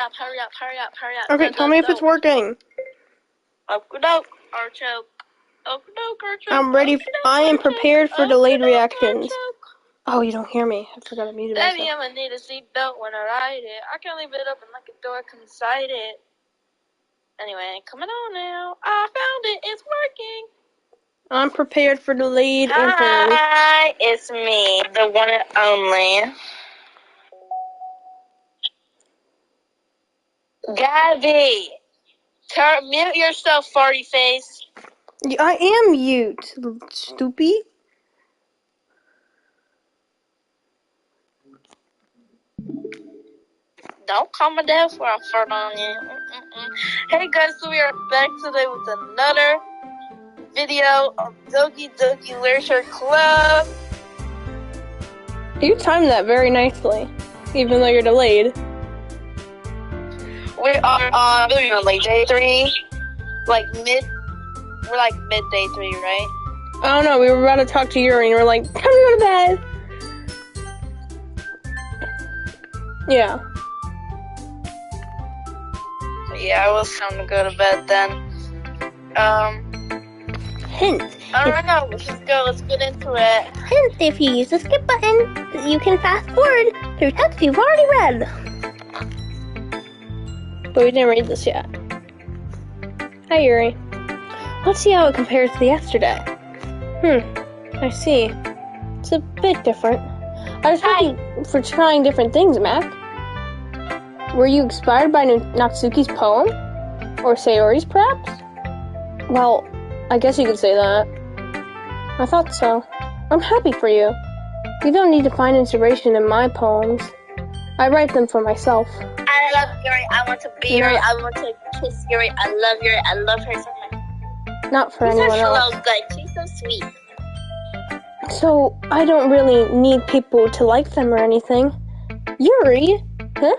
Hurry up, hurry up, hurry up. Okay, tell me if it's working. Okey-doke, artichoke. Okey-doke, artichoke. I'm ready. I am prepared for delayed reactions. Artichoke. Oh, you don't hear me. I forgot to mute myself. Baby, I'ma need a seatbelt when I ride it. I can't leave it open like a door inside it. Anyway, coming on now. I found it. It's working. I'm prepared for delayed intros. Hi, it's me, the one and only Gabby. Mute yourself, farty face. I am mute, stupid. Don't call my dad for I fart on you. Hey guys, so we are back today with another video of Doki Doki Literature Club. You timed that very nicely, even though you're delayed. We are on like day 3, we're like mid day 3, right? I don't know, we were about to talk to Yuri and we're like, time to go to bed. Yeah. Yeah, it was time to go to bed then. Hint. I don't know, let's get into it. Hint, if you use the skip button, you can fast forward through text you've already read. But we didn't read this yet. Hi, Yuri. Let's see how it compares to yesterday. I see. It's a bit different. I was looking for trying different things, Mac. Were you inspired by Natsuki's poem? Or Sayori's, perhaps? Well, I guess you could say that. I thought so. I'm happy for you. You don't need to find inspiration in my poems. I write them for myself. I love Yuri. I want to be Yuri. I want to kiss Yuri. I love Yuri. I love her so much. Not for anyone else. She's so good. She's so sweet. So, I don't really need people to like them or anything. Yuri? Huh?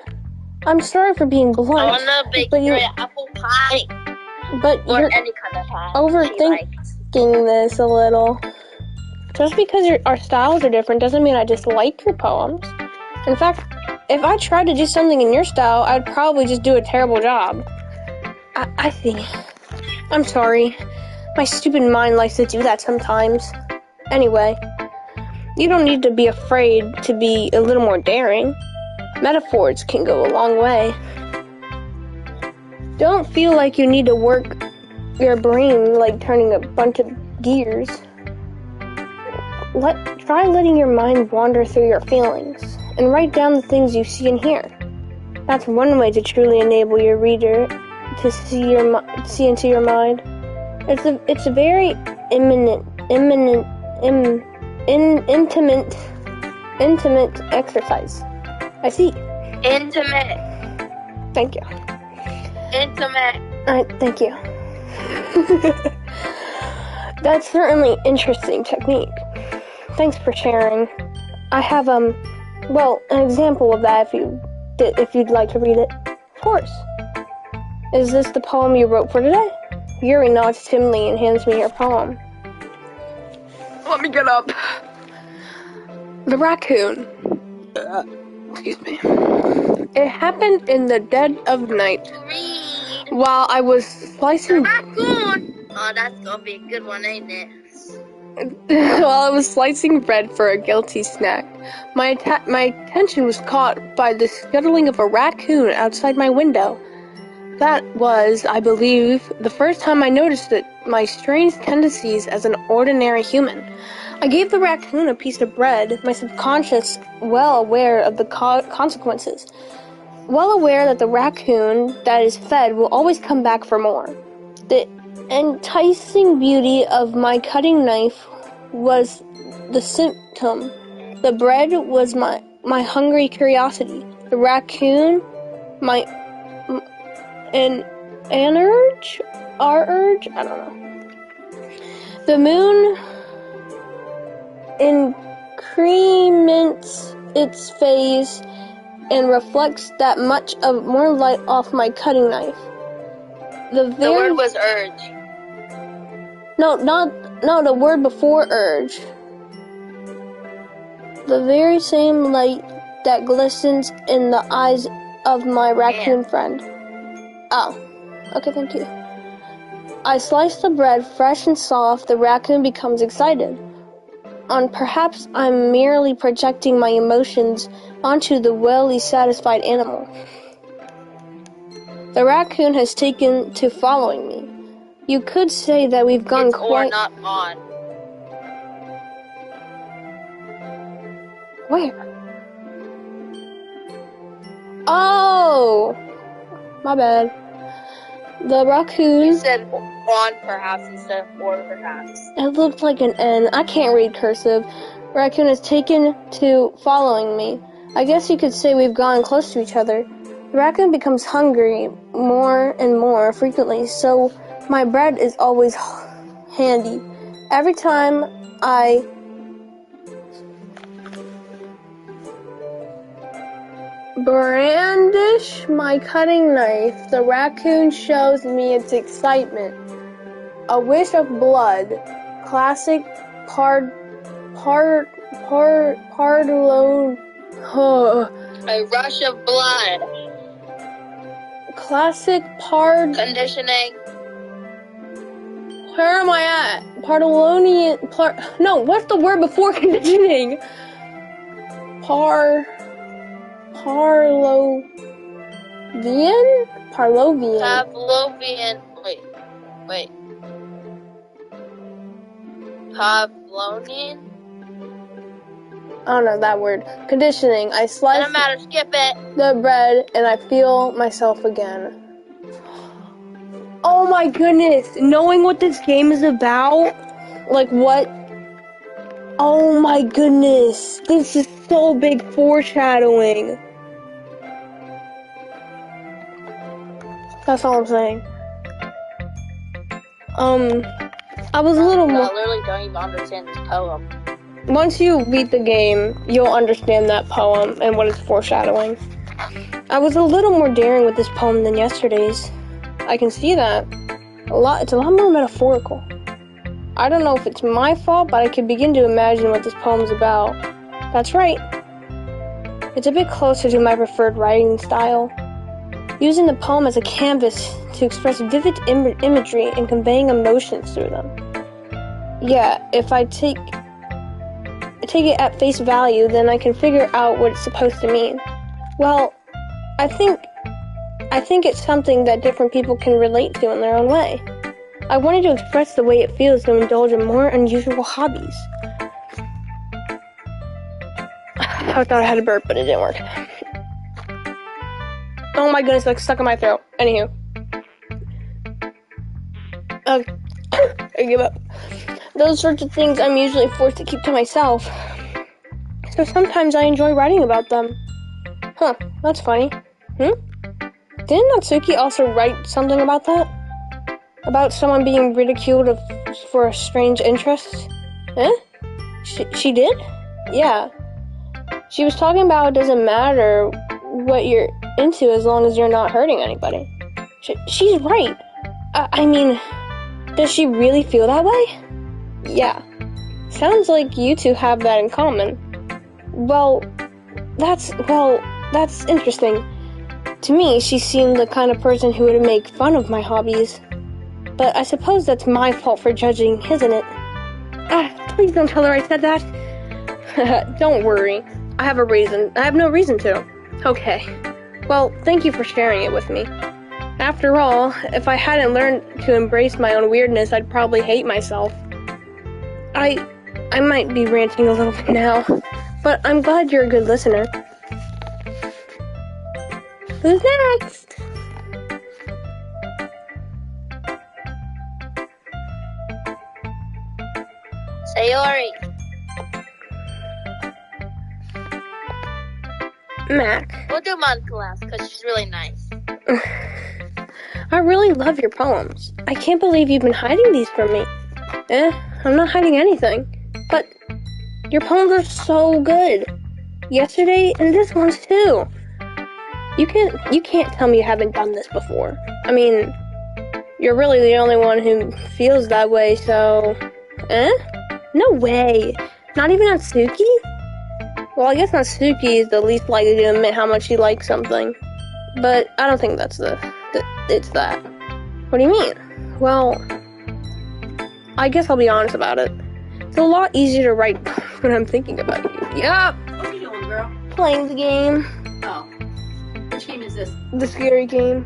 I'm sorry for being blunt. I want to bake Yuri apple pie. But or you're any kind of pie. overthinking this a little. Just because our styles are different doesn't mean I dislike your poems. In fact, if I tried to do something in your style, I'd probably just do a terrible job. I think. I'm sorry. My stupid mind likes to do that sometimes. Anyway, you don't need to be afraid to be a little more daring. Metaphors can go a long way. Don't feel like you need to work your brain like turning a bunch of gears. Try letting your mind wander through your feelings and write down the things you see and hear. That's one way to truly enable your reader to see into your mind. It's a very intimate exercise. I see. Intimate. Thank you. Intimate. Thank you. That's certainly interesting technique. Thanks for sharing. I have an example of that if you'd like to read it. Of course. Is this the poem you wrote for today? Yuri nods timidly and hands me her poem. Let me get up. The raccoon. Excuse me. It happened in the dead of night. While I was slicing... Raccoon! Oh, that's gonna be a good one, ain't it? While I was slicing bread for a guilty snack, my attention was caught by the scuttling of a raccoon outside my window. That was, I believe, the first time I noticed my strange tendencies as an ordinary human. I gave the raccoon a piece of bread, my subconscious well aware of the consequences. Well aware that the raccoon that is fed will always come back for more. The enticing beauty of my cutting knife was the symptom. The bread was my hungry curiosity. The raccoon, an urge? Our urge? I don't know. The moon increments its phase and reflects that much of more light off my cutting knife. The word was urge. No, the word before urge. The very same light that glistens in the eyes of my raccoon friend. Oh, okay, thank you. I slice the bread fresh and soft. The raccoon becomes excited. Perhaps I'm merely projecting my emotions onto the wellly satisfied animal. The raccoon has taken to following me. You could say that we've gone It's quite... or not on. Where? Oh! My bad. The raccoon... You said on perhaps instead of or perhaps. It looked like an N. I can't read cursive. Raccoon has taken to following me. I guess you could say we've gone close to each other. The raccoon becomes hungry more and more frequently, so my bread is always handy. Every time I brandish my cutting knife, the raccoon shows me its excitement. A wish of blood. Classic Pardalone. A rush of blood. Classic Conditioning. Where am I at? Pardalonian. No, what's the word before conditioning? Parlovian? Pavlovian. Wait. Pavlovian? I don't know that word. Conditioning. I slice Doesn't matter, skip it. the bread and I feel myself again. Oh my goodness. Knowing what this game is about, like what? Oh my goodness. This is so big foreshadowing. That's all I'm saying. I was a little more... I literally don't even understand this poem. Once you beat the game, you'll understand that poem and what it's foreshadowing. I was a little more daring with this poem than yesterday's. I can see that. It's a lot more metaphorical. I don't know if it's my fault, but I can begin to imagine what this poem's about. That's right. It's a bit closer to my preferred writing style. Using the poem as a canvas to express vivid imagery and conveying emotions through them. Yeah, if I take it at face value, then I can figure out what it's supposed to mean. Well, I think it's something that different people can relate to in their own way. I wanted to express the way it feels to indulge in more unusual hobbies. I thought I had a burp, but it didn't work. Oh my goodness, that's stuck in my throat. Anywho. I give up. Those sorts of things I'm usually forced to keep to myself. So sometimes I enjoy writing about them. Huh, that's funny. Didn't Natsuki also write something about that? About someone being ridiculed for a strange interest? She did? Yeah. She was talking about it doesn't matter what you're into as long as you're not hurting anybody. She's right. I mean, does she really feel that way? Yeah. Sounds like you two have that in common. Well, that's interesting. To me, she seemed the kind of person who would make fun of my hobbies. But I suppose that's my fault for judging, isn't it? Please don't tell her I said that. Don't worry. I have a reason. I have no reason to. Okay. Well, thank you for sharing it with me. After all, if I hadn't learned to embrace my own weirdness, I'd probably hate myself. I might be ranting a little bit now, but I'm glad you're a good listener. Who's next? Sayori. Mac. We'll do Mon class because she's really nice. I really love your poems. I can't believe you've been hiding these from me. I'm not hiding anything. But your poems are so good. Yesterday and this one's too. You can't tell me you haven't done this before. I mean, you're really the only one who feels that way, so... No way. Not even Natsuki? Well, I guess Natsuki is the least likely to admit how much he likes something. But I don't think that's it's that. What do you mean? Well, I guess I'll be honest about it. It's a lot easier to write when I'm thinking about you. Yup. What are you doing, girl? Playing the game. Oh. Which game is this? The scary game.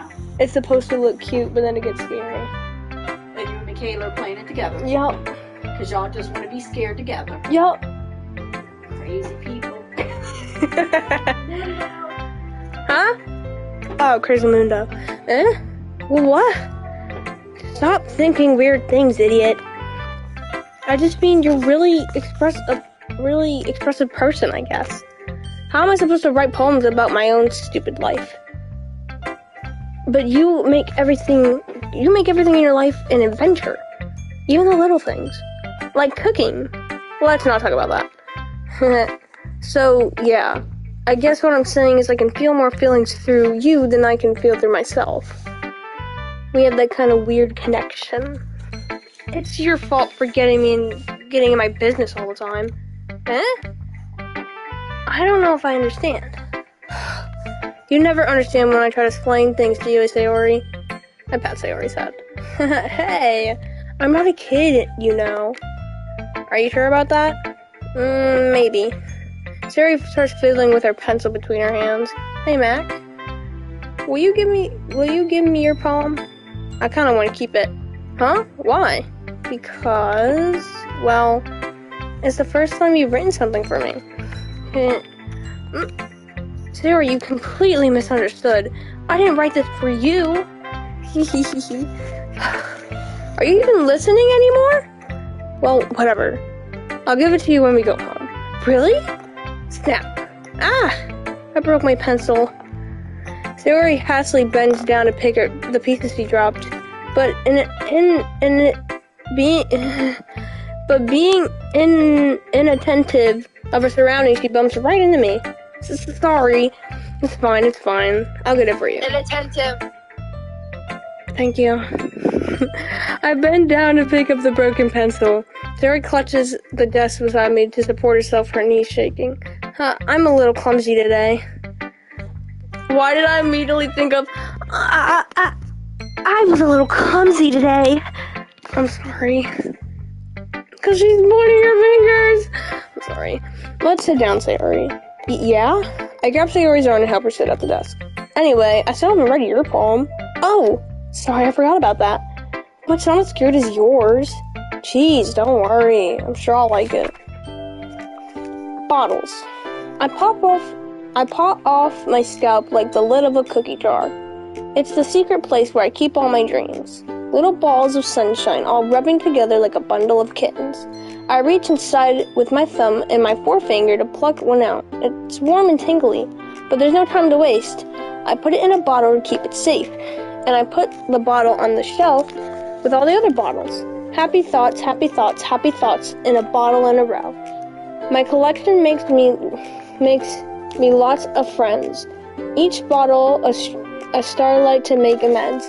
Oh. It's supposed to look cute, but then it gets scary. And you and Michaela are playing it together. Yup. Because y'all just want to be scared together. Yup. Crazy people. Huh? Oh, Crazy Mundo. Eh? What? Stop thinking weird things, idiot. I just mean you're a really expressive person, I guess. How am I supposed to write poems about my own stupid life? But you make everything in your life an adventure. Even the little things. Like cooking. Let's not talk about that. So, yeah. I guess what I'm saying is I can feel more feelings through you than I can feel through myself. We have that kind of weird connection. It's your fault for getting in my business all the time. Eh? I don't know if I understand. You never understand when I try to explain things to you, Sayori. I pat Sayori's head. Hey, I'm not a kid, you know. Are you sure about that? Maybe. Sayori starts fiddling with her pencil between her hands. Hey, Mac. Will you give me your poem? I kind of want to keep it. Huh? Why? Because, well, it's the first time you've written something for me. Sayori, you completely misunderstood. I didn't write this for you. Are you even listening anymore? Well, whatever. I'll give it to you when we go home. Really? Snap. Ah! I broke my pencil. Sayori hastily bends down to pick up the pieces she dropped, but being inattentive of her surroundings, she bumps right into me. Sorry. It's fine. I'll get it for you. Inattentive. Thank you. I bend down to pick up the broken pencil. Sayori clutches the desk beside me to support herself, her knees shaking. I'm a little clumsy today. Why did I immediately think of... I was a little clumsy today. I'm sorry. Because she's pointing her fingers. I'm sorry. Let's sit down, Sayori. Yeah? I grab Sayori's arm and help her sit at the desk. Anyway, I still haven't read your poem. Oh, sorry, I forgot about that. But it's not as good as yours. Jeez, don't worry. I'm sure I'll like it. Bottles. I pop off my scalp like the lid of a cookie jar. It's the secret place where I keep all my dreams. Little balls of sunshine all rubbing together like a bundle of kittens. I reach inside with my thumb and my forefinger to pluck one out. It's warm and tingly, but there's no time to waste. I put it in a bottle to keep it safe, and I put the bottle on the shelf with all the other bottles. Happy thoughts, happy thoughts, happy thoughts in a bottle in a row. My collection makes me lots of friends. Each bottle a starlight to make amends.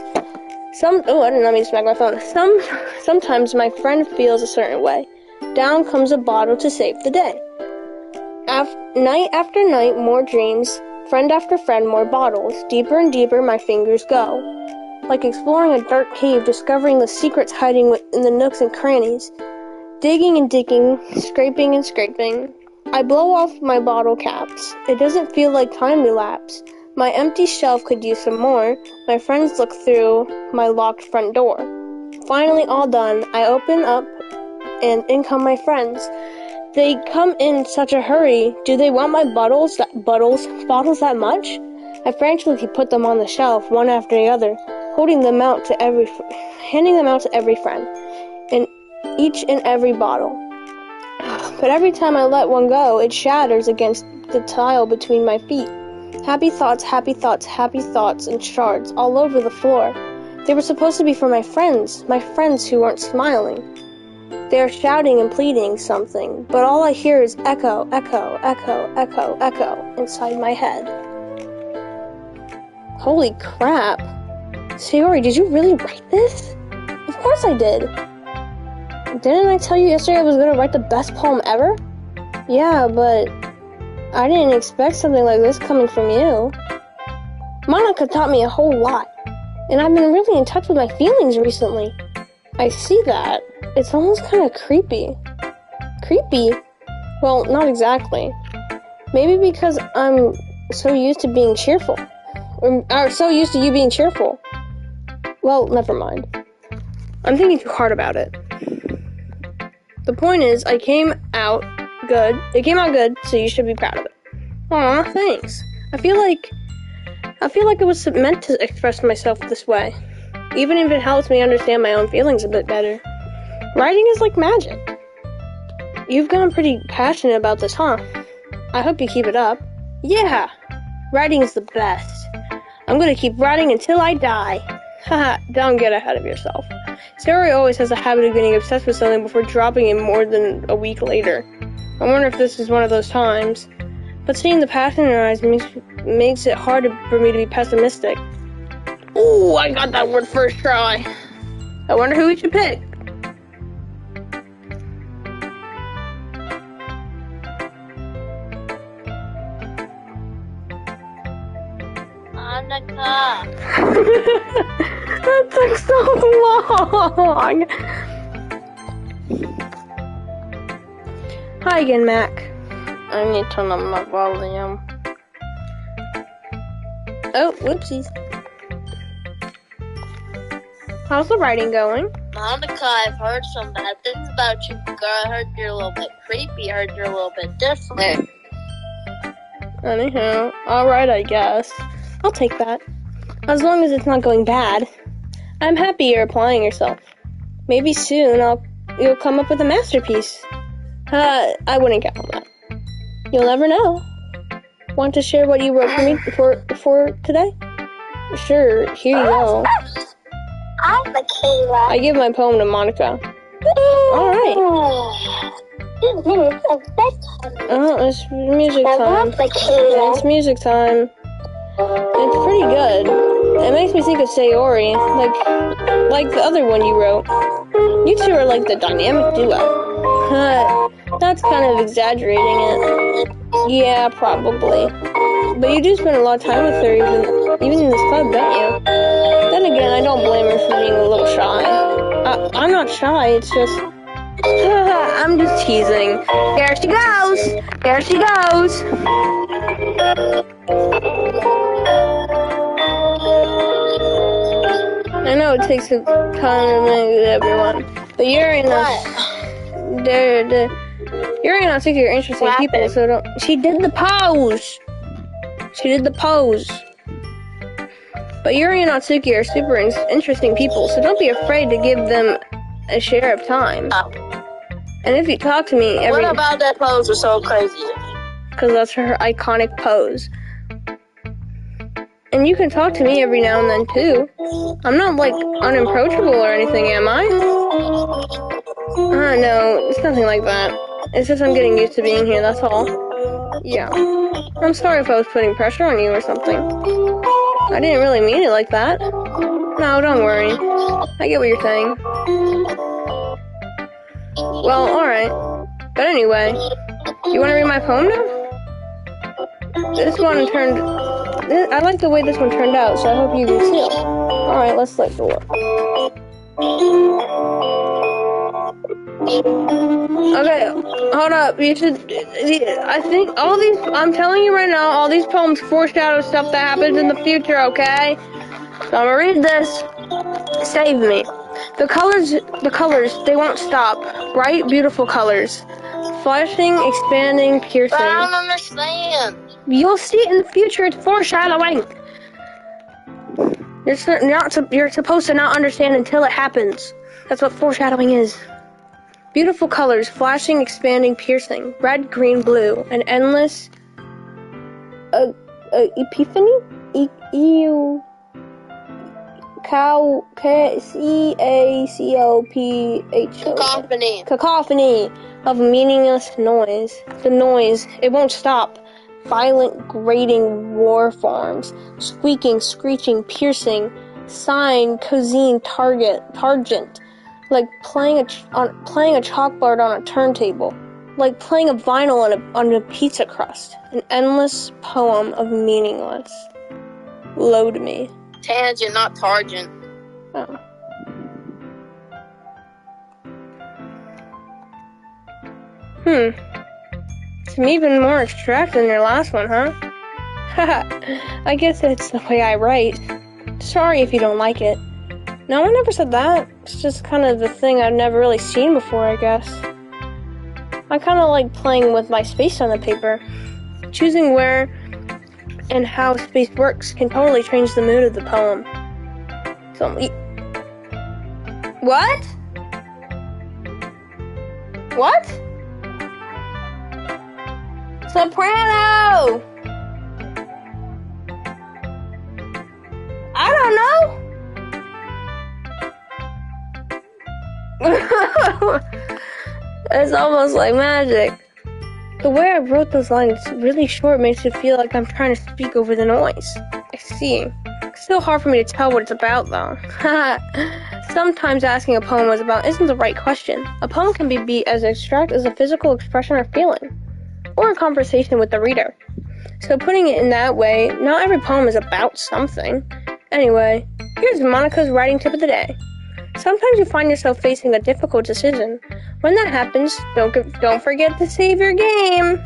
I didn't mean to smack my phone. Sometimes my friend feels a certain way. Down comes a bottle to save the day. Night after night, more dreams. Friend after friend, more bottles. Deeper and deeper my fingers go. Like exploring a dark cave, discovering the secrets hiding in the nooks and crannies. Digging and digging, scraping and scraping. I blow off my bottle caps. It doesn't feel like time elapsed. My empty shelf could use some more. My friends look through my locked front door. Finally all done, I open up and in come my friends. They come in such a hurry. Do they want my bottles that much? I frantically put them on the shelf, one after the other, handing them out to every friend, in each and every bottle. But every time I let one go, it shatters against the tile between my feet. Happy thoughts, happy thoughts, happy thoughts, and shards all over the floor. They were supposed to be for my friends who weren't smiling. They are shouting and pleading something, but all I hear is echo, echo, echo, echo, echo inside my head. Holy crap. Sayori, did you really write this? Of course I did. Didn't I tell you yesterday I was going to write the best poem ever? Yeah, but I didn't expect something like this coming from you. Monica taught me a whole lot, and I've been really in touch with my feelings recently. I see that. It's almost kind of creepy. Creepy? Well, not exactly. Maybe because I'm so used to being cheerful. Or so used to you being cheerful. Well, never mind. I'm thinking too hard about it. The point is, it came out good, so you should be proud of it. Aw, thanks. I feel like it was meant to express myself this way, even if it helps me understand my own feelings a bit better. Writing is like magic. You've gotten pretty passionate about this, huh? I hope you keep it up. Yeah, writing is the best. I'm gonna keep writing until I die. Haha, don't get ahead of yourself. Sayori always has a habit of getting obsessed with something before dropping it more than a week later. I wonder if this is one of those times. But seeing the passion in her eyes makes it hard for me to be pessimistic. Ooh, I got that word first try. I wonder who we should pick. Monica. That took so long. Hi again, Mac. I need to turn up my volume. Oh, whoopsies. How's the writing going? Monica, I've heard some bad things about you, girl. I heard you're a little bit creepy. I heard you're a little bit different. Anyhow, alright, I guess. I'll take that. As long as it's not going bad. I'm happy you're applying yourself. Maybe soon you'll come up with a masterpiece. I wouldn't count on that. You'll never know. Want to share what you wrote for me for today? Sure, here you go. I'm Michaela. I give my poem to Monica. Alright. Oh, it's music time. It's music time. It's pretty good. It makes me think of Sayori, like the other one you wrote. You two are like the dynamic duo. That's kind of exaggerating it. Yeah, probably. But you do spend a lot of time with her, even in this club, don't you? Then again, I don't blame her for being a little shy. I'm not shy, it's just... I'm just teasing. There she goes! There she goes! I know it takes a ton of minutes with everyone, but you're not sick of your interesting people, so don't... She did the pose! But Yuri and Natsuki are super interesting people, so don't be afraid to give them a share of time. And if you talk to me What about that pose was so crazy? Because that's her iconic pose. And you can talk to me every now and then, too. I'm not, unapproachable or anything, am I? No, it's nothing like that. It's just I'm getting used to being here, that's all. Yeah. I'm sorry if I was putting pressure on you or something. I didn't really mean it like that. No, don't worry. I get what you're saying. Well, alright. But anyway, you want to read my poem now? I like the way this one turned out, so I hope you do too. Alright, let's take a look. Okay, hold up. I think I'm telling you right now, all these poems foreshadow stuff that happens in the future, okay? So I'm gonna read this. Save me. The colors, they won't stop. Bright, beautiful colors. Flashing, expanding, piercing. But I don't understand. You'll see it in the future, it's foreshadowing. You're supposed to not understand until it happens. That's what foreshadowing is. Beautiful colors, flashing, expanding, piercing. Red, green, blue. An endless... epiphany? Cacophony. Cacophony of meaningless noise. The noise, it won't stop. Violent, grating war forms. Squeaking, screeching, piercing. Sign, cosine, targent. Like playing a chalkboard on a turntable. Like playing a vinyl on a pizza crust. An endless poem of meaningless. Load me. Tangent, not Targent. Oh. Some even more extract than your last one, huh? Haha, I guess that's the way I write. Sorry if you don't like it. No one ever said that. It's just kind of the thing I've never really seen before, I guess. I kind of like playing with my space on the paper. Choosing where and how space works can totally change the mood of the poem. So, what? What? Soprano! I don't know. It's almost like magic. The way I wrote those lines really short makes it feel like I'm trying to speak over the noise. I see. It's still hard for me to tell what it's about, though. Sometimes asking a poem what it's about isn't the right question. A poem can be as abstract as a physical expression or feeling, or a conversation with the reader. So putting it in that way, not every poem is about something. Anyway, here's Monica's writing tip of the day. Sometimes you find yourself facing a difficult decision. When that happens, don't forget to save your game.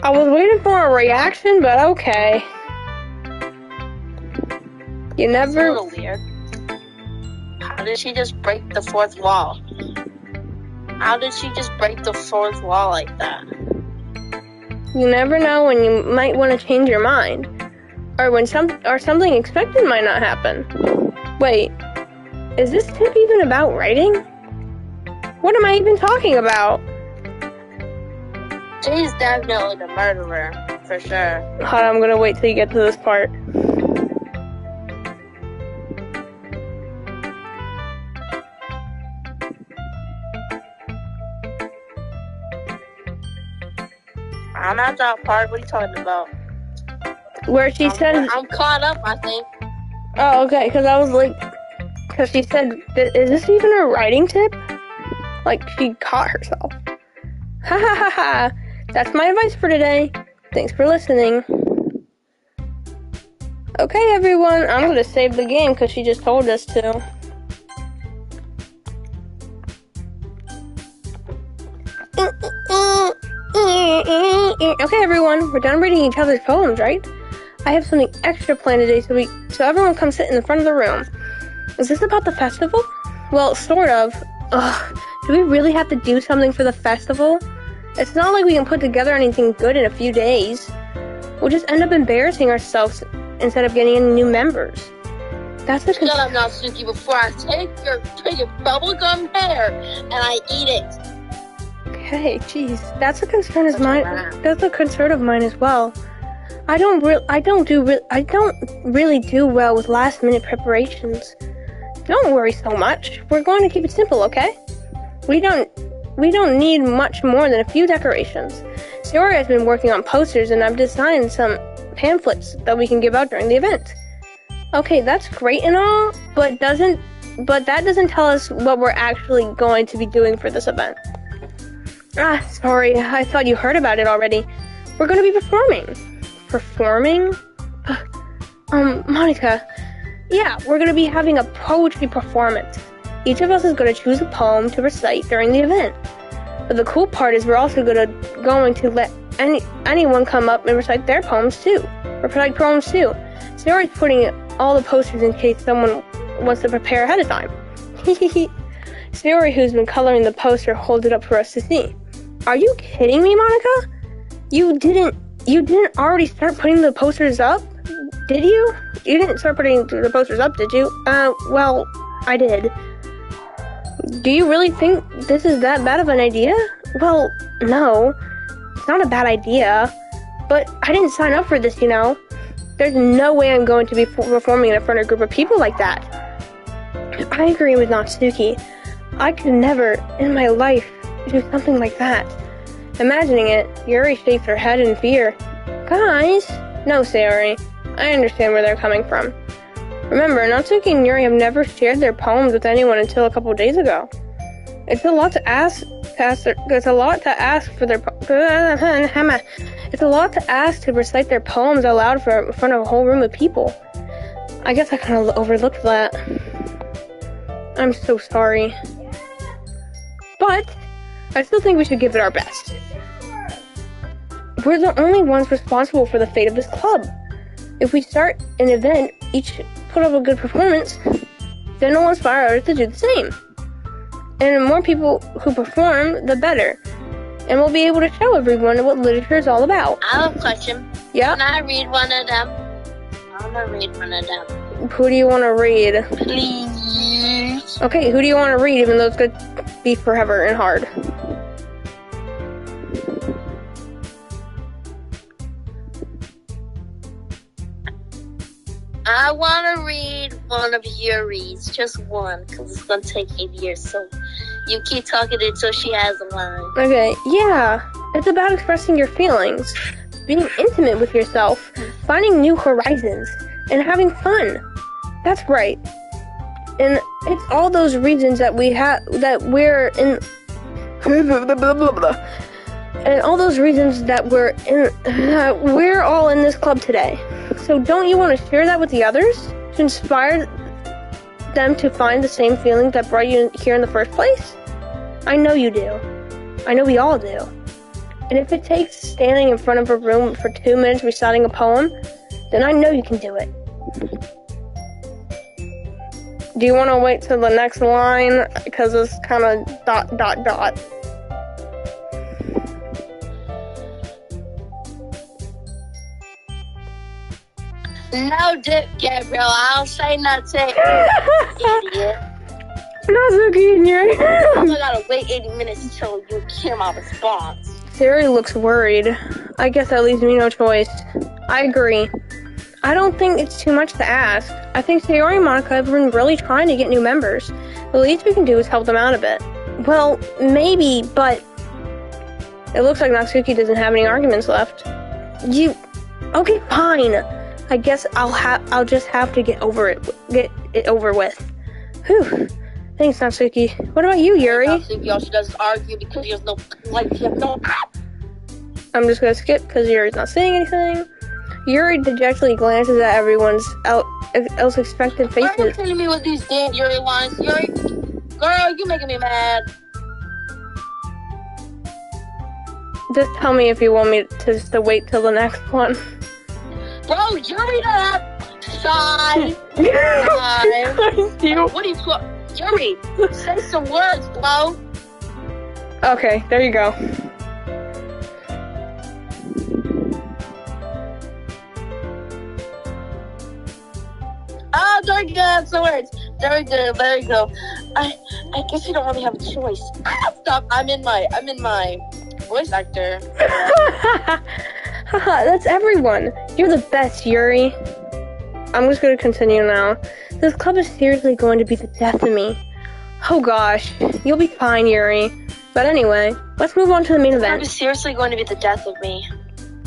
I was waiting for a reaction, but okay. You It's a never... little weird. How did she just break the fourth wall? How did she just break the fourth wall like that? You never know when you might want to change your mind, or when something expected might not happen. Wait, is this tip even about writing? What am I even talking about? She's definitely the murderer, for sure. Hold on, I'm gonna wait till you get to this part. I'm not that part. What are you talking about? Where she said... I'm caught up, I think. Oh, okay, because I was like... Because she said, is this even a writing tip? Like, she caught herself. Ha ha ha ha! That's my advice for today. Thanks for listening. Okay, everyone, I'm gonna save the game because she just told us to. Okay, everyone, we're done reading each other's poems, right? I have something extra planned today, so everyone come sit in the front of the room. Is this about the festival? Well, sort of. Ugh, do we really have to do something for the festival? It's not like we can put together anything good in a few days. We'll just end up embarrassing ourselves instead of getting any new members. That's the Shut up, Natsuki, before I take your bubblegum hair and I eat it. Okay, jeez, that's a concern of mine. That's a concern of mine as well. I don't really do well with last-minute preparations. Don't worry so much. We're going to keep it simple, okay? We don't need much more than a few decorations. Sayori has been working on posters, and I've designed some pamphlets that we can give out during the event. Okay, that's great and all, but that doesn't tell us what we're actually going to be doing for this event. Ah, sorry, I thought you heard about it already. We're going to be performing. Performing? Monica, yeah, we're going to be having a poetry performance. Each of us is going to choose a poem to recite during the event. But the cool part is we're also going to let anyone come up and recite their poems too. Or recite poems too. Sayori's putting all the posters in case someone wants to prepare ahead of time. Sayori, who's been coloring the poster, holds it up for us to see. Are you kidding me, Monica? You didn't already start putting the posters up? Did you? You didn't start putting the posters up, did you? Well, I did. Do you really think this is that bad of an idea? Well, no. It's not a bad idea. But I didn't sign up for this, you know. There's no way I'm going to be performing in front of a group of people like that. I agree with Natsuki. I could never, in my life, do something like that. Imagining it, Yuri shakes her head in fear. Guys! No, Sayori. I understand where they're coming from. Remember, Natsuki and Yuri have never shared their poems with anyone until a couple of days ago. It's a lot to ask. It's a lot to ask for their. It's a lot to ask to recite their poems aloud in front of a whole room of people. I guess I kind of overlooked that. I'm so sorry. But I still think we should give it our best. We're the only ones responsible for the fate of this club. If we start an event, each put up a good performance, then it'll inspire others to do the same. And the more people who perform, the better. And we'll be able to show everyone what literature is all about. I have a question. Yeah? Can I read one of them? I want to read one of them. Who do you want to read? Please. Okay, who do you want to read, even though it's going to be forever and hard? I want to read one of Yuri's, just one, because it's going to take 8 years, so you keep talking until she has a line. Okay, yeah. It's about expressing your feelings, being intimate with yourself, finding new horizons, and having fun. That's right. And it's all those reasons that we're in... And all those reasons that we're all in this club today. So don't you want to share that with the others? To inspire them to find the same feelings that brought you here in the first place? I know you do. I know we all do. And if it takes standing in front of a room for 2 minutes reciting a poem, then I know you can do it. Do you want to wait till the next line? Because it's kind of ... No, Gabriel, I'll say nothing. Idiot. Natsuki and Yuri. I gotta wait 80 minutes until you hear my response. Siri looks worried. I guess that leaves me no choice. I agree. I don't think it's too much to ask. I think Sayori and Monica have been really trying to get new members. The least we can do is help them out a bit. Well, maybe, but... It looks like Natsuki doesn't have any arguments left. Okay, fine. I guess I'll just have to get it over with. Whew. Thanks, Natsuki. What about you, Yuri? Natsuki, all she does is argue because she has no, I'm just gonna skip because Yuri's not saying anything. Yuri dejectedly glances at everyone's else expected Why are you faces. killing me with these damn Yuri lines? Yuri, girl, you making me mad. Just tell me if you want me to wait till the next one. Bro, Yuri that shy. What are you Yuri, say some words, bro. Okay, there you go. Oh, there you go, some words. There you go. I guess you don't really have a choice. Stop, I'm in my voice actor. Haha, that's everyone. You're the best, Yuri. I'm just gonna continue now. This club is seriously going to be the death of me. Oh gosh, you'll be fine, Yuri. But anyway, let's move on to the main event. This club is seriously going to be the death of me.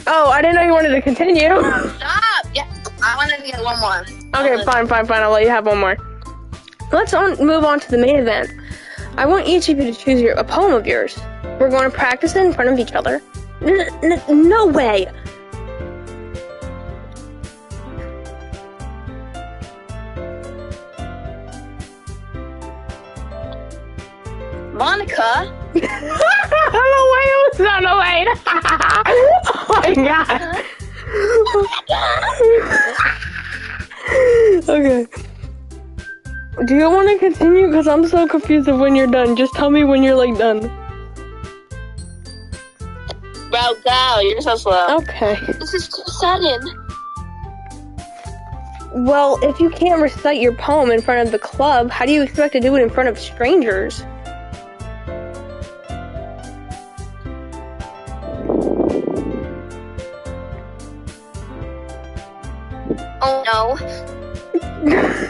Oh, I didn't know you wanted to continue. Stop! Yeah, I wanted to get one more. Okay, fine. I'll let you have one more. Let's move on to the main event. I want each of you to choose a poem of yours. We're going to practice it in front of each other. No way! Monica? No way, it was not no way! Oh my god! Okay. Do you want to continue? Because I'm so confused of when you're done. Just tell me when you're, done. Bro, go. You're so slow. Okay. This is too sudden. Well, if you can't recite your poem in front of the club, how do you expect to do it in front of strangers? Oh, no.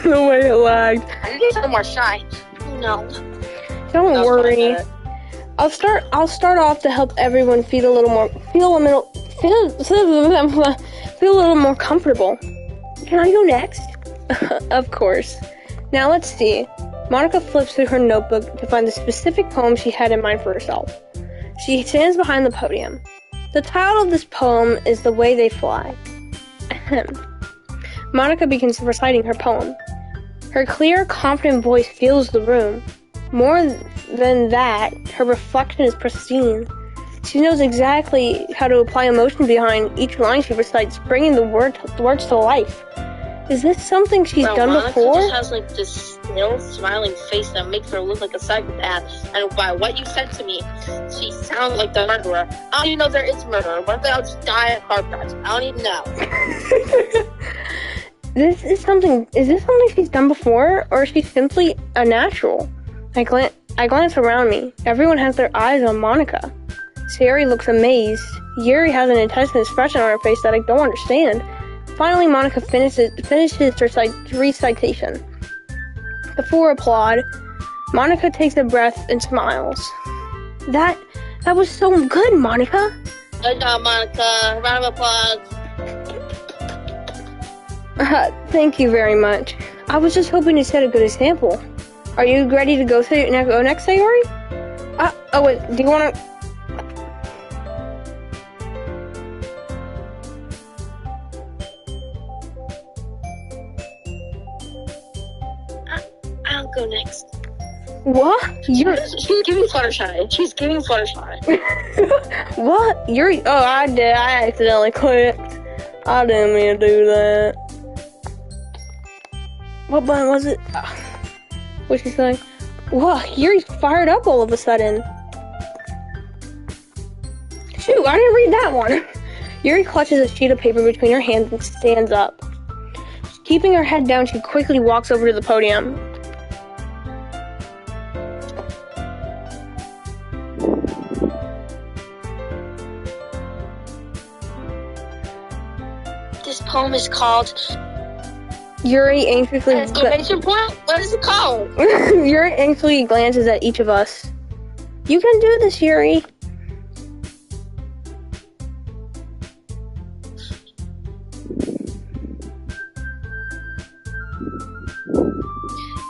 The way it lagged. I need to get more shy. Oh, no. Don't worry. I'll start off to help everyone feel a little more comfortable. Can I go next? Of course. Now let's see. Monica flips through her notebook to find the specific poem she had in mind for herself. She stands behind the podium. The title of this poem is The Way They Fly. Monica begins reciting her poem. Her clear, confident voice fills the room. More than that, her reflection is pristine. She knows exactly how to apply emotion behind each line she recites, bringing the words to life. Is this something she's done Monica before? just has like this still, smiling face that makes her look like a psychopath. And by what you said to me, she sounds like the murderer. I don't even know if there is murderer. What if they all just die at car crash? I don't even know. Is this something she's done before, or is she simply a natural? I glance around me. Everyone has their eyes on Monica. Sayori looks amazed. Yuri has an intense expression on her face that I don't understand. Finally, Monica finishes her recitation. The four applaud. Monica takes a breath and smiles. That was so good, Monica. Good job, Monica. Round of applause. Thank you very much. I was just hoping to set a good example. Are you ready to go next, Sayori? Oh wait, do you want to... I'll go next. What? She's giving Fluttershy. She's giving Fluttershy. What? Oh, I did. I accidentally clicked. I didn't mean to do that. What button was it? What's she saying? Whoa, Yuri's fired up all of a sudden. Shoot, I didn't read that one. Yuri clutches a sheet of paper between her hands and stands up. Keeping her head down, she quickly walks over to the podium. This poem is called... Yuri anxiously... Exclamation point? What is it called? Yuri anxiously glances at each of us. You can do this, Yuri.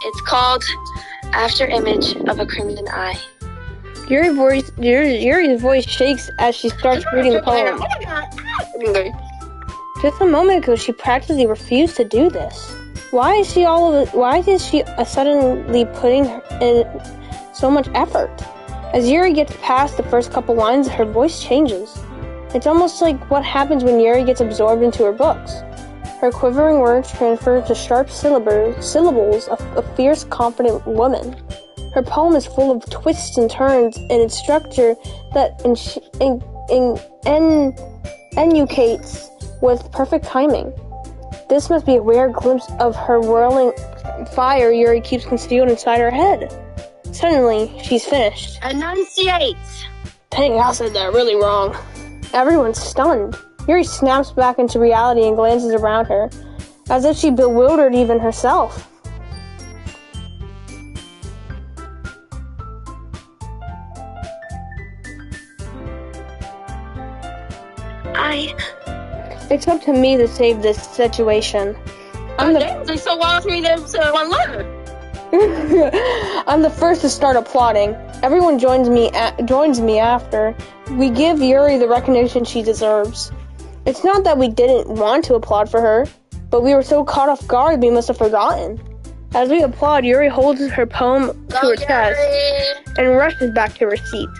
It's called After Image of a Crimson Eye. Yuri's voice shakes as she starts reading the poem. Just a moment ago, she practically refused to do this. Why is she suddenly putting in so much effort? As Yuri gets past the first couple lines, her voice changes. It's almost like what happens when Yuri gets absorbed into her books. Her quivering words transfer to sharp syllables of a fierce, confident woman. Her poem is full of twists and turns in its structure that enunciates with perfect timing. This must be a rare glimpse of her whirling fire Yuri keeps concealed inside her head. Suddenly, she's finished. Enunciate! Dang, I said that really wrong. Everyone's stunned. Yuri snaps back into reality and glances around her, as if she bewildered even herself. It's up to me to save this situation. They so want me to one letter. I'm the first to start applauding. Everyone joins me after. We give Yuri the recognition she deserves. It's not that we didn't want to applaud for her, but we were so caught off guard we must have forgotten. As we applaud, Yuri holds her poem to her chest and rushes back to her seat.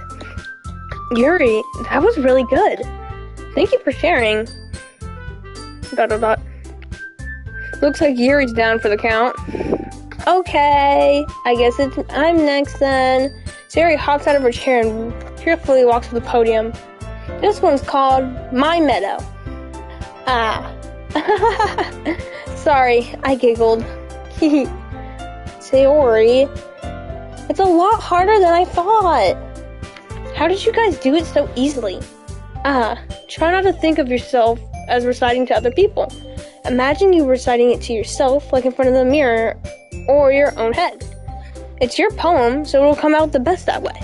Yuri, that was really good. Thank you for sharing. ... Looks like Yuri's down for the count. Okay, I guess I'm next then. Sayori hops out of her chair and cheerfully walks to the podium. This one's called My Meadow. Sorry, I giggled. Sayori, it's a lot harder than I thought. How did you guys do it so easily? Try not to think of yourself as reciting to other people. Imagine you reciting it to yourself, like in front of the mirror or your own head. It's your poem, so it'll come out the best that way.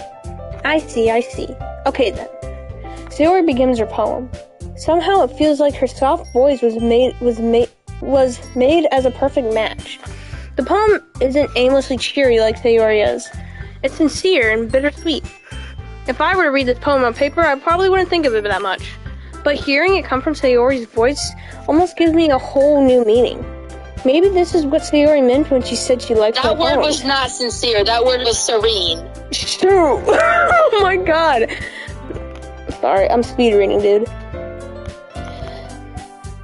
I see. Okay then. Sayori begins her poem. Somehow it feels like her soft voice was was made as a perfect match. The poem isn't aimlessly cheery like Sayori is. It's sincere and bittersweet. If I were to read this poem on paper, I probably wouldn't think of it that much. But hearing it come from Sayori's voice almost gives me a whole new meaning. Maybe this is what Sayori meant when she said she liked my That word poem. was not sincere. That word was serene. True. Oh my god. Sorry, I'm speed reading, dude.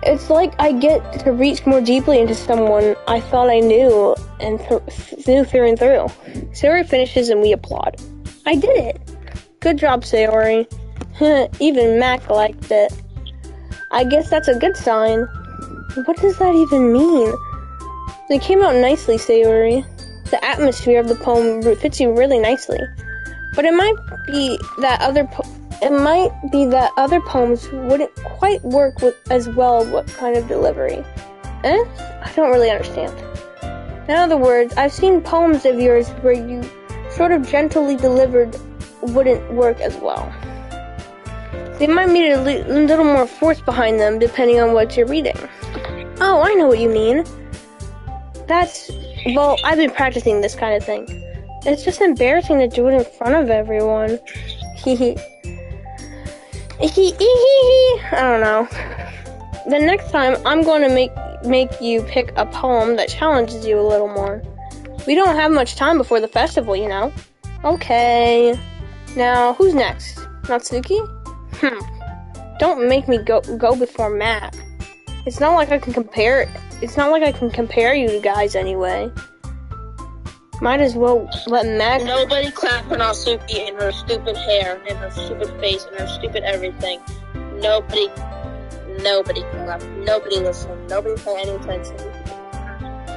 It's like I get to reach more deeply into someone I thought I knew and knew through and through. Sayori finishes and we applaud. I did it. Good job, Sayori. Even Mac liked it. I guess that's a good sign. What does that even mean? It came out nicely, Sayori. The atmosphere of the poem fits you really nicely. But it might be that other poems wouldn't quite work as well. What kind of delivery? I don't really understand. In other words, I've seen poems of yours where you sort of gently delivered wouldn't work as well. They might need a little more force behind them depending on what you're reading. Oh, I know what you mean. Well, I've been practicing this kind of thing. It's just embarrassing to do it in front of everyone. Hee I don't know. The next time, I'm going to make you pick a poem that challenges you a little more. We don't have much time before the festival, you know. Okay. Now, who's next? Natsuki? Don't make me go before Mac. It's not like I can compare you guys anyway. Might as well let Mac. Nobody clap for Natsuki and her stupid hair and her stupid face and her stupid everything. Nobody clap. Nobody listen. Nobody pay any attention.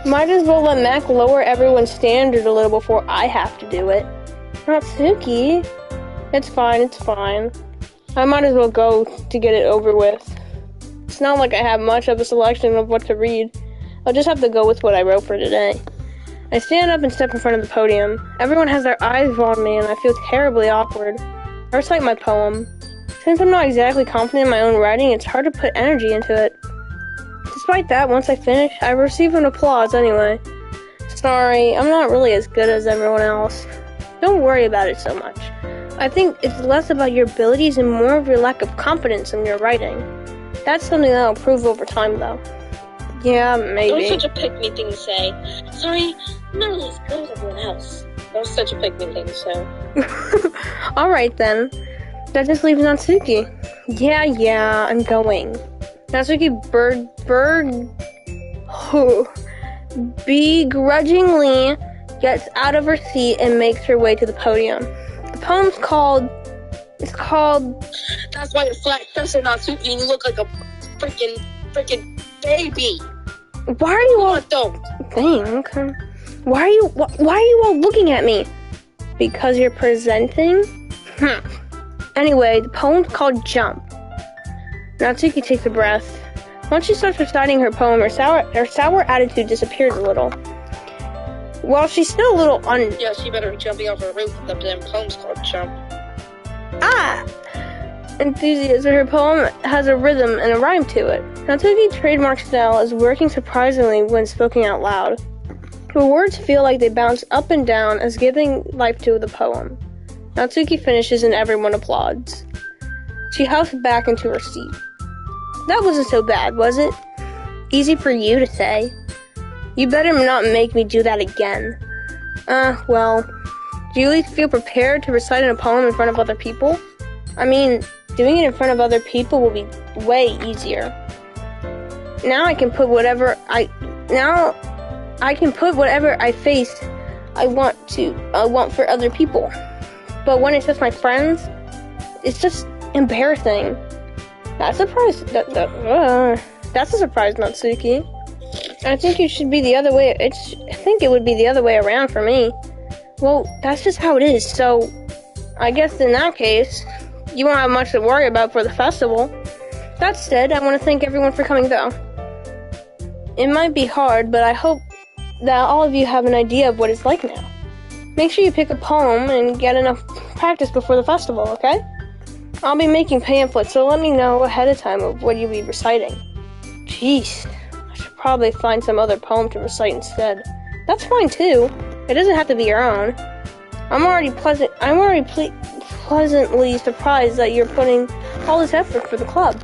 Might as well let Mac lower everyone's standard a little before I have to do it. Natsuki. It's fine. I might as well go to get it over with. It's not like I have much of a selection of what to read. I'll just have to go with what I wrote for today. I stand up and step in front of the podium. Everyone has their eyes on me and I feel terribly awkward. I recite my poem. Since I'm not exactly confident in my own writing, it's hard to put energy into it. Despite that, once I finish, I receive an applause anyway. Sorry, I'm not really as good as everyone else. Don't worry about it so much. I think it's less about your abilities and more of your lack of confidence in your writing. That's something that'll improve over time, though. Yeah, maybe. That was such a pick-me thing to say. Sorry, I'm not really as good as everyone else. That was such a pick-me thing to say. Alright then. That just leaves Natsuki. Yeah, I'm going. Natsuki begrudgingly gets out of her seat and makes her way to the podium. The poem's called... That's why you're flat cursing Natsuki and you look like a freaking baby. Why are you all... Don't. Think. Why are you all looking at me? Because you're presenting? Anyway, the poem's called Jump. Natsuki takes a breath. Once she starts reciting her poem, her sour attitude disappears a little. While she's still a little Yeah, she better be jumping off her roof with the damn poem's called Jump. Enthusiasm. Her poem has a rhythm and a rhyme to it. Natsuki's trademark style is working surprisingly when spoken out loud. Her words feel like they bounce up and down as giving life to the poem. Natsuki finishes and everyone applauds. She hops back into her seat. That wasn't so bad, was it? Easy for you to say. You better not make me do that again. Well, do you at least feel prepared to recite a poem in front of other people? I mean, doing it in front of other people will be way easier. Now I can put whatever I face I want for other people. But when it's just my friends, it's just embarrassing. That's a surprise. That's a surprise, Natsuki. I think it should be the other way. I think it would be the other way around for me. Well, that's just how it is. So, I guess in that case, you won't have much to worry about for the festival. That said, I want to thank everyone for coming, though. It might be hard, but I hope that all of you have an idea of what it's like now. Make sure you pick a poem and get enough practice before the festival, okay? I'll be making pamphlets, so let me know ahead of time of what you'll be reciting. Jeez, I should probably find some other poem to recite instead. That's fine too. It doesn't have to be your own. I'm already pleasantly surprised that you're putting all this effort for the club.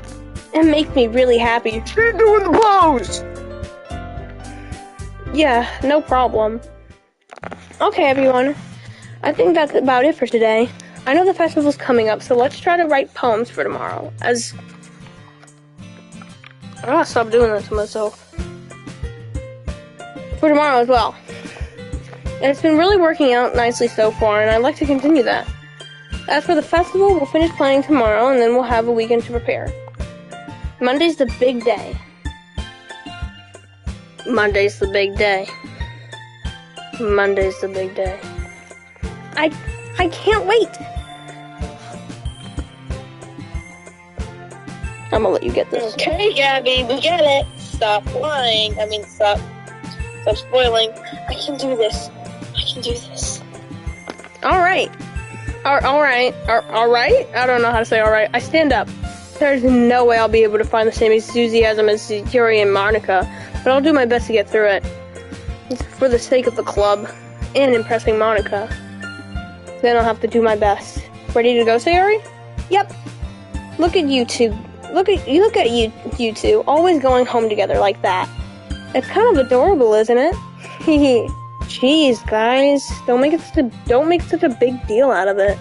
It makes me really happy. You're doing the pose! Yeah, no problem. Okay, everyone. I think that's about it for today. I know the festival's coming up, so let's try to write poems for tomorrow. I gotta stop doing that to myself. For tomorrow as well. And it's been really working out nicely so far, and I'd like to continue that. As for the festival, we'll finish planning tomorrow, and then we'll have a weekend to prepare. Monday's the big day. Monday's the big day. Monday's the big day. I can't wait! I'm gonna let you get this. Okay, Gabby, we get it. Stop lying. Stop spoiling. I can do this. Alright. Alright. I don't know how to say alright. I stand up. There's no way I'll be able to find the same enthusiasm as Yuri and Monica, but I'll do my best to get through it. It's for the sake of the club and impressing Monica. Then I'll have to do my best. Ready to go, Sayori? Yep. Look at you two. Look at you two, always going home together like that. It's kind of adorable, isn't it? Hehe. Jeez, guys, don't make such a big deal out of it.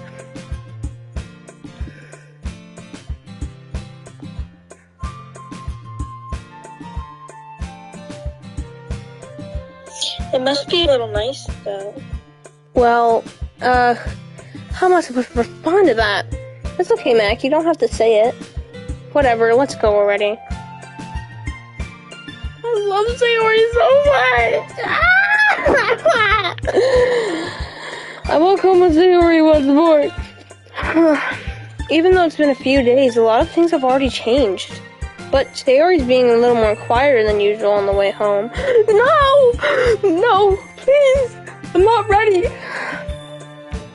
It must be a little nice, though. Well, how am I supposed to respond to that? It's okay, Mac, you don't have to say it. Whatever, let's go already. I love Sayori so much! I won't come with Sayori once more. Even though it's been a few days, a lot of things have already changed. But Sayori's being a little more quieter than usual on the way home. No, please, I'm not ready.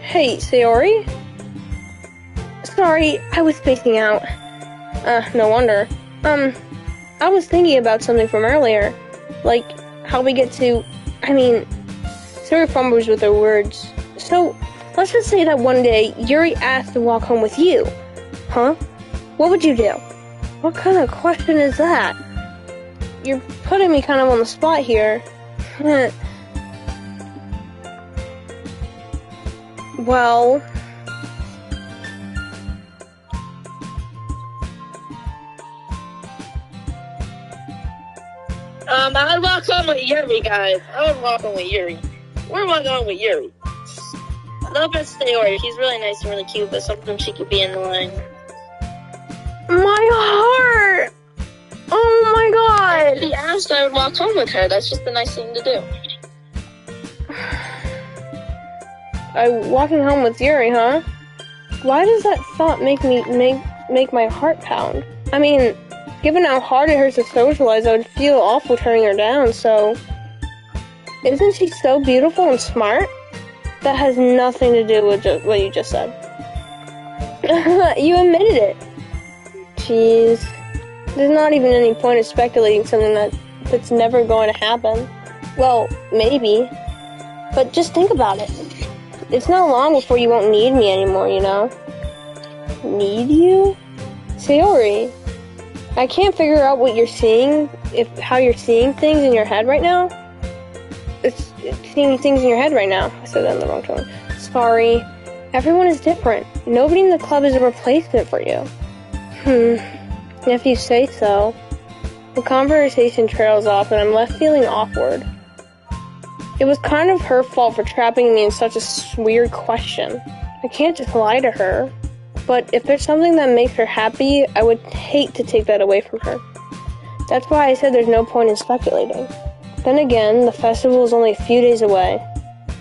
Hey, Sayori? Sorry, I was spacing out. No wonder. I was thinking about something from earlier. Like, how we get to... Sayori fumbles with her words. So, let's just say that one day, Yuri asked to walk home with you. Huh? What would you do? What kind of question is that? You're putting me kind of on the spot here. Well... I'd walk home with Yuri, guys. I would walk home with Yuri. We're walking home with Yuri. I love her Sayori. She's really nice and really cute, but sometimes she could be annoying. My heart! Oh my god! She asked I would walk home with her. That's just a nice thing to do. Walking home with Yuri, huh? Why does that thought make my heart pound? Given how hard it hurts to socialize, I would feel awful turning her down, so... Isn't she so beautiful and smart? That has nothing to do with what you just said. You admitted it. Jeez. There's not even any point of speculating something that's never going to happen. Well, maybe. But just think about it. It's not long before you won't need me anymore, you know? Need you? Sayori, I can't figure out what you're seeing, how you're seeing things in your head right now. It's seeing things in your head right now. I said that in the wrong tone. Sorry. Everyone is different. Nobody in the club is a replacement for you. If you say so. The conversation trails off and I'm left feeling awkward. It was kind of her fault for trapping me in such a weird question. I can't just lie to her. But if there's something that makes her happy, I would hate to take that away from her. That's why I said there's no point in speculating. Then again, the festival is only a few days away.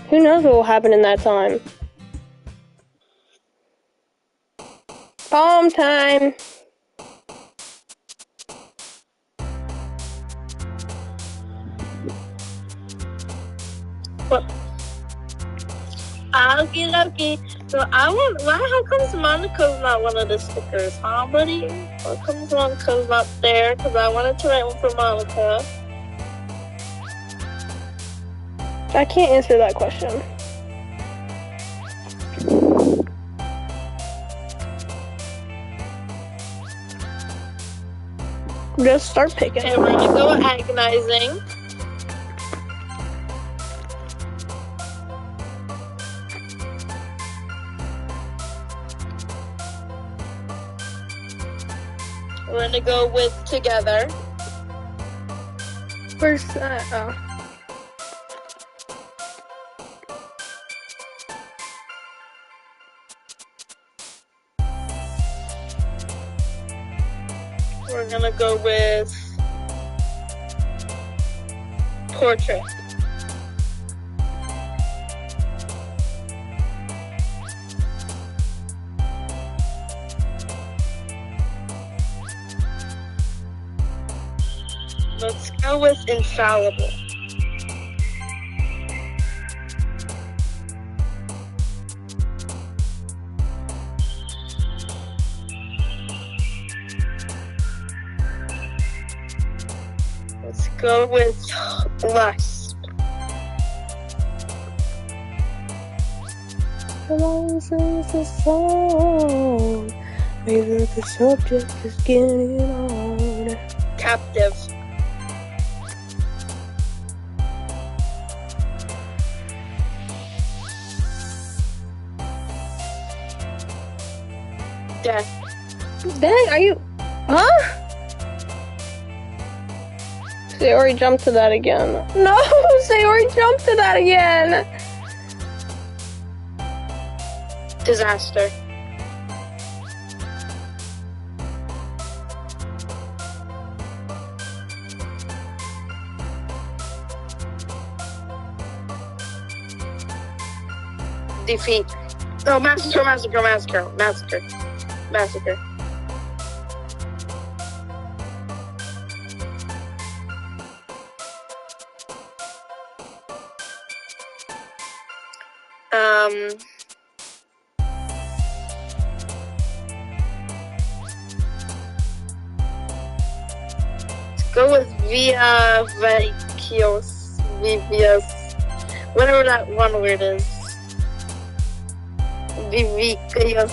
Who knows what will happen in that time? Poem time! Well, okay. So how comes Monica's not one of the stickers, huh, buddy? How comes Monica's not there? Because I wanted to write one for Monica. I can't answer that question. Just start picking. Okay, we're gonna go agonizing. We're gonna go with together. First, oh. We're gonna go with portrait. Let's go with infallible. Let's go with lust. Is a song. Maybe the subject is getting on. Captive. Death. Dang, are you? Huh? Sayori jumped to that again. No, Sayori jumped to that again. Disaster. Defeat. Oh, massacre. Let's go with Vivios, whatever that one word is. Vivios.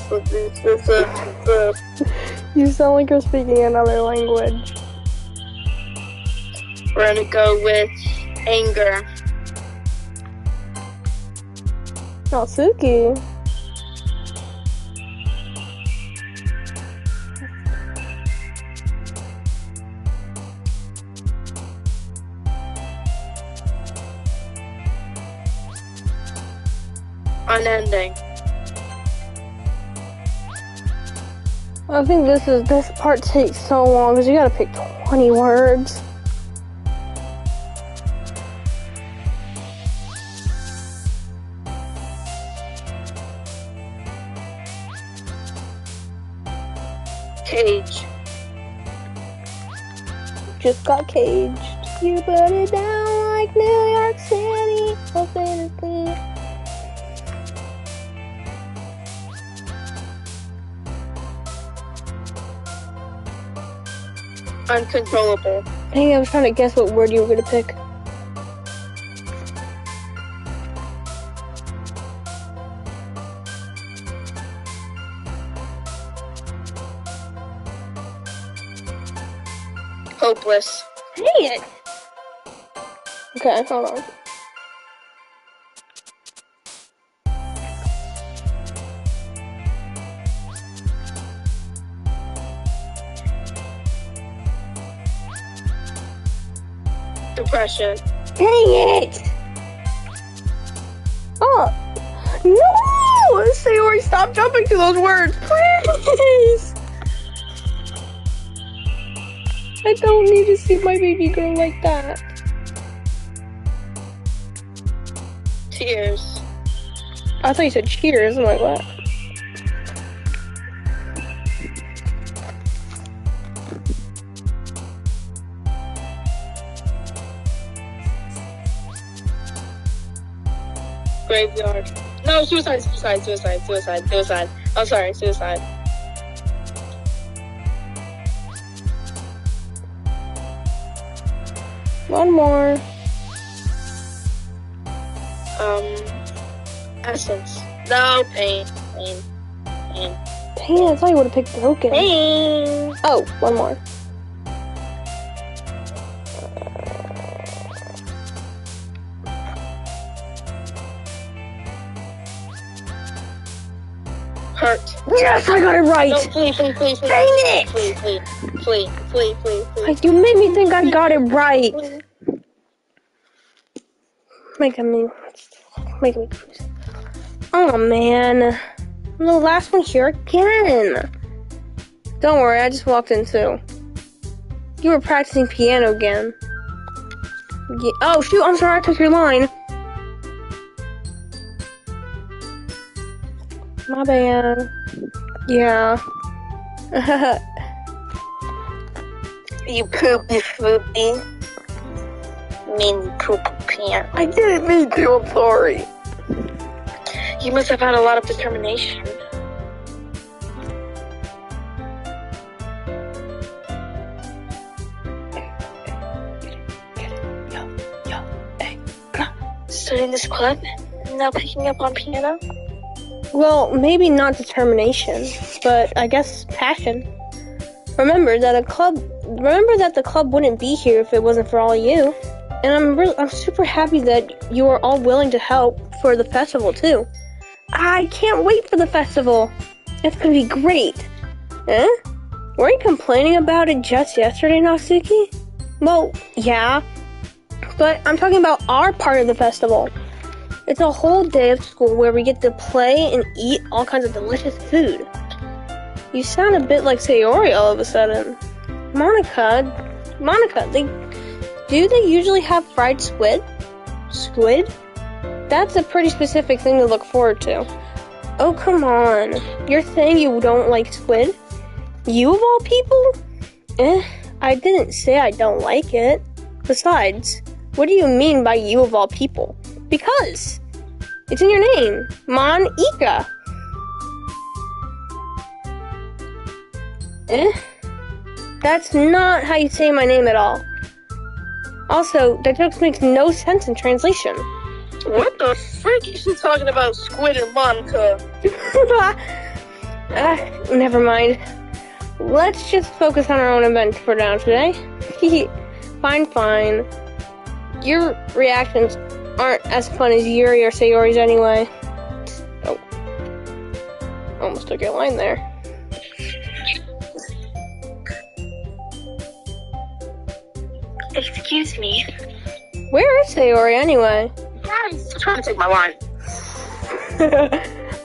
You sound like you're speaking another language. We're gonna go with anger. Natsuki. Unending. I think this part takes so long because you gotta pick 20 words. Cage. Just got caged. You put it down like New York City. Open it clear. Uncontrollable. Dang, I was trying to guess what word you were gonna pick. Hopeless. Dang it! Okay, hold on. Depression. Dang it! Oh! No! Sayori, stop jumping to those words, please! I don't need to see my baby girl like that. Tears. I thought you said cheers. I'm like, what? Graveyard. No, suicide. I'm sorry, suicide. One more. Essence. No, pain. Dang, I thought you would have picked broken. Pain. Oh, one more. Hurt. Yes, I got it right! No, please. Dang it! Please. Like, you made me think I got it right. Making me confused. Oh, man. I'm the last one here again. Don't worry, I just walked in too. You were practicing piano again. Yeah. Oh, shoot, I'm sorry, I took your line. My bad. Yeah. You poopy poopy. Mean poopy pants. I didn't mean to, I'm sorry. You must have had a lot of determination. Studying this club? Now picking up on piano? Well, maybe not determination, but I guess passion. Remember that the club wouldn't be here if it wasn't for all of you. And I'm super happy that you are all willing to help for the festival too. I can't wait for the festival. It's gonna be great. Eh? Were you complaining about it just yesterday, Natsuki? Well, yeah. But I'm talking about our part of the festival. It's a whole day of school where we get to play and eat all kinds of delicious food. You sound a bit like Sayori all of a sudden. Monica, do they usually have fried squid? Squid? That's a pretty specific thing to look forward to. Oh, come on. You're saying you don't like squid? You of all people? I didn't say I don't like it. Besides, what do you mean by you of all people? Because it's in your name, Monica. That's not how you say my name at all. Also, that joke makes no sense in translation. What the frick is she talking about, Squid and Monica? Never mind. Let's just focus on our own event for now today. Fine. Your reactions aren't as fun as Yuri or Sayori's anyway. Oh. Almost took your line there. Excuse me. Where is Sayori anyway? He's trying to take my line.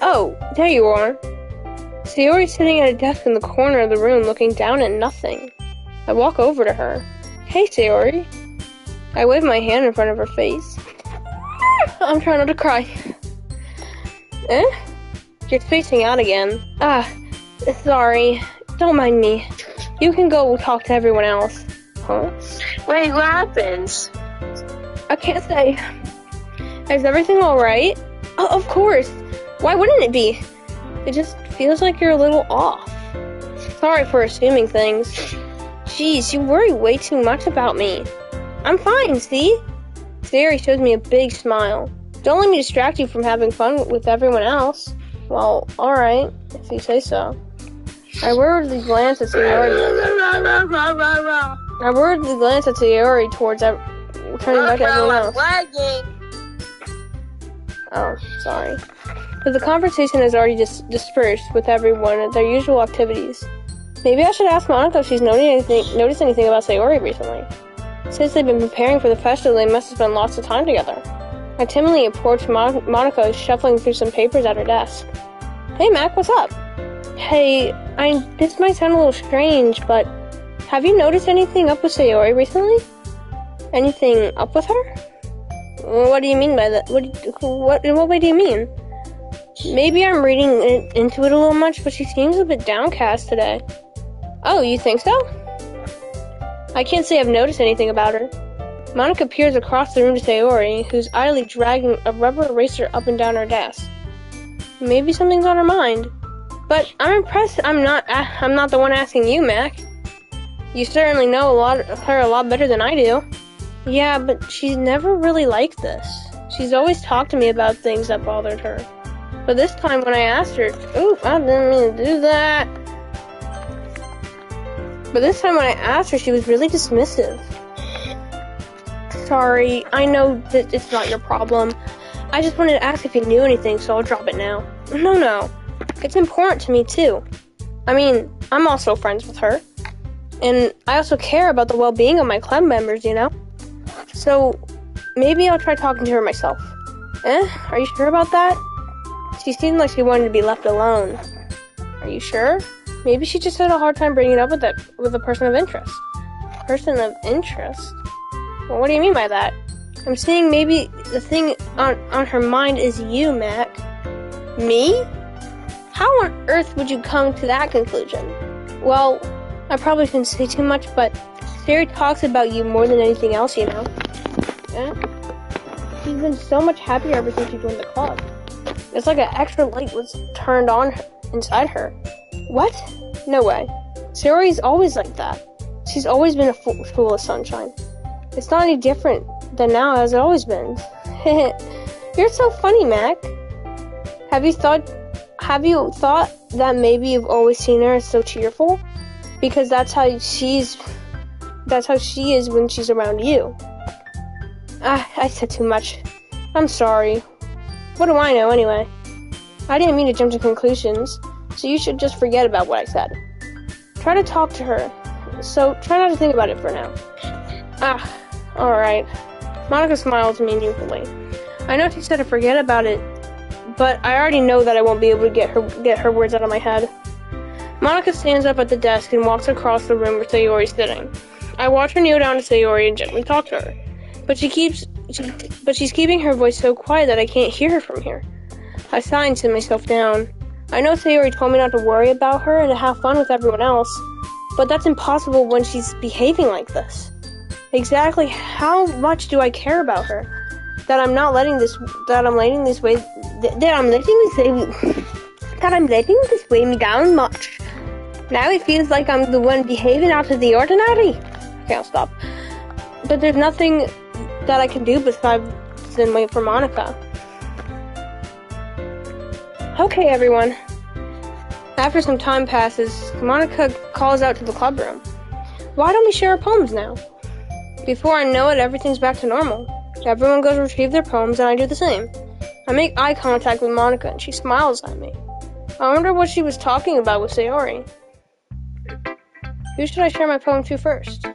Oh, there you are. Sayori's sitting at a desk in the corner of the room looking down at nothing. I walk over to her. Hey, Sayori. I wave my hand in front of her face. I'm trying not to cry. You're spacing out again. Sorry. Don't mind me. You can go talk to everyone else. Huh? Wait, what happens? I can't say. Is everything alright? Oh, of course. Why wouldn't it be? It just feels like you're a little off. Sorry for assuming things. Jeez, you worry way too much about me. I'm fine, see? Sayori shows me a big smile. Don't let me distract you from having fun with everyone else. Well, alright, if you say so. I worriedly glance at Sayori. Towards turning back to everyone else. Oh, sorry. But the conversation has already dispersed with everyone at their usual activities. Maybe I should ask Monica if she's noticed anything about Sayori recently. Since they've been preparing for the festival, they must have spent lots of time together. I timidly approached Monica, shuffling through some papers at her desk. Hey, Mac, what's up? Hey, this might sound a little strange, but have you noticed anything up with Sayori recently? Anything up with her? What do you mean by that? In what way do you mean? Maybe I'm reading into it a little much, but she seems a bit downcast today. Oh, you think so? I can't say I've noticed anything about her. Monica peers across the room to Sayori, who's idly dragging a rubber eraser up and down her desk. Maybe something's on her mind. But I'm impressed I'm not the one asking you, Mac. You certainly know her a lot better than I do. Yeah, but she's never really like this. She's always talked to me about things that bothered her. But this time when I asked her, I didn't mean to do that. But this time when I asked her, she was really dismissive. Sorry, I know that it's not your problem. I just wanted to ask if you knew anything, so I'll drop it now. No. It's important to me, too. I mean, I'm also friends with her. And I also care about the well-being of my club members, you know? So, maybe I'll try talking to her myself. Are you sure about that? She seemed like she wanted to be left alone. Are you sure? Maybe she just had a hard time bringing it up with a person of interest. Person of interest? Well, what do you mean by that? I'm saying maybe the thing on her mind is you, Mac. Me? How on earth would you come to that conclusion? Well, I probably shouldn't say too much, but Sari talks about you more than anything else, you know. She's been so much happier ever since you joined the club. It's like an extra light was turned on inside her. What? No way. Sari's always like that. She's always been a full of sunshine. It's not any different than now as it always been. You're so funny, Mac. Have you thought that maybe you've always seen her as so cheerful? Because that's how she is when she's around you. I said too much. I'm sorry. What do I know anyway? I didn't mean to jump to conclusions, so you should just forget about what I said. Try to talk to her, so try not to think about it for now. Alright. Monica smiles meaningfully. I know she said to forget about it, but I already know that I won't be able to get her words out of my head. Monica stands up at the desk and walks across the room where Sayori's sitting. I watch her kneel down to Sayori and gently talk to her, but she's keeping her voice so quiet that I can't hear her from here. I sigh and sit myself down. I know Sayori told me not to worry about her and to have fun with everyone else, but that's impossible when she's behaving like this. Exactly how much do I care about her? That I'm letting this weigh me down much. Now it feels like I'm the one behaving out of the ordinary. Okay, I'll stop. But there's nothing that I can do besides then wait for Monica. Okay, everyone. After some time passes, Monica calls out to the club room. Why don't we share our poems now? Before I know it, everything's back to normal. Everyone goes to retrieve their poems, and I do the same. I make eye contact with Monica, and she smiles at me. I wonder what she was talking about with Sayori. Who should I share my poem to first?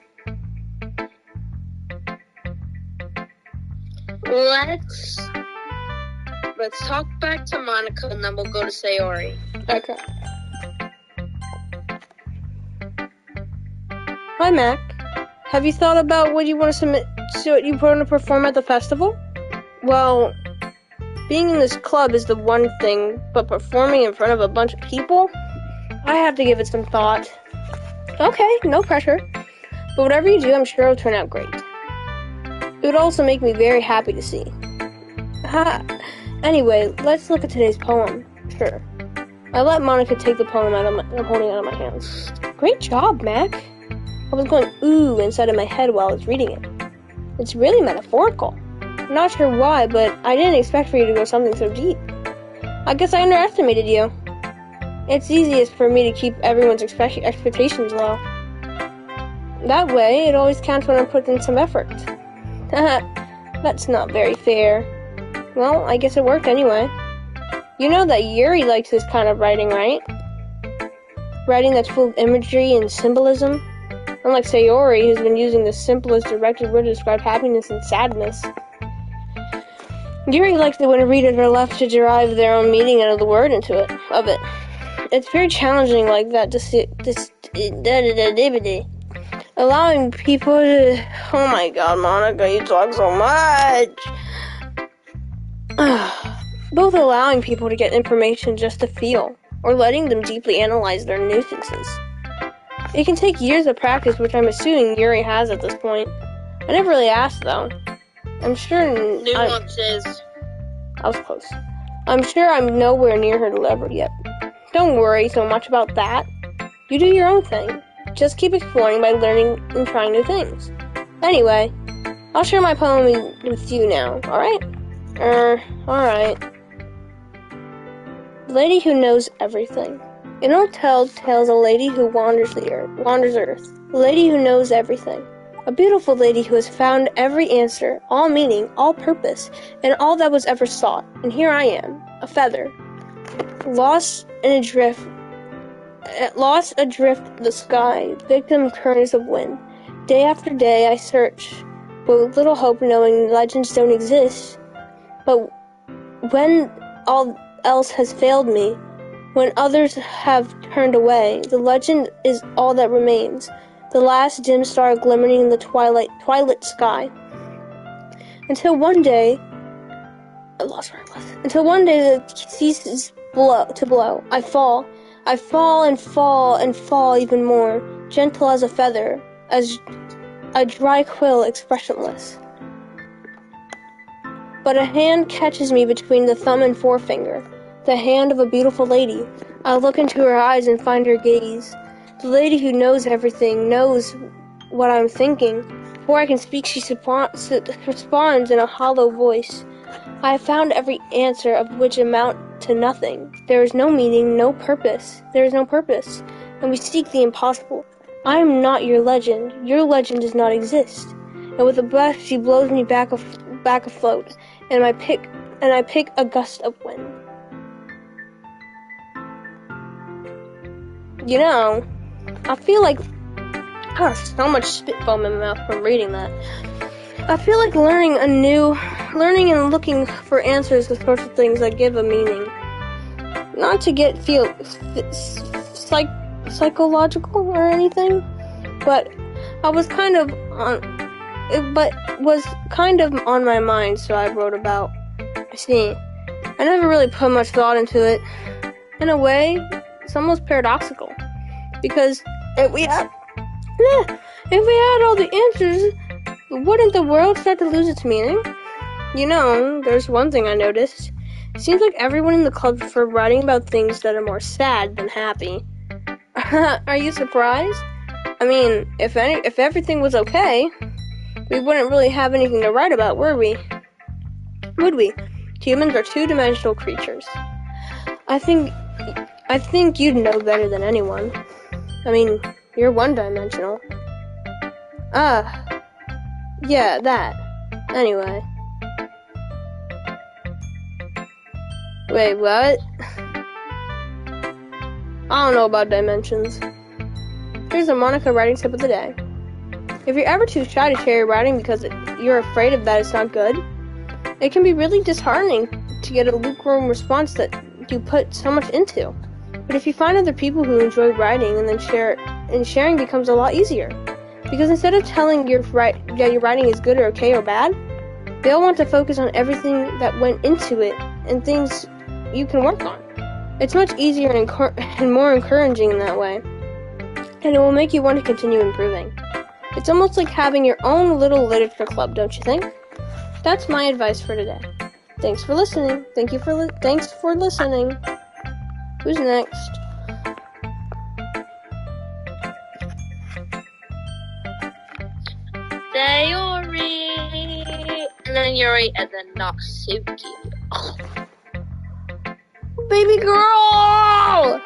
Let's talk back to Monica, and then we'll go to Sayori. Okay. Hi, Mac. Have you thought about what you want to perform at the festival? Well, being in this club is the one thing, but performing in front of a bunch of people? I have to give it some thought. Okay, no pressure. But whatever you do, I'm sure it'll turn out great. It would also make me very happy to see. Anyway, let's look at today's poem. Sure. I let Monica take the poem I'm holding out of my hands. Great job, Mac. I was going ooh inside of my head while I was reading it. It's really metaphorical. I'm not sure why, but I didn't expect for you to go something so deep. I guess I underestimated you. It's easiest for me to keep everyone's expectations low. That way, it always counts when I put in some effort. That's not very fair. Well, I guess it worked anyway. You know that Yuri likes this kind of writing, right? Writing that's full of imagery and symbolism. Unlike Sayori, who's been using the simplest directed word to describe happiness and sadness. Yuri likes it when readers are left to derive their own meaning out of the word of it. It's very challenging like that allowing people to... Oh my god, Monica, you talk so much! Both allowing people to get information just to feel, or letting them deeply analyze their nuisances. It can take years of practice, which I'm assuming Yuri has at this point. I never really asked, though. I'm sure... Nuances. I was close. I'm sure I'm nowhere near her level yet. Don't worry so much about that. You do your own thing. Just keep exploring by learning and trying new things. Anyway, I'll share my poem with you now, alright? Alright. The lady who knows everything. An old tale tells a lady who wanders Earth. The lady who knows everything. A beautiful lady who has found every answer, all meaning, all purpose, and all that was ever sought. And here I am, a feather, lost adrift the sky, victim currents of wind. Day after day I search, but with little hope, knowing legends don't exist. But when all else has failed me, when others have turned away, the legend is all that remains, the last dim star glimmering in the twilight sky. Until one day, I lost where I was. Until one day it ceases to blow. I fall and fall and fall even more, gentle as a feather, as a dry quill, expressionless. But a hand catches me between the thumb and forefinger, the hand of a beautiful lady. I look into her eyes and find her gaze. The lady who knows everything knows what I'm thinking. Before I can speak, she responds in a hollow voice. I have found every answer of which amount to nothing. There is no meaning, no purpose. There is no purpose, and we seek the impossible. I am not your legend. Your legend does not exist. And with a breath, she blows me back afloat, and I pick a gust of wind. You know, I feel like I have so much spit foam in my mouth from reading that. I feel like learning and looking for answers to sorts of things that give a meaning. Not to feel psychological or anything, but was kind of on my mind, so I wrote about. I never really put much thought into it. In a way, it's almost paradoxical, because if we had all the answers, wouldn't the world start to lose its meaning? You know, there's one thing I noticed. It seems like everyone in the club prefer writing about things that are more sad than happy. Are you surprised? I mean, if everything was okay, we wouldn't really have anything to write about, would we? Humans are two-dimensional creatures. I think you'd know better than anyone. I mean, you're one-dimensional. Yeah, that. Anyway. Wait, what? I don't know about dimensions. Here's a Monica writing tip of the day. If you're ever too shy to share your writing because you're afraid of that it's not good, it can be really disheartening to get a lukewarm response that you put so much into. But if you find other people who enjoy writing and then sharing becomes a lot easier. Because instead of telling your writing is good or okay or bad, they'll want to focus on everything that went into it and things you can work on. It's much easier and more encouraging in that way. And it will make you want to continue improving. It's almost like having your own little literature club, don't you think? That's my advice for today. Thanks for listening. Thanks for listening. Who's next? Sayori, and then Yuri, and then Natsuki. Oh. Baby girl!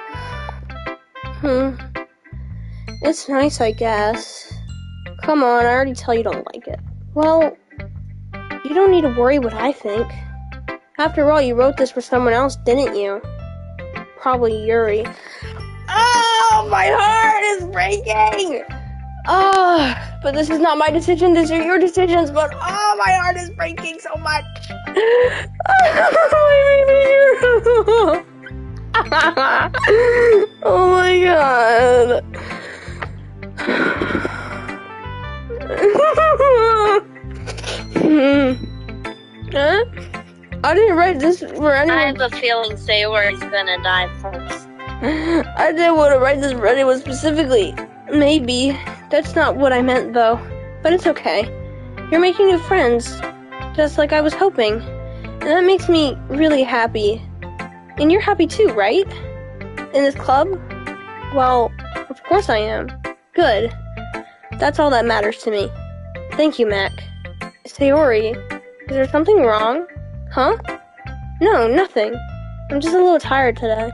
It's nice, I guess. Come on, I already tell you don't like it. Well, you don't need to worry what I think. After all, you wrote this for someone else, didn't you? Probably Yuri. Oh, my heart is breaking! Oh, but this is not my decision, these are your decisions, but oh, my heart is breaking so much. Oh my god. Huh? I didn't write this for anyone. I have a feeling Sayori's gonna die first. I didn't want to write this for anyone specifically. Maybe. That's not what I meant, though. But it's okay. You're making new friends, just like I was hoping. And that makes me really happy. And you're happy too, right? In this club? Well, of course I am. Good. That's all that matters to me. Thank you, Mac. Sayori, is there something wrong? Huh? No, nothing. I'm just a little tired today.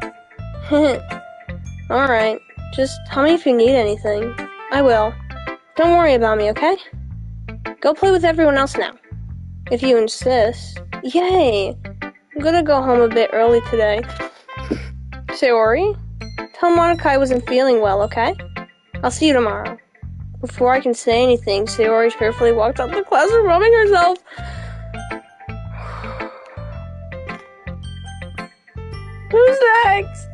Alright, just tell me if you need anything. I will. Don't worry about me, okay? Go play with everyone else now. If you insist. Yay! I'm gonna go home a bit early today. Sayori? Tell Monica I wasn't feeling well, okay? I'll see you tomorrow. Before I can say anything, Sayori fearfully walked out the classroom, rubbing herself. Who's next?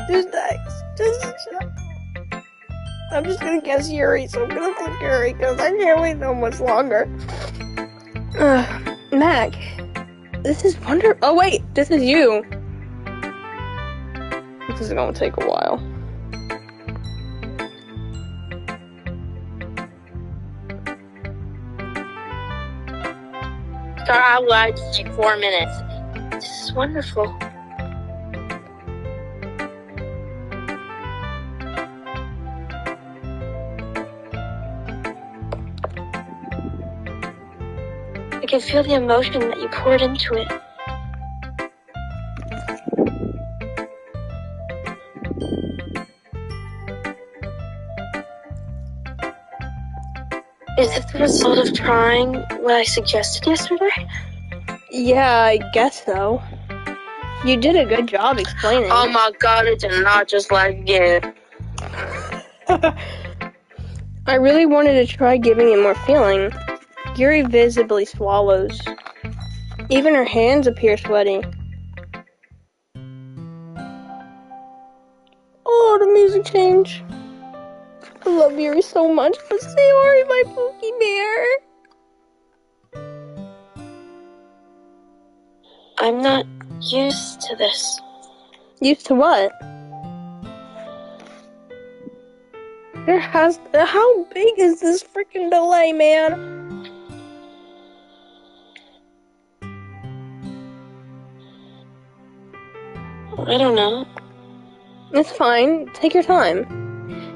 Who's next? I'm just gonna guess Yuri, so I'm gonna click Yuri because I can't wait so much longer. Mac, this is wonderful. Oh wait, this is you. This is gonna take a while. Sorry, I lied to take 4 minutes. This is wonderful. I can feel the emotion that you poured into it. Is it the result of trying what I suggested yesterday? Yeah, I guess so. You did a good job explaining. Oh my god, it did not just like again. I really wanted to try giving it more feeling. Yuri visibly swallows. Even her hands appear sweaty. Oh, the music change. I love Yuri so much, but Sayori, my Pookie Bear. I'm not used to this. Used to what? How big is this freaking delay, man? I don't know. It's fine. Take your time.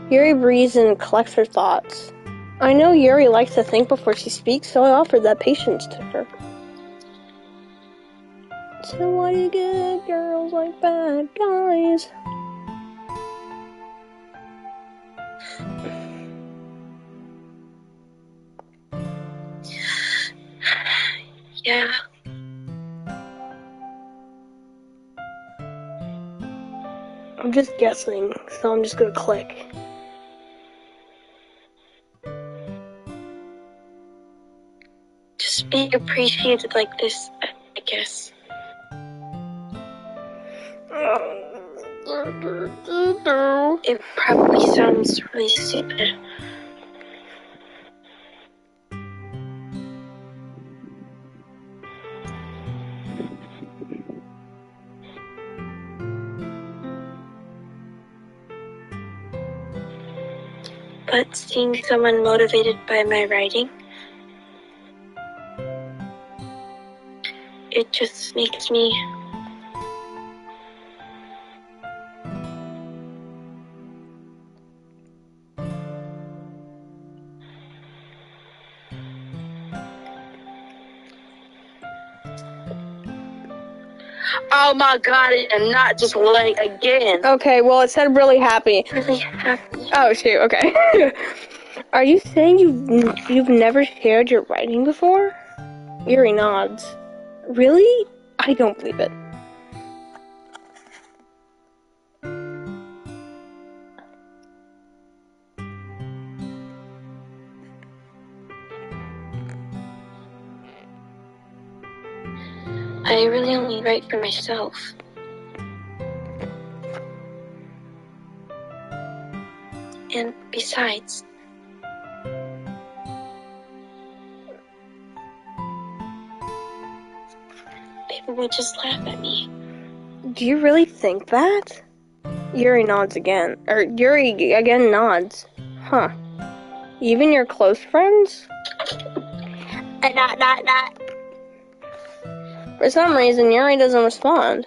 Yuri breathes and collects her thoughts. I know Yuri likes to think before she speaks, so I offered that patience to her. So why do good girls like bad guys? Yeah. I'm just guessing, so I'm just gonna click. Just being appreciated like this, I guess. It probably sounds really stupid. But seeing someone motivated by my writing, it just makes me oh my god, and not just like again. Okay, well it said really happy. Really happy. Oh shoot, okay. Are you saying you've never shared your writing before? Yuri nods. Really? I don't believe it. I really only write for myself. And besides, people would just laugh at me. Do you really think that? Yuri nods again. Or Yuri again nods. Huh. Even your close friends? Not. For some reason, Yuri doesn't respond.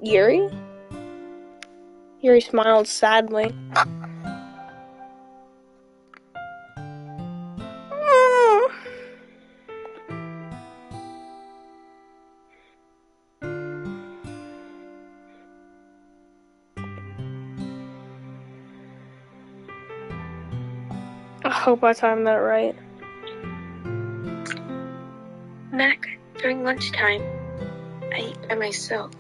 Yuri? Yuri smiled sadly. hope I timed that right. Mac, during lunchtime, I eat by myself.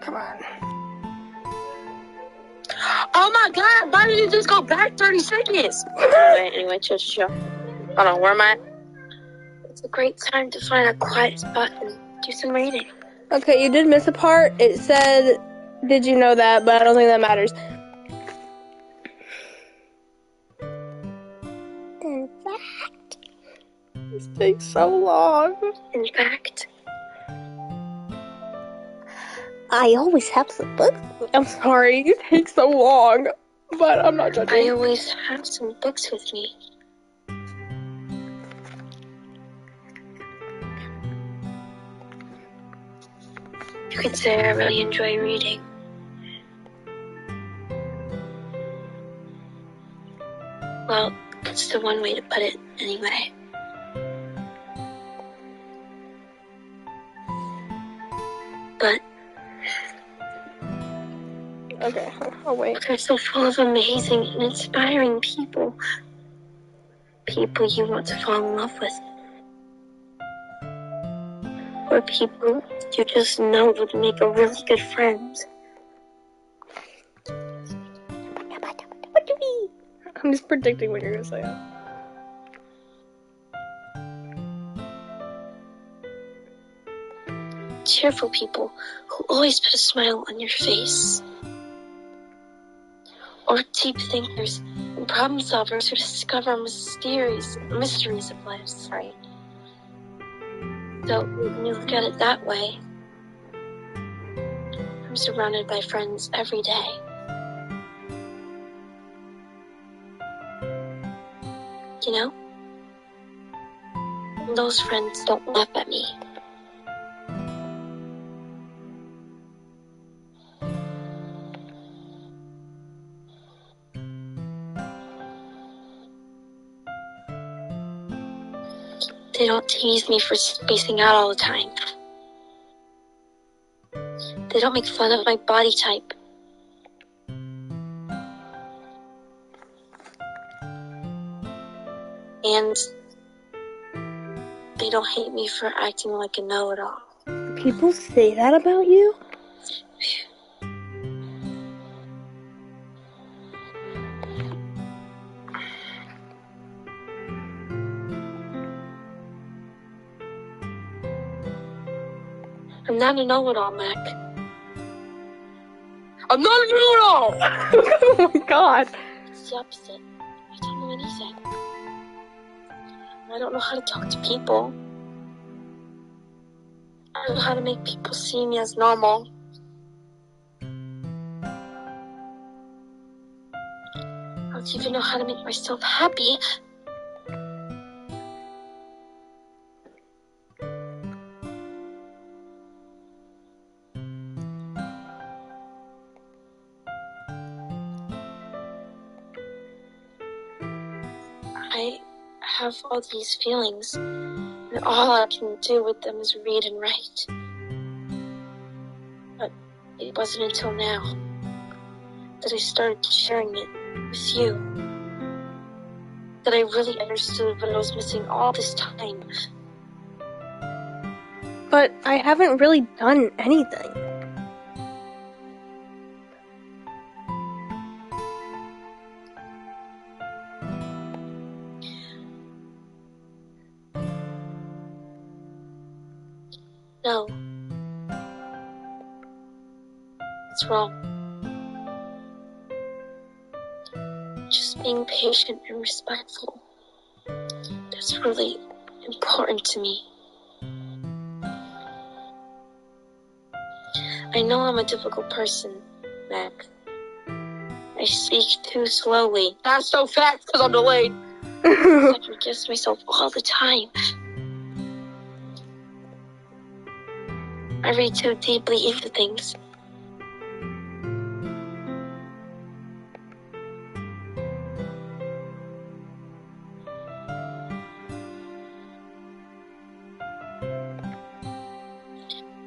Come on. Oh my god, why did you just go back 30 seconds? Anyway, chill. Hold on, where am I? It's a great time to find a quiet spot and do some reading. Okay, you did miss a part. It said, did you know that? But I don't think that matters. In fact, This takes so long. I always have some books. I'm sorry, it takes so long. But I'm not judging. I always have some books with me. You could say I really enjoy reading. Well, that's the one way to put it, anyway. But Okay, I'll wait. they're so full of amazing and inspiring people. People you want to fall in love with. Or people you just know would make a really good friend. I'm just predicting what you're gonna say. Cheerful people who always put a smile on your face. Or deep thinkers and problem solvers who discover mysteries of life. Sorry. So when you look at it that way, I'm surrounded by friends every day. You know? And those friends don't laugh at me. They don't tease me for spacing out all the time. They don't make fun of my body type. And they don't hate me for acting like a know-it-all. People say that about you? I'm not a know-it-all, Mac. I'm not a know-it-all! Oh my god. It's the opposite. I don't know anything. I don't know how to talk to people. I don't know how to make people see me as normal. I don't even know how to make myself happy. I have all these feelings, and all I can do with them is read and write. But it wasn't until now that I started sharing it with you that I really understood what I was missing all this time. But I haven't really done anything. No. It's wrong. Just being patient and respectful. That's really important to me. I know I'm a difficult person, Mac. I speak too slowly. That's so fast because I'm delayed. I forget myself all the time. I read too deeply into things.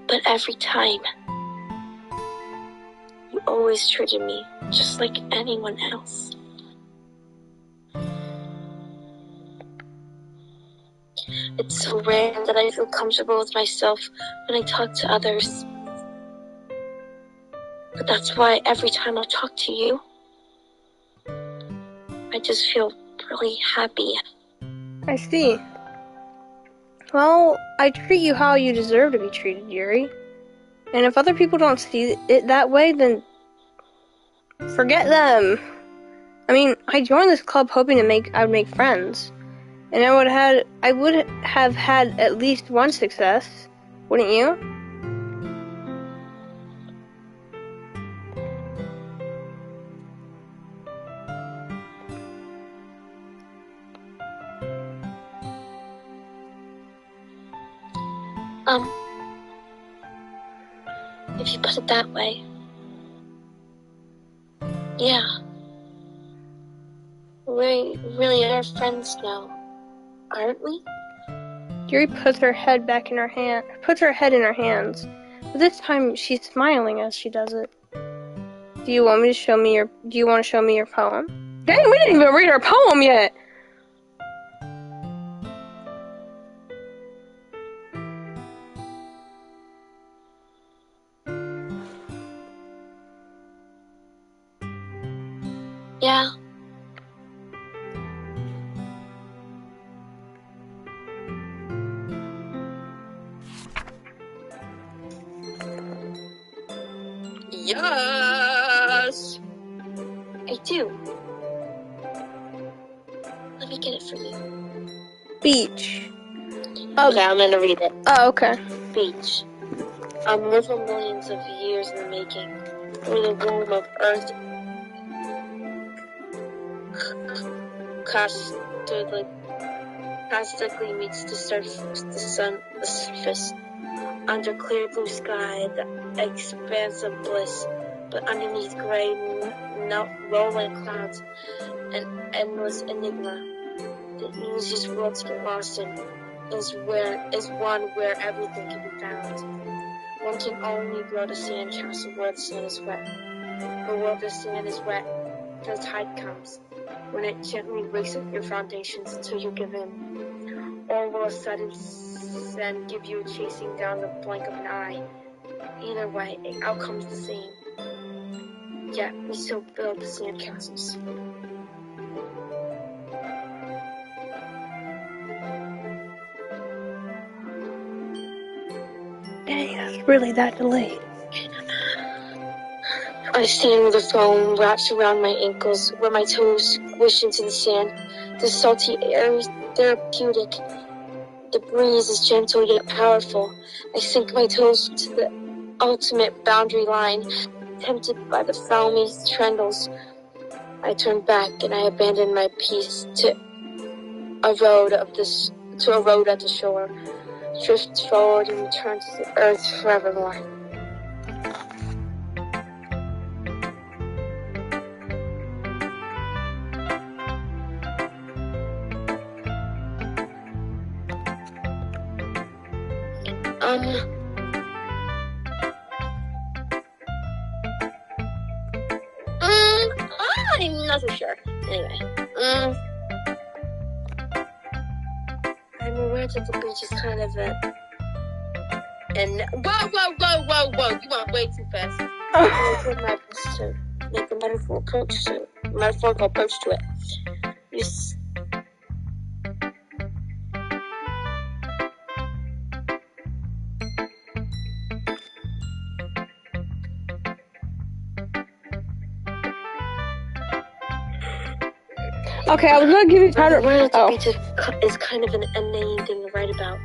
But every time always treated me just like anyone else. It's so rare that I feel comfortable with myself when I talk to others. But that's why every time I talk to you, I just feel really happy. I see. Well, I treat you how you deserve to be treated, Yuri. And if other people don't see it that way, then forget them. I mean, I joined this club hoping I would make friends. And I would have had at least one success, wouldn't you? If you put it that way, yeah. We really are friends now, aren't we? Yuri puts her head in her hands. But this time she's smiling as she does it. Do you want to show me your poem? Dang, we didn't even read our poem yet! Yeah. Yes! I do. Let me get it for you. Beach. Okay, I'm gonna read it. Oh, okay. Beach. Over millions of years in the making, through the womb of Earth, caustically meets the surface. Under clear blue sky, the expanse of bliss, but underneath gray, rolling clouds, an endless enigma. The easiest world to get lost in is one where everything can be found. One can only build a sand castle where the sand is wet. But where the sand is wet, the tide comes, when it gently wakes up your foundations until you give in. Or will a sudden send give you a chasing down the blink of an eye. Either way, the outcome's the same. Yet, we still build the sand castles. Dang, that's really that delayed. I stand with the foam wrapped around my ankles, where my toes squish into the sand. The salty air is therapeutic. The breeze is gentle yet powerful. I sink my toes to the ultimate boundary line, tempted by the foamy trendles. I turn back and I abandon my peace to a road at the shore, drift forward and return to the earth forevermore. I'm not so sure. Anyway, I'm aware that the beach is kind of whoa! You went way too fast. I did my best to make a metaphorical approach to it. Okay, I was gonna give you time to. The beach is kind of an inane thing to write about,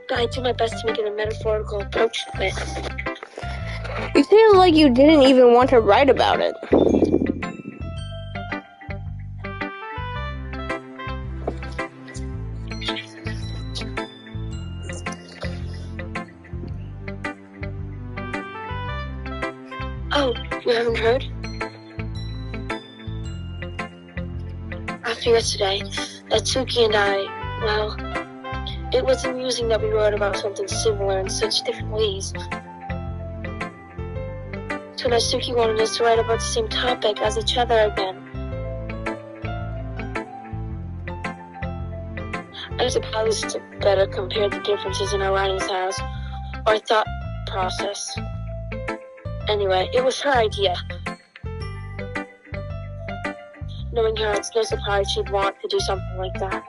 but I do my best to make it a metaphorical approach to it. You seemed like you didn't even want to write about it. Oh, you haven't heard? After yesterday, Atsuki and I, well, it was amusing that we wrote about something similar in such different ways. So Natsuki wanted us to write about the same topic as each other again. I suppose to better compare the differences in our writing styles or thought process. Anyway, it was her idea. Knowing her, it's no surprise she'd want to do something like that.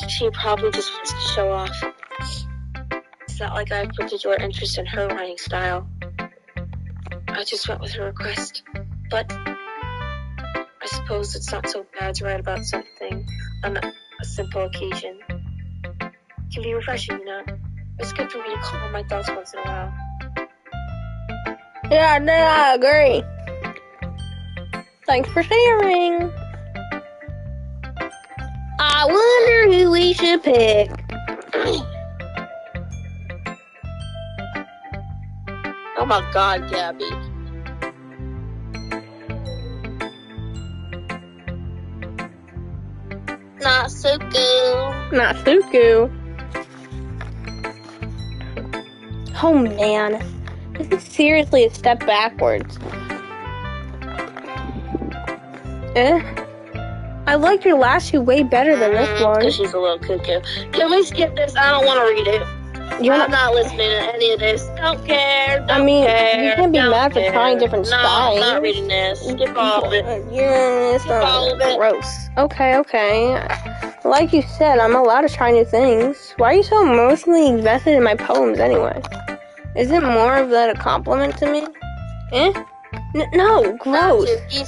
She probably just wants to show off. It's not like I have particular interest in her writing style. I just went with her request. But I suppose it's not so bad to write about something on a simple occasion. It can be refreshing, you know? It's good for me to calm my thoughts once in a while. Yeah, I agree. Thanks for sharing. I wonder who we should pick. Oh my god, Gabby. Natsuko. Oh man, this is seriously a step backwards. I liked your last two way better than this one. Because she's a little cuckoo. Can we skip this? I don't want to read it. I'm not listening to any of this. Don't care. I mean, you can't be mad for trying different styles. I'm not reading this. Skip all of it. Yeah, Skip all of it. Gross. Okay. Like you said, I'm allowed to try new things. Why are you so emotionally invested in my poems anyway? Isn't more of that a compliment to me? No, gross. She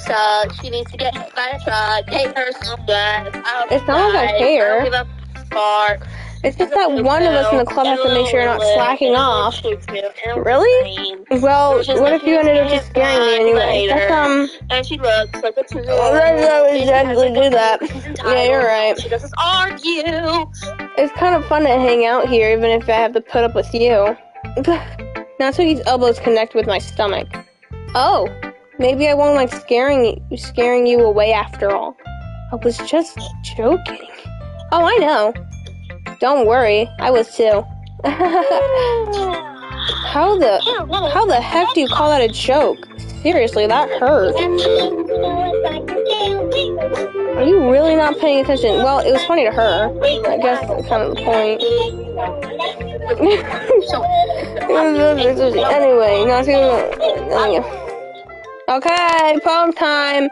needs to get hit by a truck. Hate her so bad. It's not like I care. I don't give a fart. It's just that one of us in the club has to make sure you're not slacking off. Really? Well, what if you ended up just scaring me anyway? That's, And she looks like a two-year-old. Well, that's exactly do that. Yeah, you're right. She doesn't argue. It's kind of fun to hang out here, even if I have to put up with you. Natsuki's elbows connect with my stomach. Oh, maybe I won't like scaring you away after all. I was just joking. Oh, I know. Don't worry, I was too. How the heck do you call that a joke? Seriously, that hurt. Are you really not paying attention? Well, it was funny to her. I guess that's kind of the point. Anyway, okay, poem time.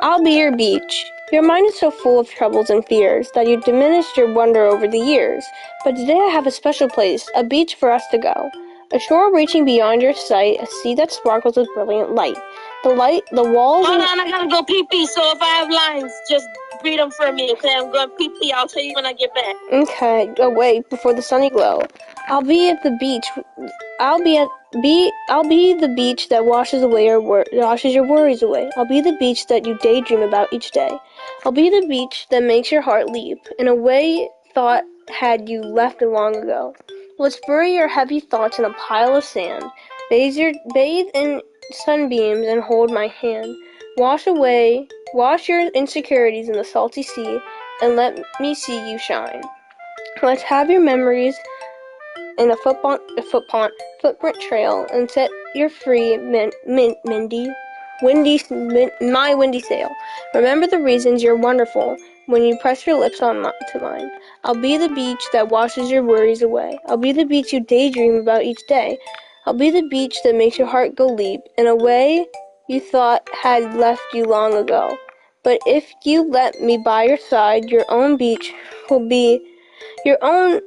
I'll be your beach. Your mind is so full of troubles and fears that you diminished your wonder over the years. But today I have a special place, a beach for us to go. A shore reaching beyond your sight, a sea that sparkles with brilliant light. The walls... Hold on, I gotta go pee-pee, so if I have lines, just read them for me, okay? I'm going pee-pee, I'll tell you when I get back. Okay, wait, before the sunny glow. I'll be at the beach. I'll be the beach that washes your worries away. I'll be the beach that you daydream about each day. I'll be the beach that makes your heart leap in a way thought had you left long ago. Let's bury your heavy thoughts in a pile of sand. Bathe in sunbeams and hold my hand. Wash your insecurities in the salty sea and let me see you shine. Let's have your memories in a footprint trail and set your free, my windy sail. Remember the reasons you're wonderful when you press your lips to mine. I'll be the beach that washes your worries away. I'll be the beach you daydream about each day. I'll be the beach that makes your heart go leap in a way you thought had left you long ago. But if you let me by your side, your own beach will be your own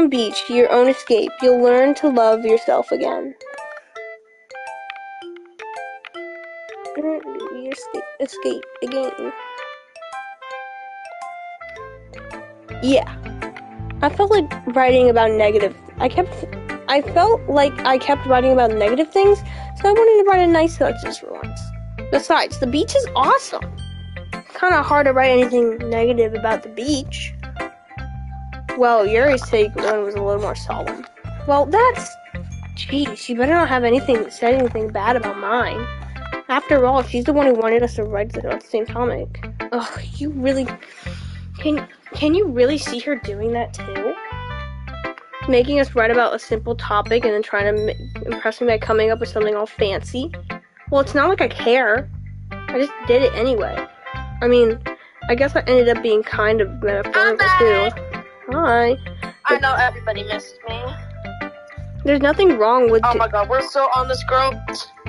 beach, your own escape. You'll learn to love yourself again. Escape again. Yeah. I felt like writing about negative. I felt like I kept writing about negative things, so I wanted to write a nice touch just for once. Besides, the beach is awesome. It's kind of hard to write anything negative about the beach. Well, Yuri's take one was a little more solemn. Well, jeez, you better not have said anything bad about mine. After all, she's the one who wanted us to write about the same comic. Ugh, you really... Can you really see her doing that too? making us write about a simple topic and then trying to impress me by coming up with something all fancy. Well, it's not like I care. I just did it anyway. I mean, I guess I ended up being kind of metaphorical too. Hi. I know everybody missed me. There's nothing wrong with. Oh my god, we're still on this girl.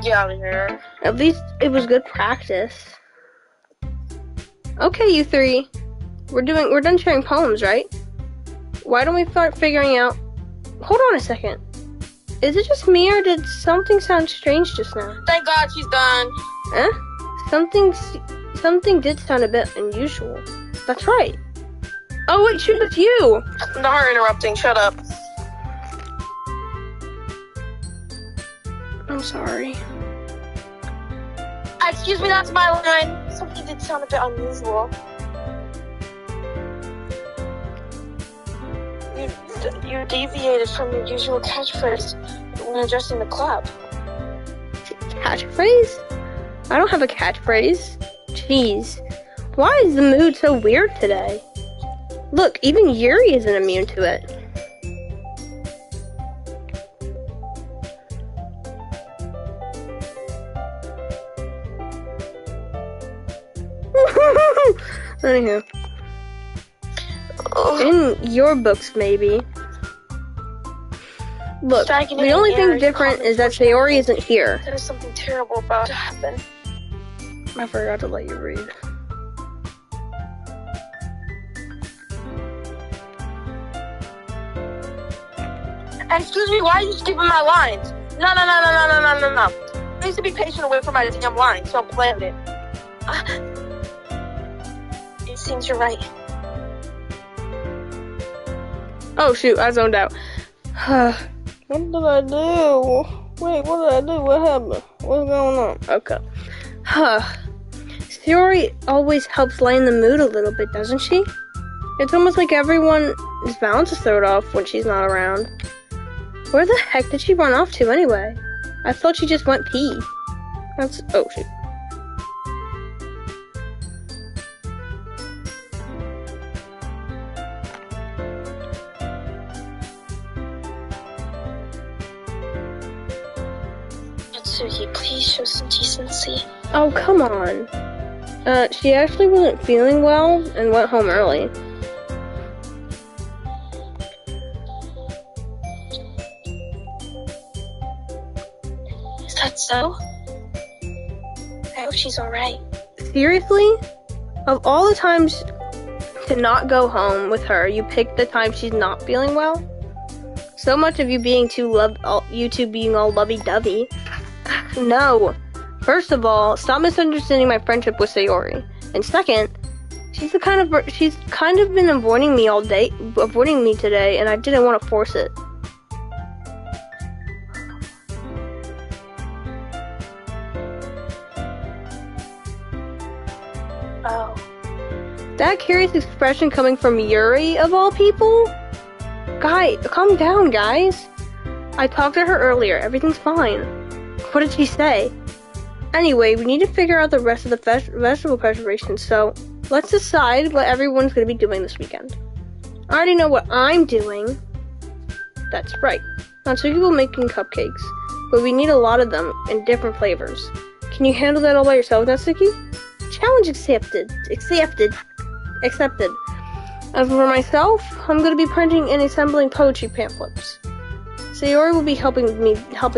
Get out of here. At least it was good practice. Okay, you three. We're done sharing poems, right? Why don't we start figuring out... Hold on a second. Is it just me or did something sound strange just now? Thank God she's done. Eh? Something did sound a bit unusual. That's right. Oh wait, shoot, it's you! Not her interrupting, shut up. I'm sorry. Excuse me, that's my line. Something did sound a bit unusual. You deviated from your usual catchphrase when addressing the club. Catchphrase? I don't have a catchphrase. Jeez. Why is the mood so weird today? Look, even Yuri isn't immune to it. Anywho. In your books, maybe. Look, the only thing different is that Sayori isn't here. There's something terrible about to happen. I forgot to let you read. Excuse me, why are you skipping my lines? No. Please be patient away from my damn lines, so I'm playing it. It seems you're right. Oh shoot, I zoned out. What did I do? Wait, what did I do? What happened? What's going on? Okay. Sayori always helps lighten the mood a little bit, doesn't she? It's almost like everyone is bound to throw it off when she's not around. Where the heck did she run off to anyway? I thought she just went pee. Oh shoot. Natsuki, please show some decency. Oh, come on. She actually wasn't feeling well and went home early. Is that so? I hope she's alright. Seriously? Of all the times to not go home with her, you picked the time she's not feeling well? So much of you being you two being all lovey-dovey. No. First of all, stop misunderstanding my friendship with Sayori. And second, she's kind of been avoiding me today, and I didn't want to force it. Oh. That curious expression coming from Yuri, of all people? Calm down, guys. I talked to her earlier. Everything's fine. What did she say? Anyway, we need to figure out the rest of the vegetable preparation, so let's decide what everyone's going to be doing this weekend. I already know what I'm doing. That's right. Natsuki will be making cupcakes, but we need a lot of them in different flavors. Can you handle that all by yourself, Natsuki? Challenge accepted. Accepted. As for myself, I'm going to be printing and assembling poetry pamphlets. Sayori will be helping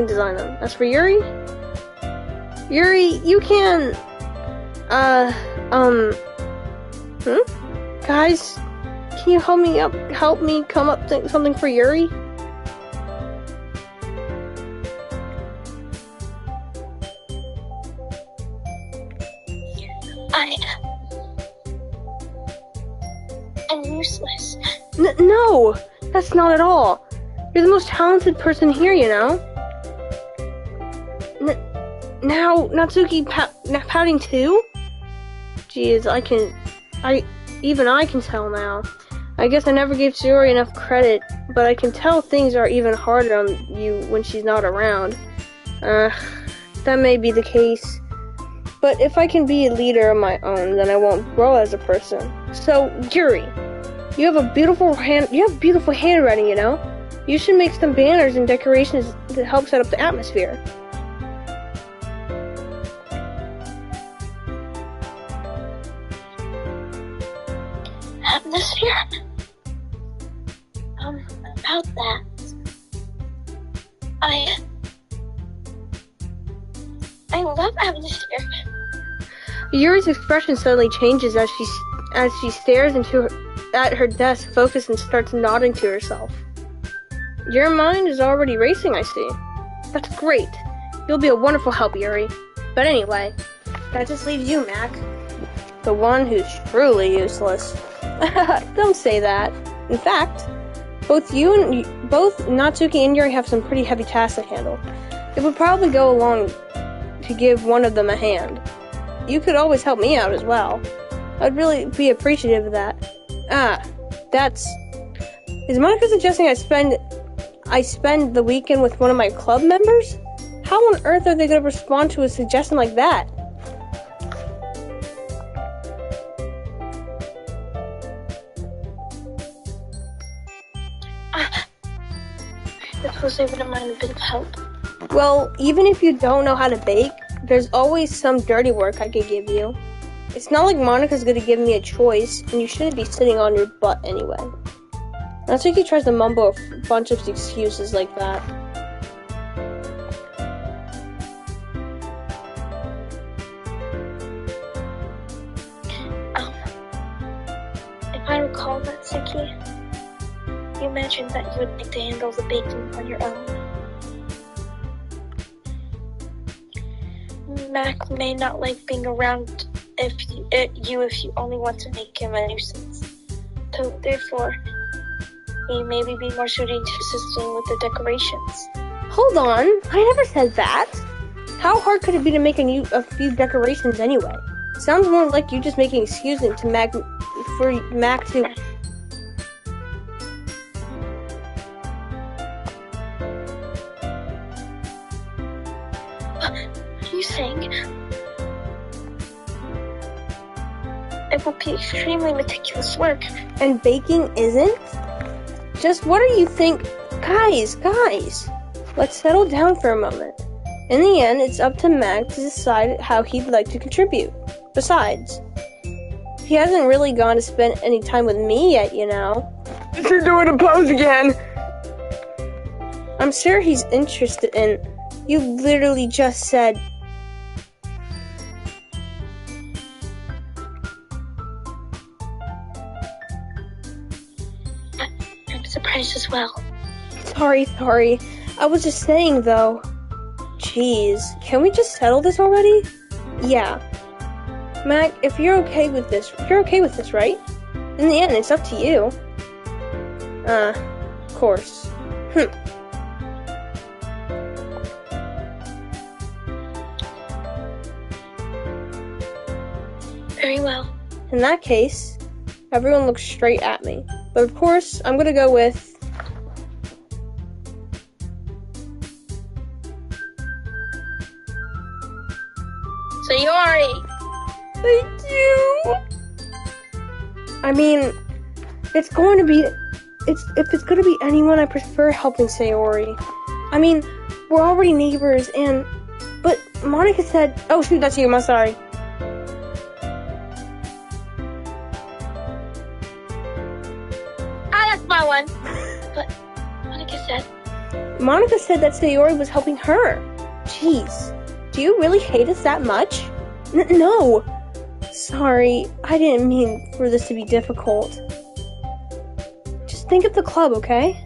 design them. As for Yuri, you can, guys, can you help me come up with something for Yuri? I'm useless. No, that's not at all. You're the most talented person here, you know? Now, Natsuki pouting too? Jeez, even I can tell now. I guess I never gave Sayori enough credit, but I can tell things are even harder on you when she's not around. That may be the case. But if I can be a leader of my own, then I won't grow as a person. So, Yuri, you have beautiful handwriting, you know? You should make some banners and decorations to help set up the atmosphere. Atmosphere? About that. I love atmosphere. Yuri's expression suddenly changes as she stares at her desk, focused, and starts nodding to herself. Your mind is already racing, I see. That's great. You'll be a wonderful help, Yuri. But anyway, that just leaves you, Mac. The one who's truly useless. Don't say that. In fact, both Natsuki and Yuri have some pretty heavy tasks to handle. It would probably go along to give one of them a hand. You could always help me out as well. I'd really be appreciative of that. Is Monica suggesting I spend the weekend with one of my club members? How on earth are they going to respond to a suggestion like that? I suppose they wouldn't mind a bit of help. Well, even if you don't know how to bake, there's always some dirty work I could give you. It's not like Monica's going to give me a choice, and you shouldn't be sitting on your butt anyway. Natsuki tries to mumble a bunch of excuses like that. If I recall, Natsuki, you mentioned that you would like to handle the baking on your own. Mac may not like being around if you only want to make him a nuisance. So therefore, he may be more suited to assisting with the decorations. Hold on, I never said that. How hard could it be to make a few decorations anyway? Sounds more like you just making excuses for Mac to. Are you saying it will be extremely meticulous work? And baking isn't? Just what do you think? Guys, let's settle down for a moment. In the end, it's up to Mac to decide how he'd like to contribute. Besides, he hasn't really gone to spend any time with me yet, you know. You're doing a pose again! I'm sure he's interested in. You literally just said. I'm surprised as well. Sorry. I was just saying, though. Jeez, can we just settle this already? Yeah. Mac, if you're okay with this, right? In the end, it's up to you. Of course. Very well. In that case, everyone looks straight at me. But of course, I'm gonna go with... Sayori! Thank you! I mean, if it's gonna be anyone, I prefer helping Sayori. I mean, we're already neighbors, but Monica said... Oh shoot, that's you, I'm sorry. That's my one! But Monica said that Sayori was helping her. Jeez. Do you really hate us that much? No! Sorry, I didn't mean for this to be difficult. Just think of the club, okay?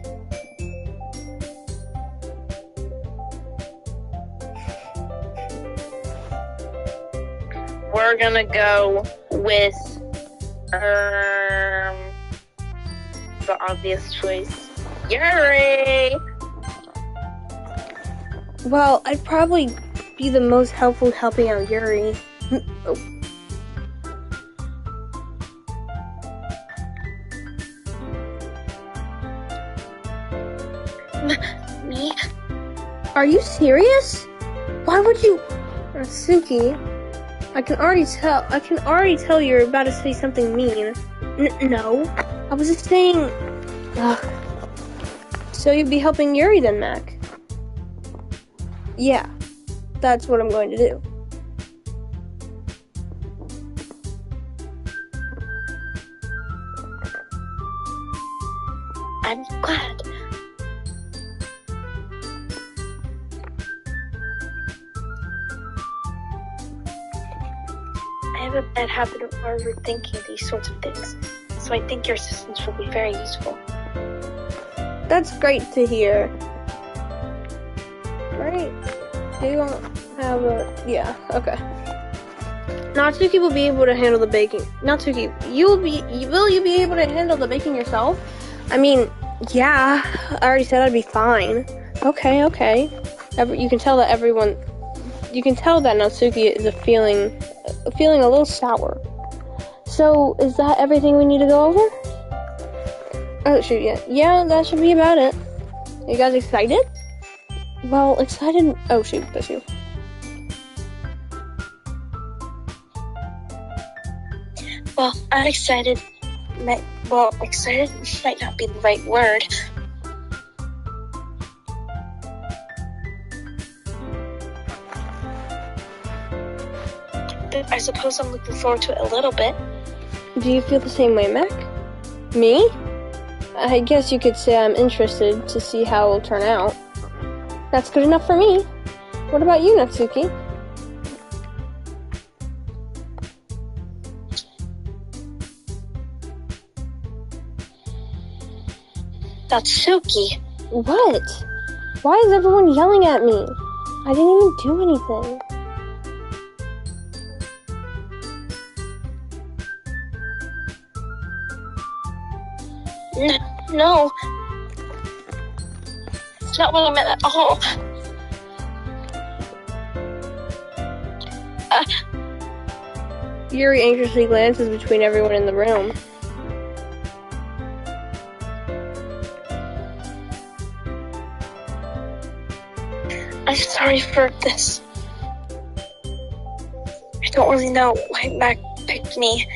we're gonna go with the obvious choice, Yuri. Well, I'd probably be the most helpful helping out Yuri. Oh. Me? Are you serious? Why would you... Suki, I can already tell you're about to say something mean. No. I was just saying... Ugh. So you'd be helping Yuri then, Mac? Yeah, that's what I'm going to do. I'm glad. I have a bad habit of overthinking these sorts of things, so I think your assistance will be very useful. That's great to hear. Right? You don't have a... Yeah, okay. Natsuki will be able to handle the baking. Natsuki, will you be able to handle the baking yourself? I mean, yeah, I already said I'd be fine. Okay. You can tell that Natsuki is feeling a little sour. So, is that everything we need to go over? Oh, shoot, yeah, that should be about it. You guys excited? Well, excited... Oh, shoot, that's you. Well, I'm excited. Excited might not be the right word. But I suppose I'm looking forward to it a little bit. Do you feel the same way, Mac? Me? I guess you could say I'm interested to see how it'll turn out. That's good enough for me. What about you, Natsuki? Natsuki. What? Why is everyone yelling at me? I didn't even do anything. No. It's not what I meant at all. Yuri anxiously glances between everyone in the room. I'm sorry for this. I don't really know why Mac picked me.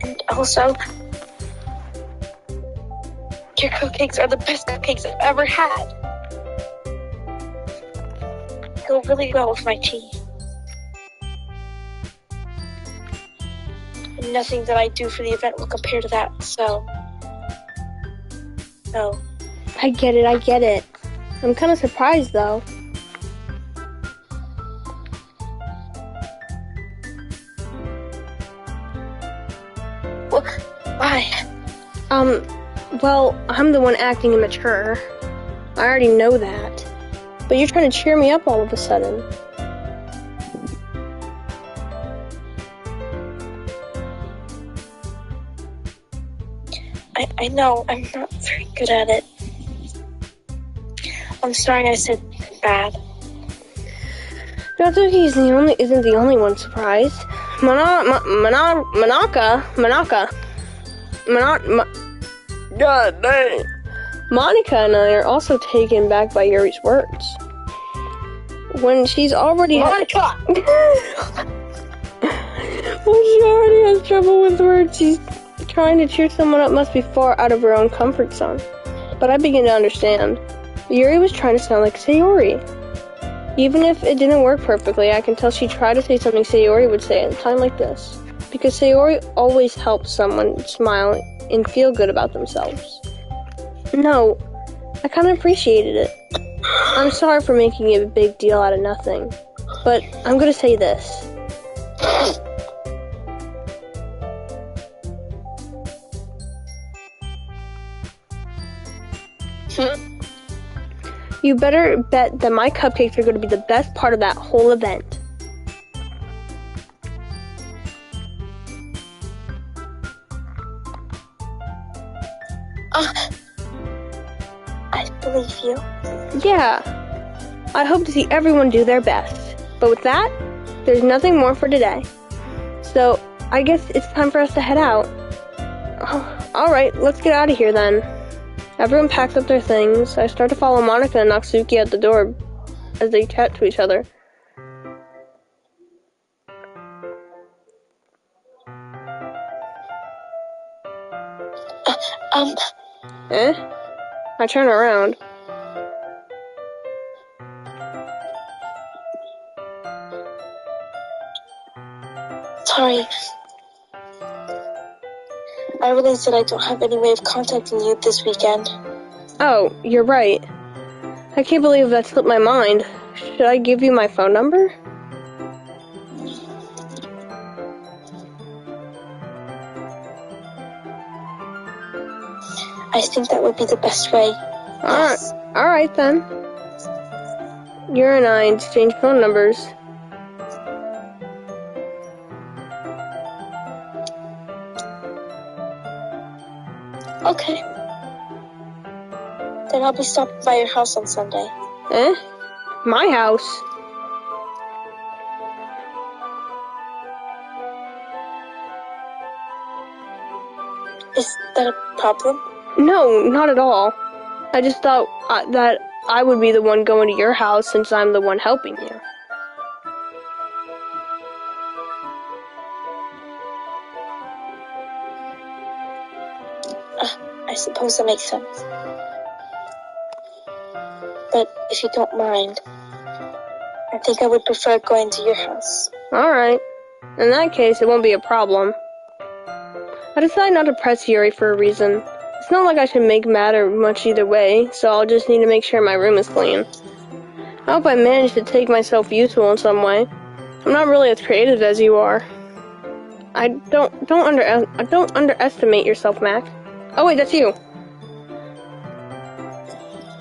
And also, your cupcakes are the best cupcakes I've ever had. Go really well with my tea. And nothing that I do for the event will compare to that, so... No. I get it. I'm kind of surprised, though. Well, why? Well, I'm the one acting immature. I already know that. But you're trying to cheer me up all of a sudden. I know, I'm not very good at it. I'm sorry I said bad. Natsuki isn't the only one surprised. God dang. Monica and I are also taken back by Yuri's words. When she's already Monica! When she already has trouble with words, she's trying to cheer someone up must be far out of her own comfort zone. But I begin to understand. Yuri was trying to sound like Sayori. Even if it didn't work perfectly, I can tell she tried to say something Sayori would say at a time like this. Because Sayori always helps someone smile and feel good about themselves. No, I kind of appreciated it. I'm sorry for making a big deal out of nothing. But I'm gonna say this. You better bet that my cupcakes are going to be the best part of that whole event. I believe you. Yeah. I hope to see everyone do their best. But with that, there's nothing more for today. So, I guess it's time for us to head out. Alright, let's get out of here then. Everyone packs up their things. I start to follow Monica and Natsuki at the door as they chat to each other. Eh? I turn around. Sorry. I realized that I don't have any way of contacting you this weekend. Oh, you're right. I can't believe that slipped my mind. Should I give you my phone number? I think that would be the best way. Yes. Alright then. You and I exchange phone numbers. Okay. Then I'll be stopping by your house on Sunday. Eh? My house? Is that a problem? No, not at all. I just thought that I would be the one going to your house since I'm the one helping you. I suppose that makes sense. But if you don't mind, I think I would prefer going to your house. Alright. In that case, it won't be a problem. I decided not to press Yuri for a reason. It's not like I should make matter much either way, so I'll just need to make sure my room is clean. I hope I managed to take myself useful in some way. I'm not really as creative as you are. Don't underestimate yourself, Mac. Oh wait, that's you.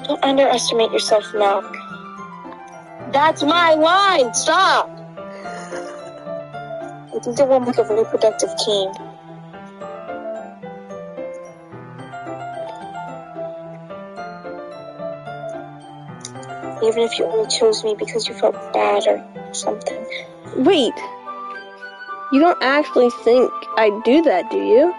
Don't underestimate yourself, Mac. That's my line! Stop! I think that will make a very productive team. Even if you only chose me because you felt bad or something. Wait. You don't actually think I'd do that, do you?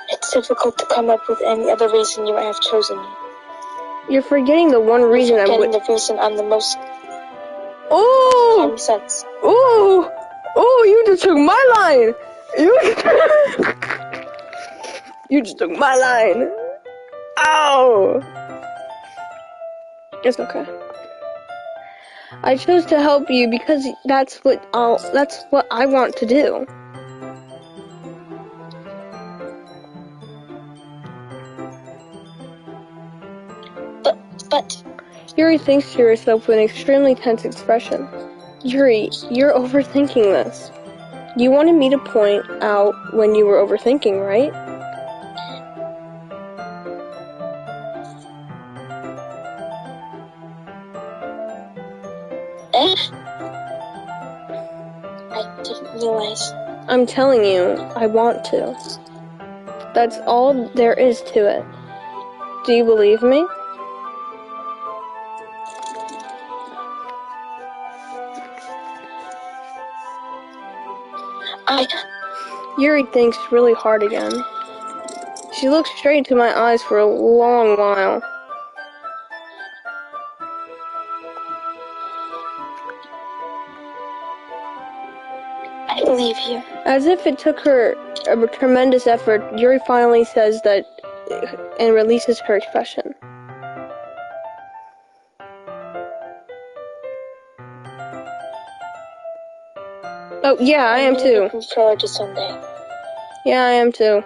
It's difficult to come up with any other reason you might have chosen me. You're forgetting the one reason I would. The reason I'm the most. Oh! Common sense. Oh! Oh! You just took my line. You just took my line. Ow! It's okay. I chose to help you because that's what I want to do. But Yuri thinks to herself with an extremely tense expression. Yuri, you're overthinking this. You wanted me to point out when you were overthinking, right? I didn't realize. I'm telling you, I want to. That's all there is to it. Do you believe me? Yuri thinks really hard again. She looks straight into my eyes for a long while. I believe you. As if it took her a tremendous effort, Yuri finally says that and releases her expression. Oh, yeah, I am too. Looking forward to Sunday. Yeah, I am too.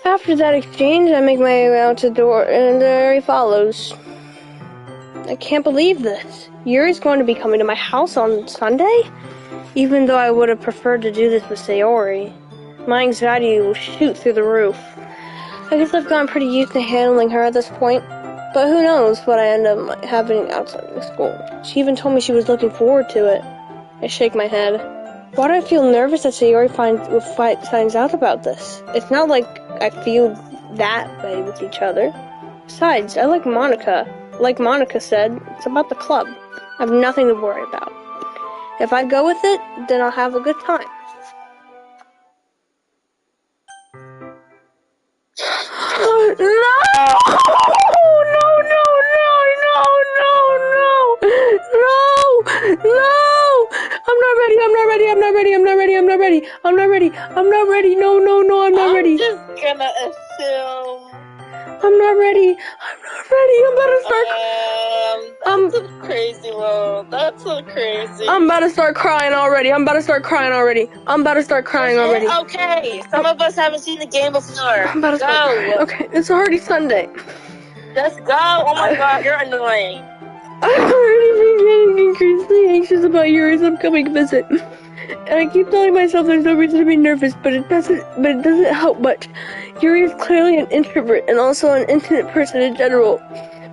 After that exchange, I make my way out the door, and there he follows. I can't believe this. Yuri's going to be coming to my house on Sunday? Even though I would have preferred to do this with Sayori. My anxiety will shoot through the roof. I guess I've gotten pretty used to handling her at this point. But who knows what I end up having outside of school. She even told me she was looking forward to it. I shake my head. Why do I feel nervous that Sayori finds out about this? It's not like I feel that way with each other. Besides, I like Monica. Like Monica said, it's about the club. I have nothing to worry about. If I go with it, then I'll have a good time. No! No! ready. I'm not ready. I'm not ready. No, I'm not ready. I'm just gonna assume. I'm not ready. I'm not ready. I'm about to start. That's a crazy world. That's so crazy. I'm about to start crying already. I'm about to start crying already. Okay. Some of us haven't seen the game before. I'm about to start crying. Okay, it's already Sunday. Let's go. Oh my god, you're annoying. I've already been getting increasingly anxious about Yuri's upcoming visit. And I keep telling myself there's no reason to be nervous, but it doesn't help much. Yuri is clearly an introvert and also an intimate person in general.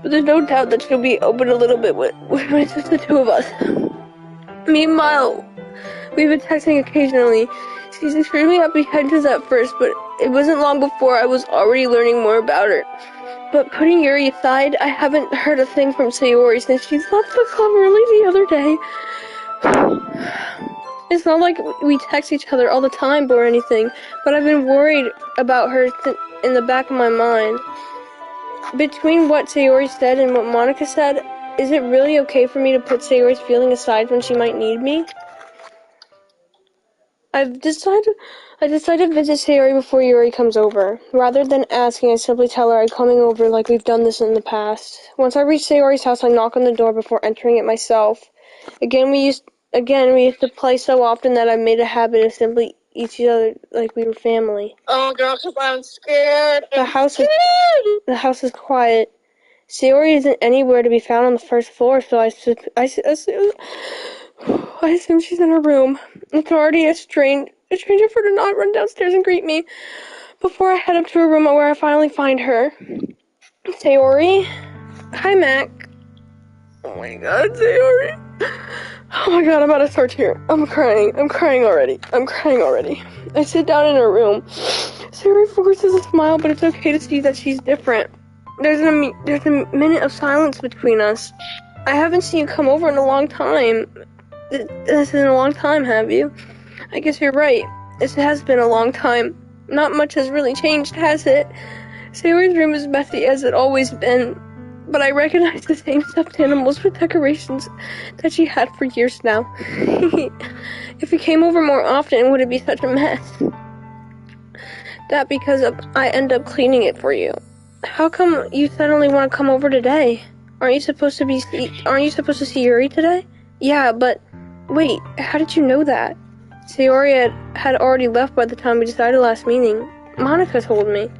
But there's no doubt that she'll be open a little bit when it's just the two of us. Meanwhile, we've been texting occasionally. She's extremely apprehensive at first, but it wasn't long before I was already learning more about her. But putting Yuri aside, I haven't heard a thing from Sayori since she's left the club early the other day. It's not like we text each other all the time or anything, but I've been worried about her in the back of my mind. Between what Sayori said and what Monica said, is it really okay for me to put Sayori's feeling aside when she might need me? I decided to visit Sayori before Yuri comes over. Rather than asking, I simply tell her I'm coming over like we've done this in the past. Once I reach Sayori's house, I knock on the door before entering it myself. Again, we used to play so often that I made a habit of simply each other like we were family. Oh girl, cause I'm scared. The house is quiet. Sayori isn't anywhere to be found on the first floor, so I assume she's in her room. It's already a stranger for her to not run downstairs and greet me before I head up to her room where I finally find her. Sayori? Hi, Mac. Oh my god, Sayori. Oh my god, I'm about to start tearing. I'm crying already. I sit down in her room. Sayori forces a smile, but it's okay to see that she's different. There's a minute of silence between us. I haven't seen you come over in a long time. This isn't a long time, have you? I guess you're right. It has been a long time. Not much has really changed, has it? Sayori's room is messy as it always been, but I recognize the same stuffed animals with decorations that she had for years now. If you came over more often, would it be such a mess? That because I end up cleaning it for you. How come you suddenly want to come over today? Aren't you supposed to see Yuri today? Yeah, but wait, how did you know that? Sayori had already left by the time we decided last meeting. Monica told me.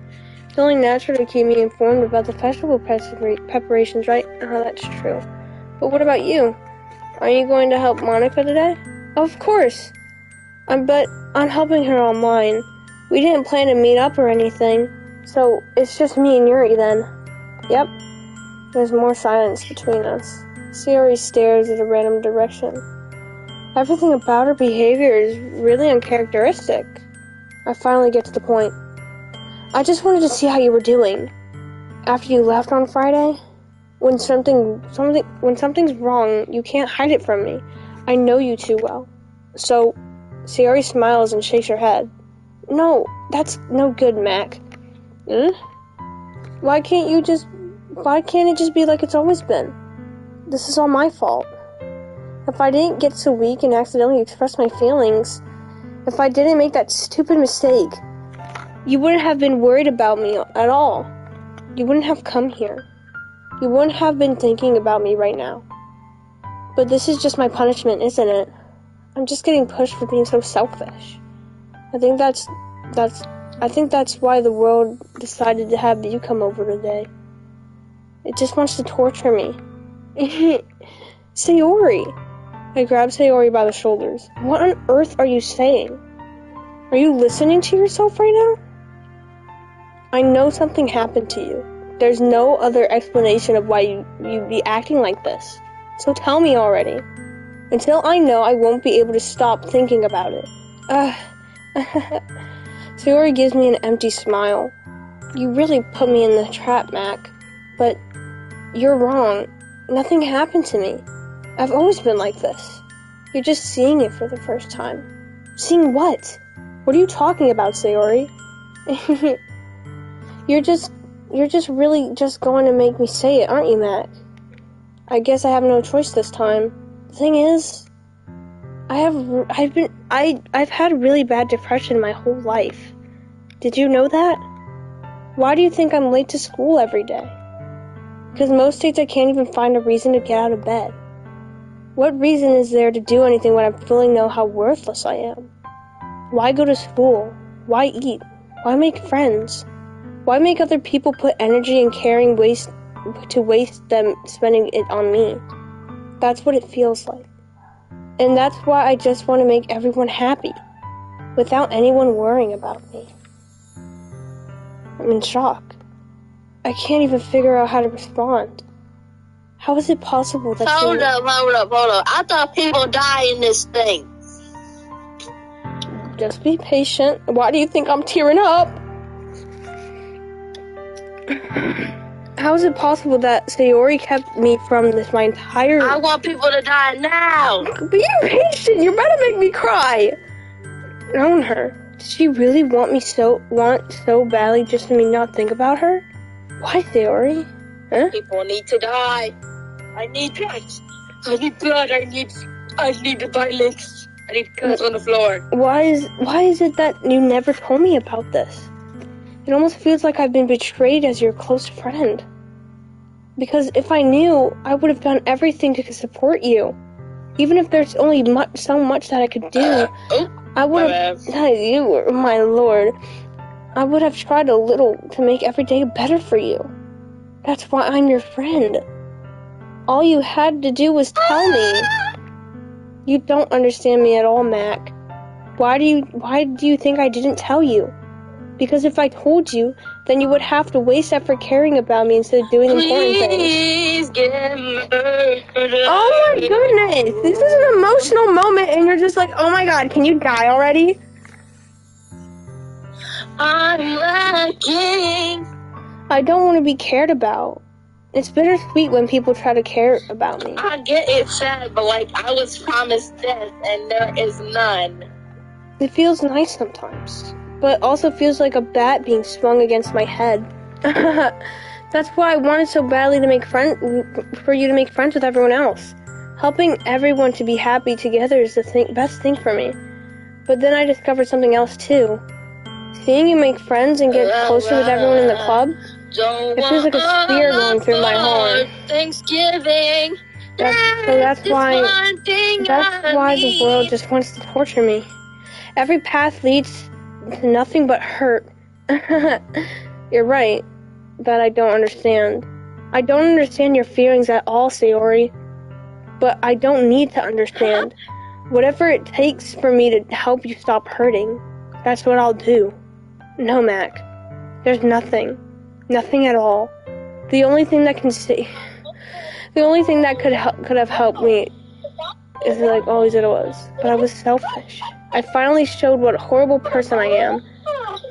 It's only natural to keep me informed about the festival preparations, right? Oh, that's true. But what about you? Are you going to help Monica today? Of course. But I'm helping her online. We didn't plan to meet up or anything, so it's just me and Yuri then. Yep. There's more silence between us. Sayori stares in a random direction. Everything about her behavior is really uncharacteristic. I finally get to the point. I just wanted to see how you were doing. After you left on Friday, when something's wrong, you can't hide it from me. I know you too well. So, Sayori smiles and shakes her head. No, that's no good, Mac. Why can't it just be like it's always been? This is all my fault. If I didn't get so weak and accidentally express my feelings, if I didn't make that stupid mistake, you wouldn't have been worried about me at all. You wouldn't have come here. You wouldn't have been thinking about me right now. But this is just my punishment, isn't it? I'm just getting pushed for being so selfish. I think that's why the world decided to have you come over today. It just wants to torture me. Sayori! I grab Sayori by the shoulders. What on earth are you saying? Are you listening to yourself right now? I know something happened to you. There's no other explanation of why you'd be acting like this. So tell me already. Until I know, I won't be able to stop thinking about it. Sayori gives me an empty smile. You really put me in the trap, Mac. But you're wrong. Nothing happened to me. I've always been like this. You're just seeing it for the first time. Seeing what? What are you talking about, Sayori? You're just really just going to make me say it, aren't you, Mac? I guess I have no choice this time. The thing is, I've had really bad depression my whole life. Did you know that? Why do you think I'm late to school every day? Because most days I can't even find a reason to get out of bed. What reason is there to do anything when I fully know how worthless I am? Why go to school? Why eat? Why make friends? Why make other people put energy and caring waste them spending it on me? That's what it feels like. And that's why I just want to make everyone happy, without anyone worrying about me. I'm in shock. I can't even figure out how to respond. How is it possible that Hold up. I thought people die in this thing. Just be patient. Why do you think I'm tearing up? How is it possible that Sayori kept me from this my entire... I want people to die now. Be patient. You're about to make me cry. Own her. Did she really want so badly just for me not think about her? Why, Sayori? Huh? People need to die. I need blood. I need blood. I need the violence. I need guns on the floor. Why is it that you never told me about this? It almost feels like I've been betrayed as your close friend. Because if I knew, I would have done everything to support you. Even if there's only so much that I could do, I would have... You were my lord. I would have tried a little to make every day better for you. That's why I'm your friend. All you had to do was tell me. You don't understand me at all, Mac. Why do you think I didn't tell you? Because if I told you, then you would have to waste effort caring about me instead of doing important things. Please get murdered. Oh my goodness! This is an emotional moment and you're just like, oh my god, can you die already? I'm lacking. I don't want to be cared about. It's bittersweet when people try to care about me. I get it sad, but I was promised death and there is none. It feels nice sometimes, but also feels like a bat being swung against my head. That's why I wanted so badly to for you to make friends with everyone else. Helping everyone to be happy together is the best thing for me. But then I discovered something else too. Seeing you make friends and get closer with everyone in the club, it feels like a spear going through my heart. Thanksgiving. That's why the world just wants to torture me. Every path leads to nothing but hurt. You're right that I don't understand. I don't understand your feelings at all, Sayori. But I don't need to understand. Whatever it takes for me to help you stop hurting, that's what I'll do. No, Mac. There's nothing. Nothing at all. The only thing that could have helped me is like always it was. But I was selfish. I finally showed what a horrible person I am.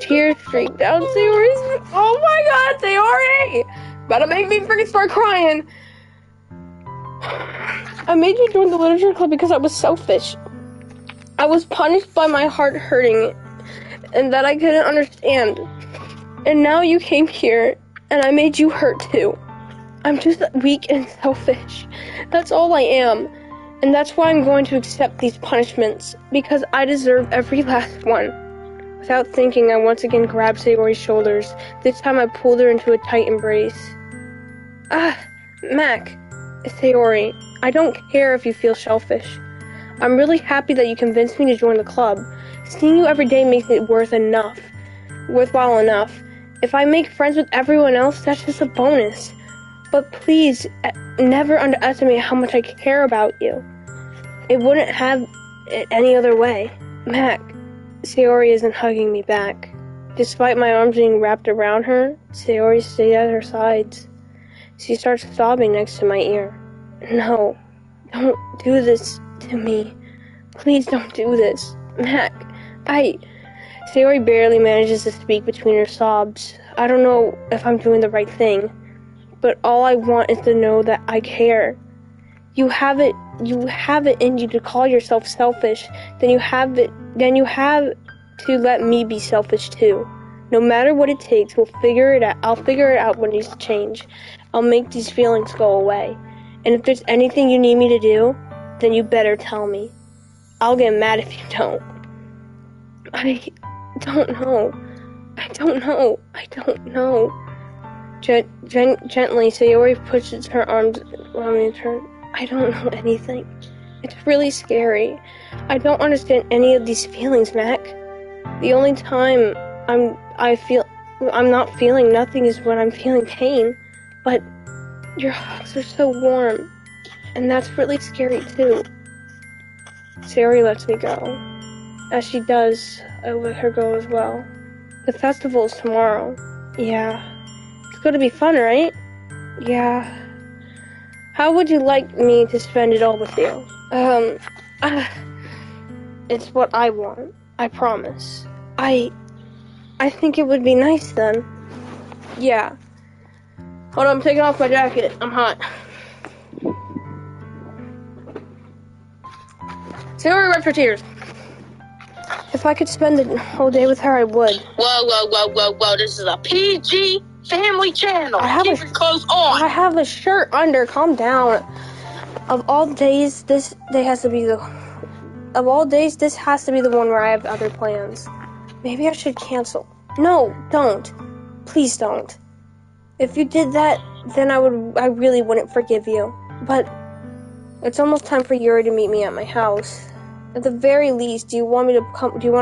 Tears streaked down Sayori's. Oh my god, Sayori! About to make me freaking start crying. I made you join the literature club because I was selfish. I was punished by my heart hurting and that I couldn't understand. And now you came here and I made you hurt too. I'm just weak and selfish. That's all I am. And that's why I'm going to accept these punishments, because I deserve every last one. Without thinking, I once again grabbed Sayori's shoulders. This time I pulled her into a tight embrace. Mac, Sayori, I don't care if you feel selfish. I'm really happy that you convinced me to join the club. Seeing you every day makes it worthwhile enough. If I make friends with everyone else, that's just a bonus. But please, never underestimate how much I care about you. It wouldn't have it any other way. Mac, Sayori isn't hugging me back. Despite my arms being wrapped around her, Sayori stayed at her sides. She starts sobbing next to my ear. No, don't do this to me. Please don't do this. Mac, Sayori barely manages to speak between her sobs. I don't know if I'm doing the right thing, but all I want is to know that I care. You have it in you to call yourself selfish, then you have to let me be selfish too. No matter what it takes, I'll figure it out what needs to change. I'll make these feelings go away. And if there's anything you need me to do, then you better tell me. I'll get mad if you don't. I don't know. I don't know. I don't know. Gently, Sayori pushes her arms around me and turns. I don't know anything. It's really scary. I don't understand any of these feelings, Mac. The only time I'm not feeling nothing is when I'm feeling pain. But your hugs are so warm, and that's really scary too. Sayori lets me go. As she does, I let her go as well. The festival is tomorrow. Yeah. It's gonna be fun, right? Yeah. How would you like me to spend it all with you? It's what I want. I promise. I think it would be nice then. Yeah. Hold on, I'm taking off my jacket. I'm hot. Sayori wiped her tears. If I could spend the whole day with her, I would. Whoa. This is a PG family channel. Keep your clothes on. I have a shirt under. Calm down. Of all days, this has to be the one where I have other plans. Maybe I should cancel. No, don't. Please don't. If you did that, then I really wouldn't forgive you. But it's almost time for Yuri to meet me at my house. At the very least, do you want to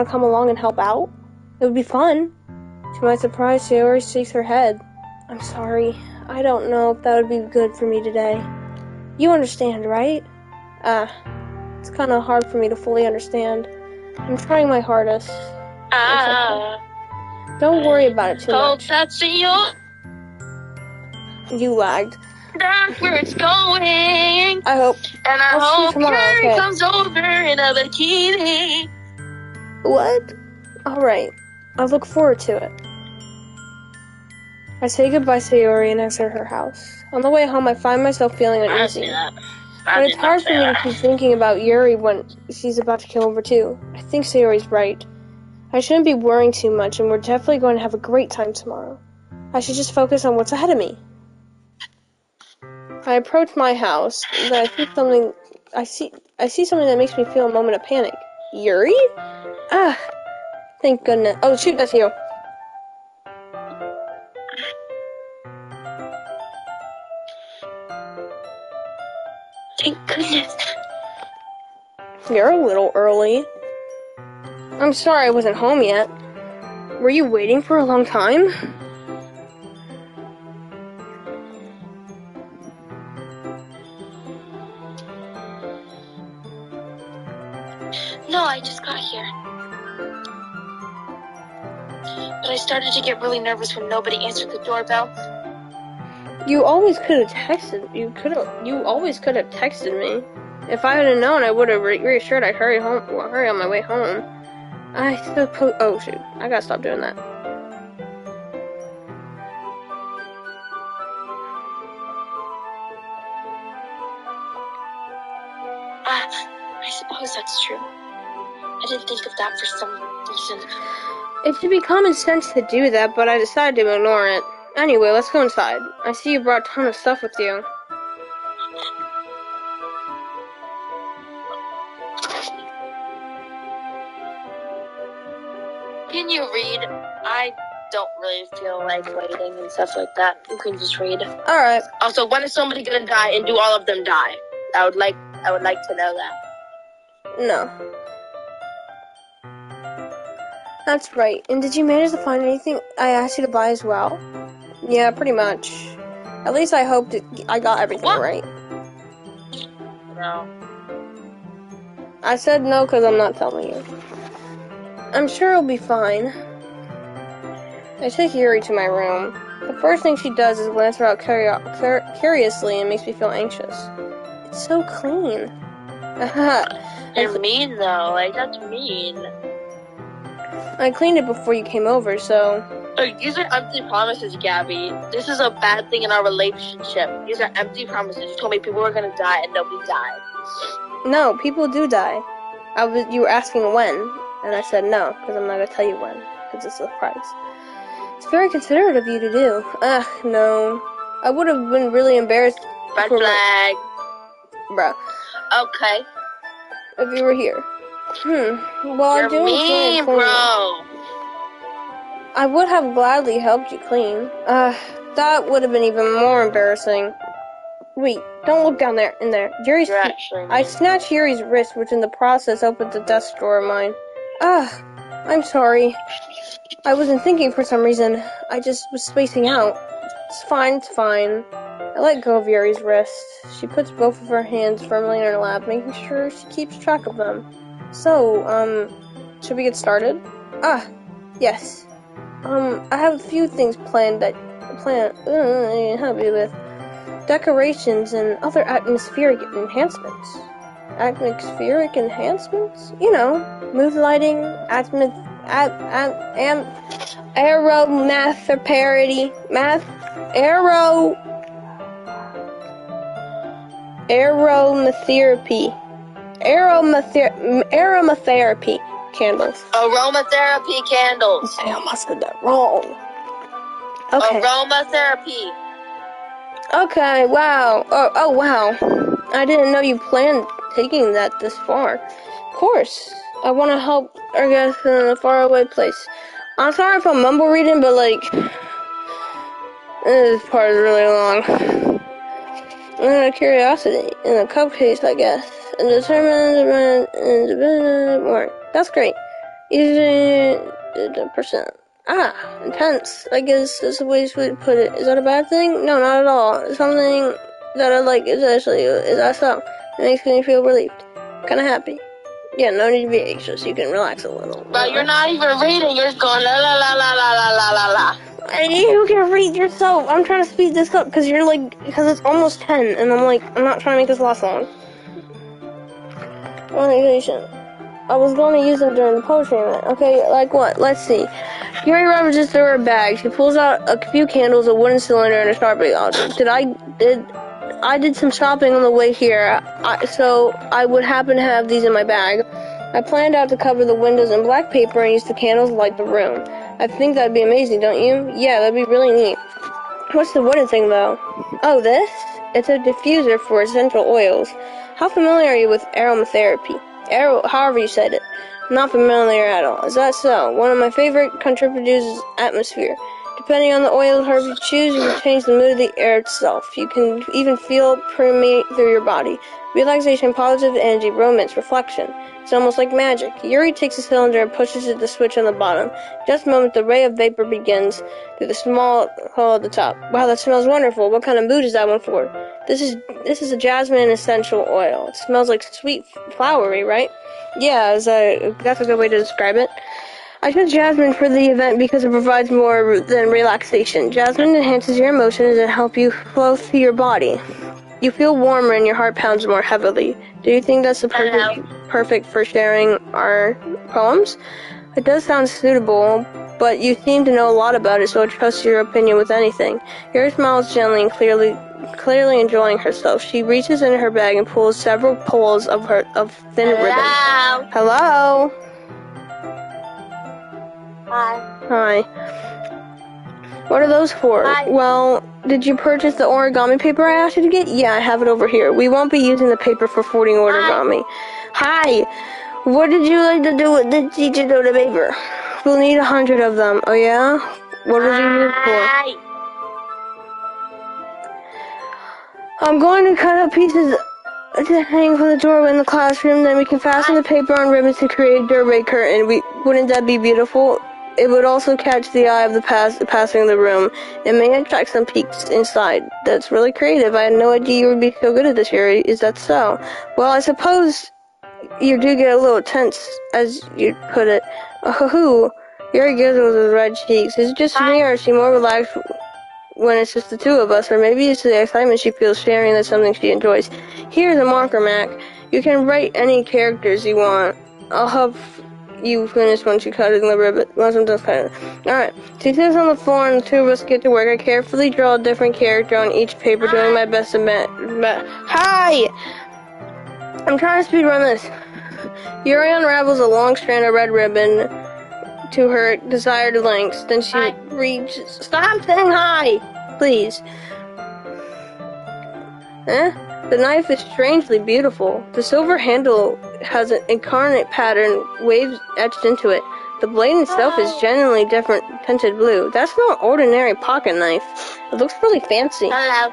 come along and help out? It would be fun. To my surprise, Sayori shakes her head. I'm sorry. I don't know if that would be good for me today. You understand, right? It's kind of hard for me to fully understand. I'm trying my hardest. Okay. Don't worry about it too much. That's your. You lagged. That's where it's going. I hope. And I I'll see you hope tomorrow, Yuri okay? comes over in a bikini. What? Alright. I look forward to it. I say goodbye to Sayori and exit her house. On the way home, I find myself feeling uneasy. But it's hard for me to keep thinking about Yuri when she's about to come over too. I think Sayori's right. I shouldn't be worrying too much, and we're definitely going to have a great time tomorrow. I should just focus on what's ahead of me. I approach my house, and I see something that makes me feel a moment of panic. Yuri? Thank goodness. Oh shoot, that's you. Thank goodness. You're a little early. I'm sorry I wasn't home yet. Were you waiting for a long time? No, I just got here. But I started to get really nervous when nobody answered the doorbell. You always could have texted. You always could have texted me. If I had known, I would have reassured I'd hurry on my way home. I suppose. Oh shoot! I gotta stop doing that. I suppose that's true. I didn't think of that for some reason. It should be common sense to do that, but I decided to ignore it. Anyway, let's go inside. I see you brought a ton of stuff with you. Can you read? I don't really feel like waiting and stuff like that. You can just read. Alright. Also, when is somebody gonna die and do all of them die? I would like to know that. No. That's right. And did you manage to find anything I asked you to buy as well? Yeah, pretty much. At least I hope that I got everything right. No. I said no because I'm not telling you. I'm sure it'll be fine. I take Yuri to my room. The first thing she does is glance around curiously and makes me feel anxious. It's so clean. You're mean though, like that's mean. I cleaned it before you came over, so... These are empty promises, Gabby. This is a bad thing in our relationship. These are empty promises. You told me people were gonna die and nobody died. No, people do die. You were asking when, and I said no, because I'm not gonna tell you when, because it's a surprise. It's very considerate of you to do. No. I would have been really embarrassed. Red flag. Bruh. Okay. If you were here. Well, I You're do enjoy mean, cleaning. bro. I would have gladly helped you clean. That would have been even more embarrassing. Wait, don't look down there, in there. You're actually I mean. snatched Yuri's wrist, which in the process opened the desk drawer of mine. I'm sorry. I wasn't thinking for some reason. I just was spacing out. It's fine. I let go of Yuri's wrist. She puts both of her hands firmly in her lap, making sure she keeps track of them. So, should we get started? Yes. I have a few things planned I can help you with. Decorations and other atmospheric enhancements. Atmospheric enhancements? You know, mood lighting, aromatherapy, aromatherapy candles. Aromatherapy candles. I must have that wrong. Okay. Aromatherapy. Okay, wow. Oh, wow. I didn't know you planned taking that this far. Of course. I want to help our guests in a faraway place. I'm sorry if I'm mumble reading, but this part is really long. And a curiosity, and a cupcake, I guess. And determined more. That's great. Easy the percent. Intense. I guess that's the way to put it. Is that a bad thing? No, not at all. Something that I like is that so? It makes me feel relieved. Kinda happy. Yeah, no need to be anxious. You can relax a little. But you're not even reading. You're just going la la la la la la la la la. And you can read yourself. I'm trying to speed this up because it's almost 10, and I'm not trying to make this last long. Organization. I was going to use them during the poetry event. Okay, like what? Let's see. Yuri ravages through her bag. She pulls out a few candles, a wooden cylinder, and a Sharpie object. I did some shopping on the way here, so I would happen to have these in my bag. I planned out to cover the windows in black paper and use the candles to light the room. I think that'd be amazing, don't you? Yeah, that'd be really neat. What's the wooden thing, though? Oh, this? It's a diffuser for essential oils. How familiar are you with aromatherapy? However you said it. Not familiar at all. Is that so? One of my favorite contributors is atmosphere. Depending on the oil herb you choose, you can change the mood of the air itself. You can even feel it permeate through your body. Relaxation, positive energy, romance, reflection. It's almost like magic. Yuri takes a cylinder and pushes the switch on the bottom. Just a moment, the ray of vapor begins through the small hole at the top. Wow, that smells wonderful. What kind of mood is that one for? This is a jasmine essential oil. It smells like sweet, flowery, right? Yeah, that's a good way to describe it. I chose jasmine for the event because it provides more than relaxation. Jasmine enhances your emotions and helps you flow through your body. You feel warmer and your heart pounds more heavily. Do you think that's perfect for sharing our poems? It does sound suitable, but you seem to know a lot about it, so I trust your opinion with anything. Yuri smiles gently and clearly enjoying herself. She reaches into her bag and pulls several pulls of thin ribbon. Hello? Hi. What are those for? Hi. Well, did you purchase the origami paper I asked you to get? Yeah, I have it over here. We won't be using the paper for folding origami. Hi. What did you like to do with the teacher to the paper? We'll need 100 of them. Oh yeah? What did you use for? I'm going to cut up pieces to hang from the doorway in the classroom. Then we can fasten the paper on ribbons to create a doorway curtain. Wouldn't that be beautiful? It would also catch the eye of the passing the room. It may attract some peeks inside. That's really creative. I had no idea you would be so good at this, Yuri. Is that so? Well, I suppose you do get a little tense, as you put it. Oh, Yuri giggles with red cheeks. Is it just me, or is she more relaxed when it's just the two of us? Or maybe it's the excitement she feels sharing that's something she enjoys. Here's a marker, Mac. You can write any characters you want. I'll help you finish once you cut the ribbon. Once I'm done cutting. Alright. She sits on the floor and the two of us get to work. I carefully draw a different character on each paper, doing my best to Hi! I'm trying to speedrun this. Yuri unravels a long strand of red ribbon to her desired lengths. Then she reaches. Stop saying hi! Please. The knife is strangely beautiful. The silver handle has an incarnate pattern, waves etched into it. The blade itself is genuinely different, tinted blue. That's no ordinary pocket knife. It looks really fancy. Hello.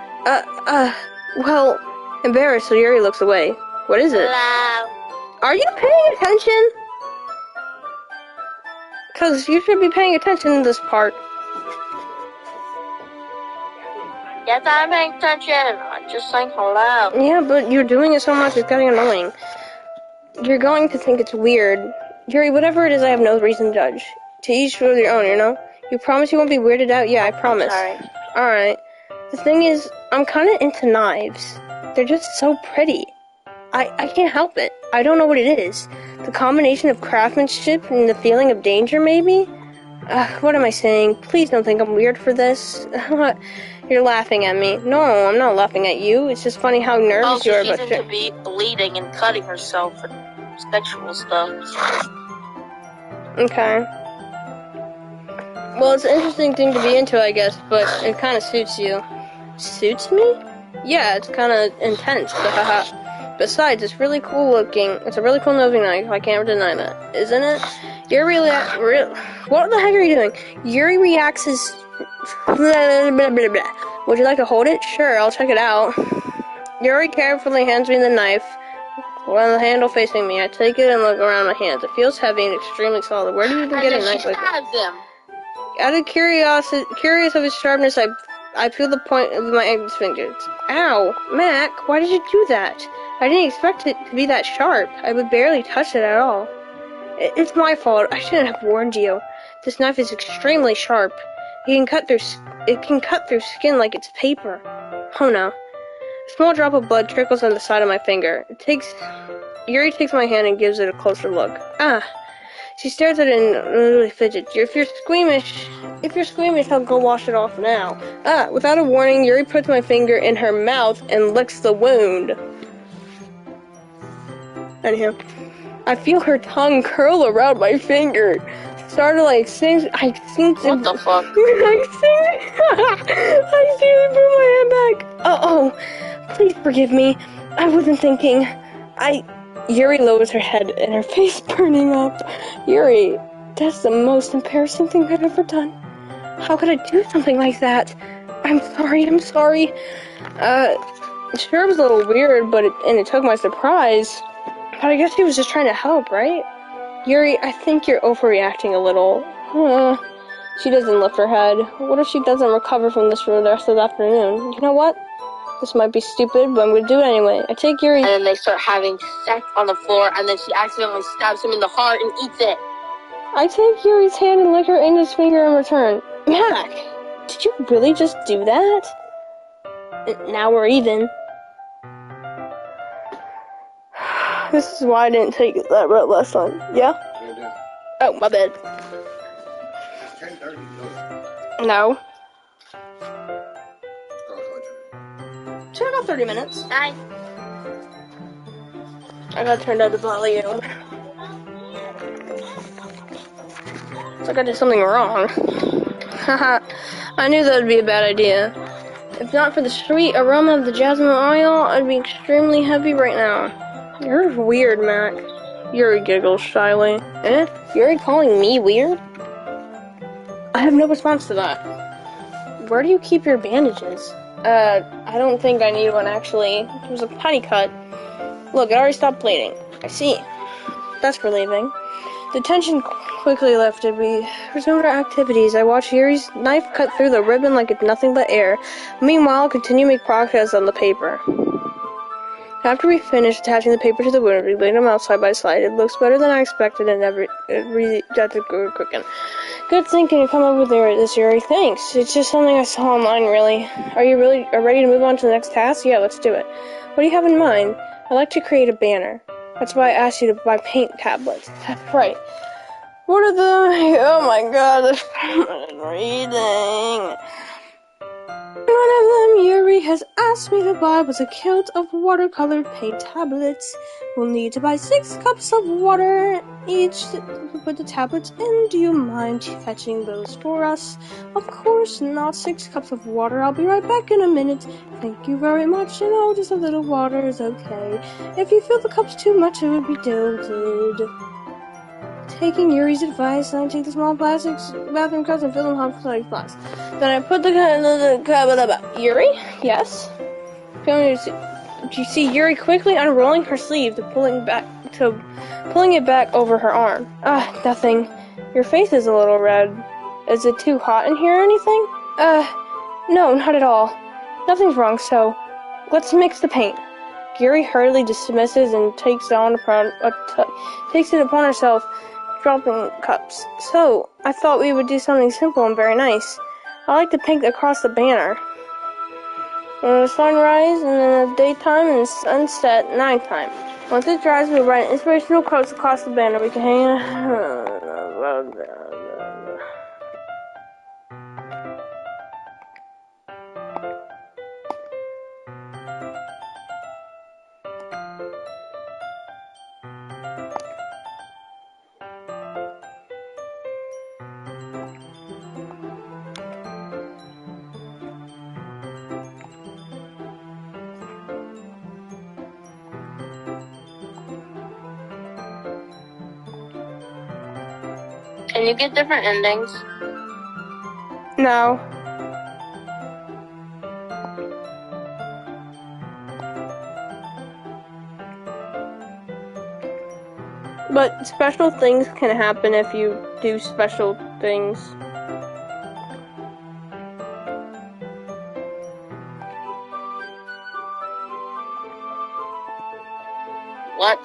Well, embarrassed, so Yuri looks away. What is it? Hello. Are you paying attention? Because you should be paying attention to this part. Yes, I'm paying attention. I'm just saying hello. Yeah, but you're doing it so much, it's getting annoying. You're going to think it's weird. Yuri, whatever it is, I have no reason to judge. To each for their own, you know? You promise you won't be weirded out? Yeah, I promise. Sorry. Alright. The thing is, I'm kind of into knives. They're just so pretty. I can't help it. I don't know what it is. The combination of craftsmanship and the feeling of danger, maybe? What am I saying? Please don't think I'm weird for this. You're laughing at me. No, I'm not laughing at you. It's just funny how nervous you are She's about into bleeding and cutting herself and sexual stuff. Okay. Well, it's an interesting thing to be into, I guess, but it kind of suits you. Suits me? Yeah, it's kind of intense. Besides, it's really cool looking. It's a really cool nosing knife. I can't deny that, isn't it? Yuri what the heck are you doing? Yuri reacts as blah, blah, blah, blah. Would you like to hold it? Sure, I'll check it out. Yuri carefully hands me the knife, with the handle facing me. I take it and look around my hands. It feels heavy and extremely solid. Where do you even get a knife like that? Out of curious of its sharpness, I feel the point of my fingers. Ow, Mac, why did you do that? I didn't expect it to be that sharp. I would barely touch it at all. It's my fault. I shouldn't have warned you. This knife is extremely sharp. It can cut through skin like it's paper. Oh no. A small drop of blood trickles on the side of my finger. Yuri takes my hand and gives it a closer look. She stares at it and really fidgets. If you're squeamish, I'll go wash it off now. Without a warning, Yuri puts my finger in her mouth and licks the wound. Anyhow, I feel her tongue curl around my finger. Started like sing. What the fuck? I see it put my hand back. Oh, please forgive me. I wasn't thinking. Yuri lowers her head and her face burning up. Yuri, that's the most embarrassing thing I've ever done. How could I do something like that? I'm sorry. Sure it was a little weird, but it took my surprise. But I guess he was just trying to help, right? Yuri, I think you're overreacting a little. She doesn't lift her head. What if she doesn't recover from this for the rest of the afternoon? You know what? This might be stupid, but I'm gonna do it anyway. I take Yuri. And then they start having sex on the floor, and then she accidentally stabs him in the heart and eats it. I take Yuri's hand and lick her Angel's finger in return. Mac, did you really just do that? Now we're even. This is why I didn't take that route last time. Yeah? Oh, my bad. No. Turn off 30 minutes. Bye. I gotta turn down the volume. It's like I did something wrong. Haha, I knew that would be a bad idea. If not for the sweet aroma of the jasmine oil, I'd be extremely heavy right now. You're weird, Mac. Yuri giggles shyly. Yuri calling me weird? I have no response to that. Where do you keep your bandages? I don't think I need one, actually. It was a tiny cut. Look, it already stopped bleeding. I see. That's relieving. The tension quickly lifted. We resumed our activities. I watched Yuri's knife cut through the ribbon like it's nothing but air. Meanwhile, continue to make progress on the paper. After we finished attaching the paper to the wound, we laid them out side by side. It looks better than I expected, and that's a good cooking. Good thinking to come up with this, Yuri. Thanks. It's just something I saw online, really. Are you ready to move on to the next task? Yeah, let's do it. What do you have in mind? I'd like to create a banner. That's why I asked you to buy paint tablets. That's right. What are the... Oh my god, I'm reading. One of them Yuri has asked me to buy was a kilt of watercolored paint tablets. We'll need to buy 6 cups of water each to put the tablets in. Do you mind fetching those for us? Of course not. 6 cups of water. I'll be right back in a minute. Thank you very much. Just a little water is okay. If you fill the cups too much, it would be dilted. Taking Yuri's advice, I take the small plastic bathroom cups and fill them with plastic flasks. Then I put the cup. Yuri? Yes? Do you see Yuri quickly unrolling her sleeve pulling it back over her arm? Nothing. Your face is a little red. Is it too hot in here or anything? No, not at all. Nothing's wrong, so let's mix the paint. Yuri hurriedly dismisses and takes it upon herself, dropping cups. So, I thought we would do something simple and very nice. I like to paint across the banner. The sunrise, and then the daytime, and sunset, nighttime. Once it dries, we'll write inspirational quotes across the banner. We can hang Can you get different endings? No. But special things can happen if you do special things. What?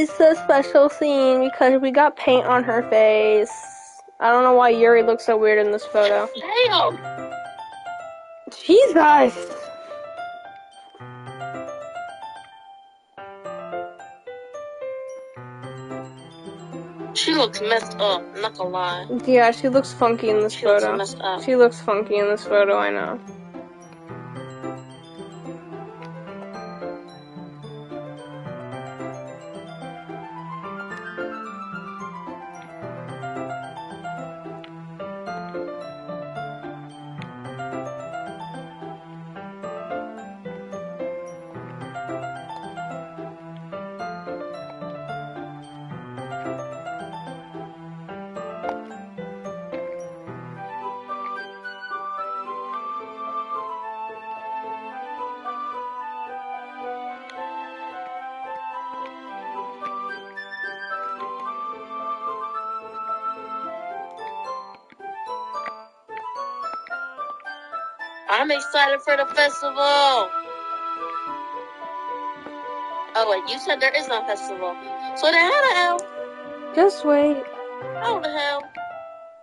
It's a special scene because we got paint on her face. I don't know why Yuri looks so weird in this photo. Damn! Jesus! She looks messed up, not gonna lie. Yeah, she looks funky in this She looks photo. messed up. She looks funky in this photo, I know. I'm excited for the festival. Oh wait, you said there is no festival. So then how the hell? Just wait. How the hell?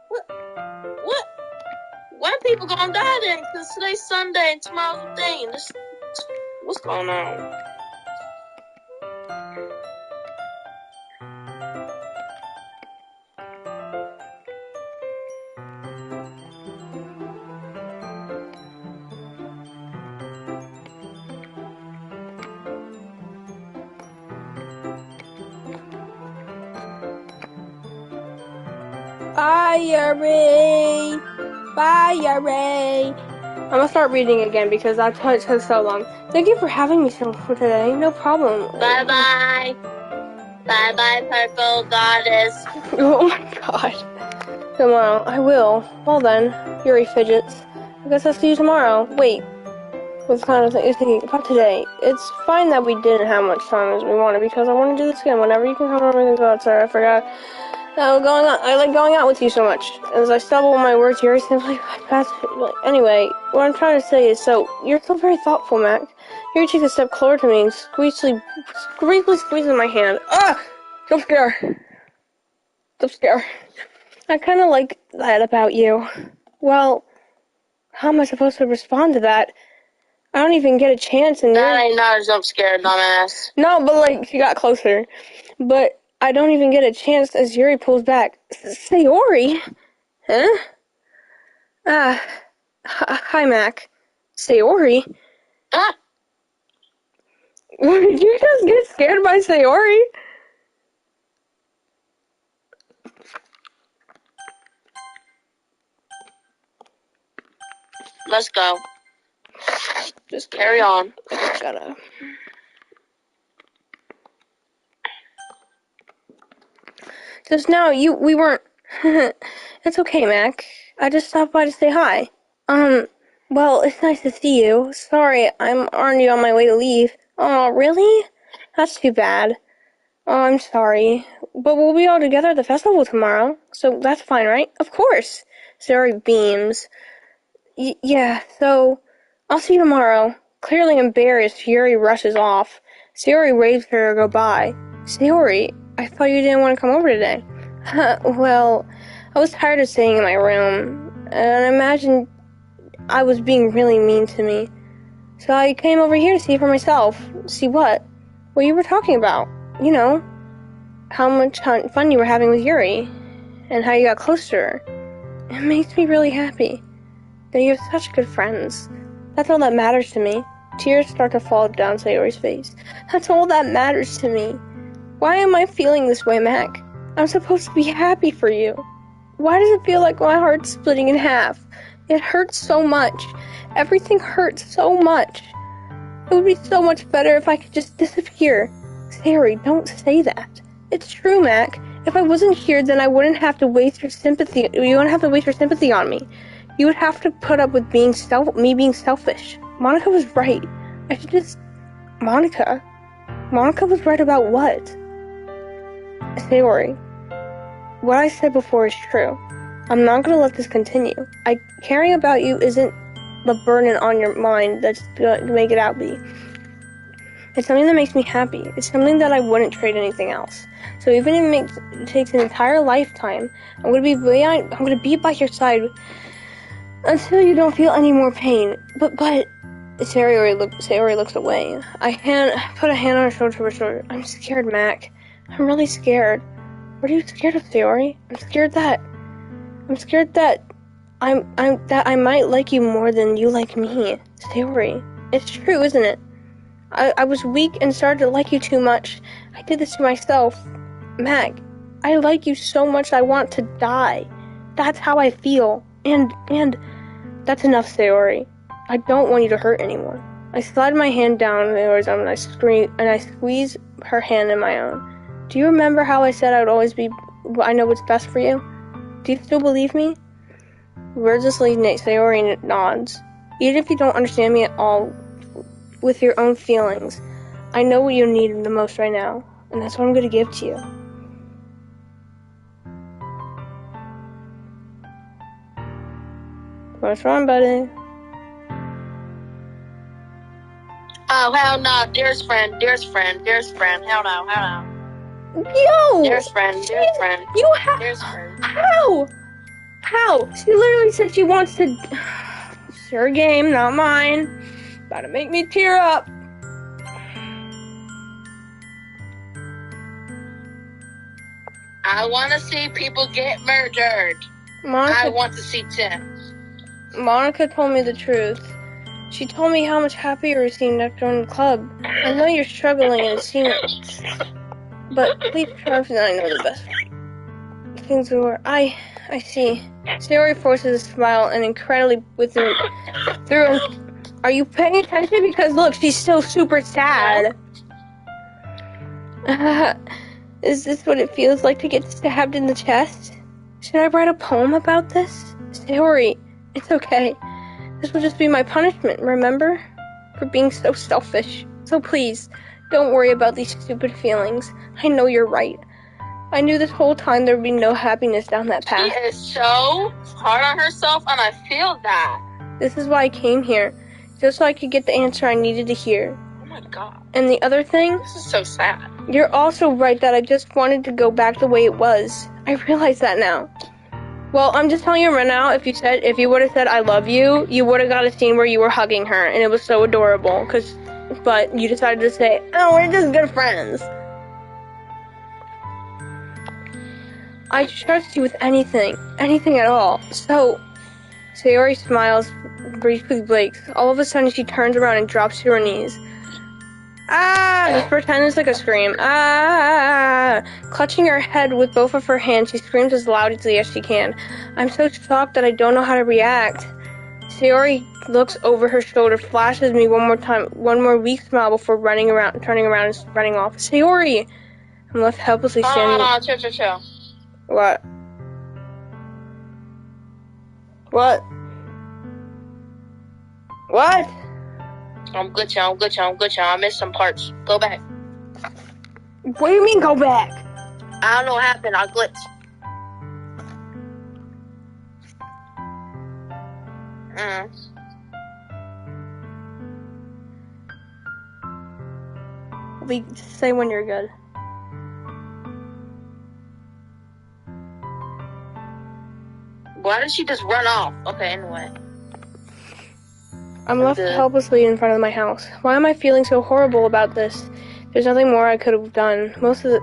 What? Why people gonna die then? Cause today's Sunday and tomorrow's the thing. What's going on? Bye, Yuri. Bye, Yuri. I'm gonna start reading again because that's why it took so long. Thank you for having me for today. No problem. Bye bye. Bye bye, purple goddess. Oh my god. Tomorrow, I will. Well then, Yuri fidgets. I guess I'll see you tomorrow. Wait. What kind of thing you're thinking about today? It's fine that we didn't have much time as we wanted because I want to do this again whenever you can come over and go outside. I forgot. I like going out with you so much. As I stumble my words here, simply pass. Anyway, what I'm trying to say is, so you're so very thoughtful, Mac. Yuri takes a step closer to me and briefly squeezes my hand. Ugh! Don't scare. Don't scare. I kind of like that about you. Well, how am I supposed to respond to that? I don't even get a chance and That ain't not a jump scare, dumbass. No, but like, she got closer. But I don't even get a chance as Yuri pulls back. Sayori? Huh? Hi, Mac. Sayori? Ah! Did you just get scared by Sayori? Let's go. Just Carry on. I gotta. Just now, we weren't. It's okay, Mac. I just stopped by to say hi. Well, it's nice to see you. Sorry, I'm already on my way to leave. Oh, really? That's too bad. Oh, I'm sorry. But we'll be all together at the festival tomorrow, so that's fine, right? Of course. Sayori beams. Yeah, so I'll see you tomorrow. Clearly embarrassed, Yuri rushes off. Sayori waves her goodbye. Sayori, I thought you didn't want to come over today. Well, I was tired of staying in my room, and I imagined I was being really mean to me. So I came over here to see for myself. See what? What you were talking about. You know, how much fun you were having with Yuri, and how you got close to her. It makes me really happy that you have such good friends. That's all that matters to me. Tears start to fall down Sayori's face. That's all that matters to me. Why am I feeling this way, Mac? I'm supposed to be happy for you. Why does it feel like my heart's splitting in half? It hurts so much. Everything hurts so much. It would be so much better if I could just disappear. Sayori, don't say that. It's true, Mac. If I wasn't here, then I wouldn't have to waste your sympathy. You wouldn't have to waste your sympathy on me. You would have to put up with me being selfish. Monica was right. I should just... Monica was right about what? Sayori, what I said before is true. I'm not gonna let this continue. Caring about you isn't the burden on your mind that's gonna make it out be. It's something that makes me happy. It's something that I wouldn't trade anything else. So even if it takes an entire lifetime, I'm gonna be by your side until you don't feel any more pain. But Sayori looks away. I put a hand on her shoulder. I'm scared, Mac. I'm really scared. What are you scared of, Sayori? I'm scared that I might like you more than you like me. Sayori, it's true, isn't it? I was weak and started to like you too much. I did this to myself. Mac, I like you so much I want to die. That's how I feel. And that's enough, Sayori. I don't want you to hurt anymore. I slide my hand down Sayori's arm and I squeeze her hand in my own. Do you remember how I said I know what's best for you? Do you still believe me? Wordlessly, Sayori nods. Even if you don't understand me at all with your own feelings, I know what you need the most right now, and that's what I'm going to give to you. What's wrong, buddy? Oh, hell no. Dearest friend. Hell no. Yo! Dearest friend. You have... Dearest friend. How? She literally said she wants to... It's her game, not mine. About to make me tear up. I want to see people get murdered. I want to see Tim. Monica told me the truth. She told me how much happier you seemed after joining the club. I know you're struggling and it seems... But please trust that I know the best things were. I see. Sayori forces a smile and incredibly through. Are you paying attention? Because look, she's still super sad. Is this what it feels like to get stabbed in the chest? Should I write a poem about this? Sayori, it's okay. This will just be my punishment, remember? For being so selfish. So please, don't worry about these stupid feelings. I know you're right. I knew this whole time there would be no happiness down that path. She is so hard on herself, and I feel that. This is why I came here. Just so I could get the answer I needed to hear. Oh my god. And the other thing, This is so sad. you're also right that I just wanted to go back the way it was. I realize that now. Well, I'm just telling you right now, if you would have said I love you, you would have got a scene where you were hugging her, and it was so adorable, but you decided to say, oh, we're just good friends. I trust you with anything at all. So, Sayori smiles, briefly blinks. All of a sudden, she turns around and drops to her knees. Ah! Just pretend it's like a scream. Ah! Clutching her head with both of her hands, she screams as loudly as she can. I'm so shocked that I don't know how to react. Sayori looks over her shoulder, flashes me one more weak smile before turning around and running off. Sayori! I'm left helplessly standing. Chill. What? What? What? I'm good, y'all. I missed some parts. Go back. What do you mean, go back? I don't know what happened. I glitched. Just say when you're good. Why did she just run off? Okay, anyway. I'm left helplessly in front of my house. Why am I feeling so horrible about this? There's nothing more I could have done. Most of the...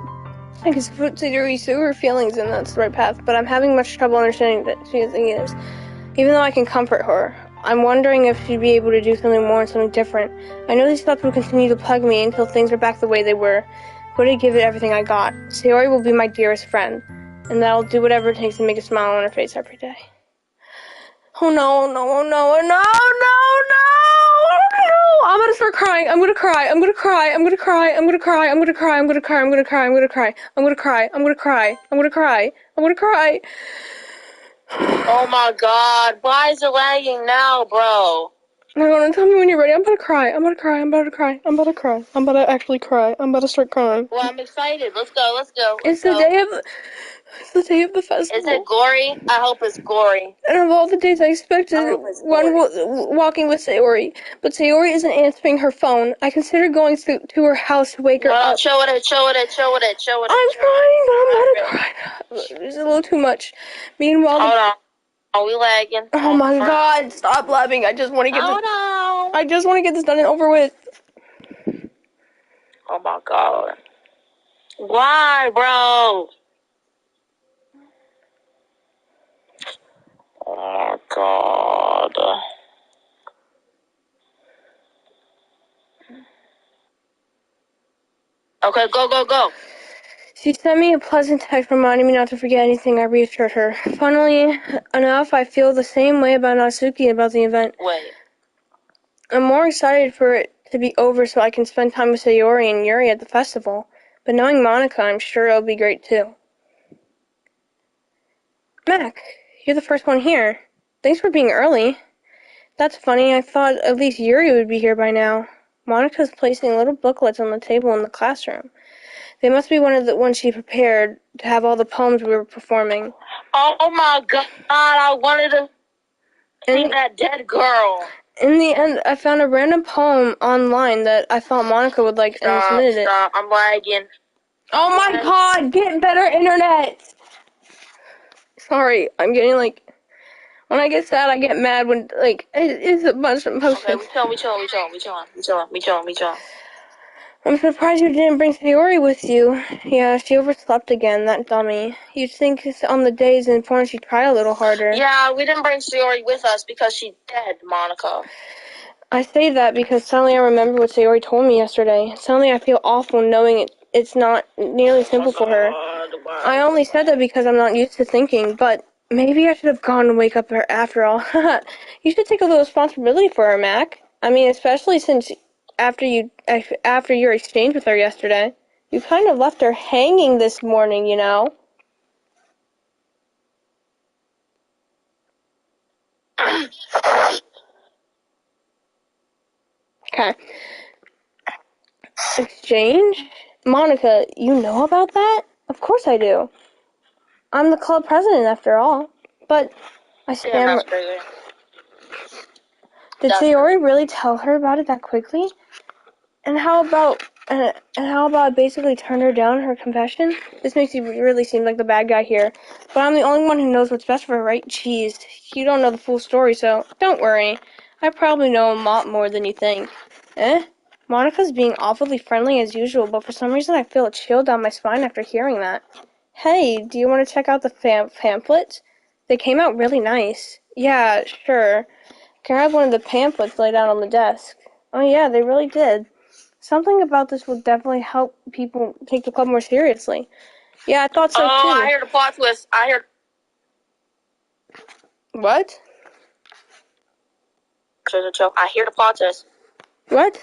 I guess Sayori her feelings, and that's the right path, but I'm having much trouble understanding that she is thinking this. Even though I can comfort her, I'm wondering if she'd be able to do something more and something different. I know these thoughts will continue to plague me until things are back the way they were. But I give it everything I got. Sayori will be my dearest friend, and I'll do whatever it takes to make a smile on her face every day. Oh no. I'm gonna start crying. I'm gonna cry. Oh my god. Why is it lagging now, bro? No, tell me when you're ready. I'm about to cry. I'm about to actually cry. I'm about to start crying. Well, I'm excited. Let's go. It's the day of the festival. Is it gory? I hope it's gory. And of all the days I expected, one was walking with Sayori. But Sayori isn't answering her phone. I considered going to her house to wake her up. Show it. I'm crying, but I'm about to cry. It's a little too much. Meanwhile... Hold on. Are we lagging? Oh my god, stop laughing. I just want to get I just want to get this done and over with. Oh my god. Why, bro? Oh my god. Okay, go. She sent me a pleasant text reminding me not to forget anything. I reassured her. Funnily enough, I feel the same way about Natsuki about the event. Wait. I'm more excited for it to be over so I can spend time with Sayori and Yuri at the festival. But knowing Monika, I'm sure it'll be great too. Mac, you're the first one here. Thanks for being early. That's funny. I thought at least Yuri would be here by now. Monika's placing little booklets on the table in the classroom. They must be one of the ones she prepared to have all the poems we were performing. Oh my god, I wanted to see that dead girl. In the end, I found a random poem online that I thought Monika would like and submitted it. Stop, I'm lagging. Oh my god, get better internet! Sorry, I'm getting when I get sad, I get mad when, it's a bunch of emotions. Okay, we chillin'. I'm surprised you didn't bring Sayori with you. Yeah, she overslept again, that dummy. You'd think on the days in porn she'd try a little harder. Yeah, we didn't bring Sayori with us because she's dead, Monika. I say that because suddenly I remember what Sayori told me yesterday. Suddenly I feel awful knowing it's not nearly simple for her. I only said that because I'm not used to thinking, but maybe I should have gone and wake up her after all. You should take a little responsibility for her, Mac. I mean, especially since after your exchange with her yesterday. You kind of left her hanging this morning, you know. Okay. Exchange? Monika, you know about that? Of course I do. I'm the club president after all. But I stammer. Yeah, that's Did Sayori really tell her about it that quickly? And how about I basically turned her down her confession? This makes you really seem like the bad guy here. But I'm the only one who knows what's best for her, right? Jeez, you don't know the full story, so don't worry. I probably know a lot more than you think. Eh? Monica's being awfully friendly as usual, but for some reason I feel a chill down my spine after hearing that. Hey, do you want to check out the pamphlets? They came out really nice. Yeah, sure. Can I have one of the pamphlets laid out on the desk? Oh yeah, they really did. Something about this will definitely help people take the club more seriously. Yeah, I thought so too. Oh, I heard a plot twist. What? I hear the plot twist. What?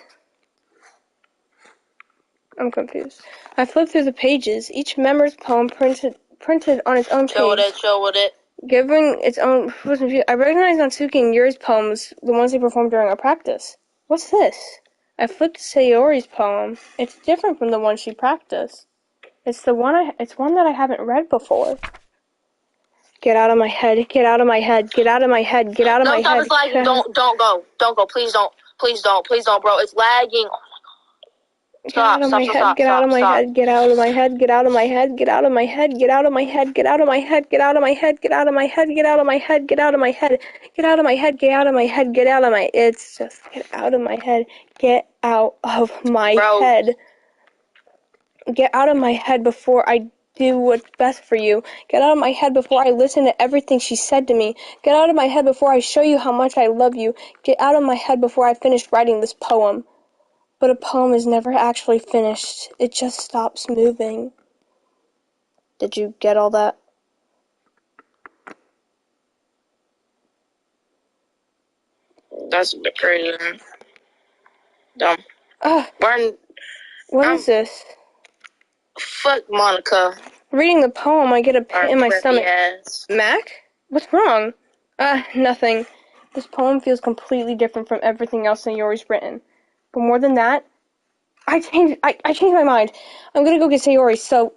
I'm confused. I flipped through the pages. Each member's poem printed on its own page. Chill with it. Giving its own... I recognized Natsuki and Yuri's poems, the ones they performed during our practice. What's this? I flipped to Sayori's poem. It's different from the one she practiced. It's one that I haven't read before. Get out of my head, get out of my head, get out of my head, get out of my head. No, stop, it's lagging. Don't go. Please don't, bro. It's lagging. Get out of my head, get out of my head, get out of my head, get out of my head, get out of my head, get out of my head, get out of my head, get out of my head, get out of my head, get out of my head, get out of my head, get out of my head, get out of my head, get out of my it's just get out of my head, get out of my head. Get out of my head before I do what's best for you. Get out of my head before I listen to everything she said to me. Get out of my head before I show you how much I love you. Get out of my head before I finish writing this poem. But a poem is never actually finished. It just stops moving. Did you get all that? That's a bit crazy. Dumb. What is this? Fuck Monica. Reading the poem, I get a pit in my stomach. Ass. Mac? What's wrong? Nothing. This poem feels completely different from everything else Sayori's written. But more than that, I changed my mind. I'm gonna go get Sayori, so,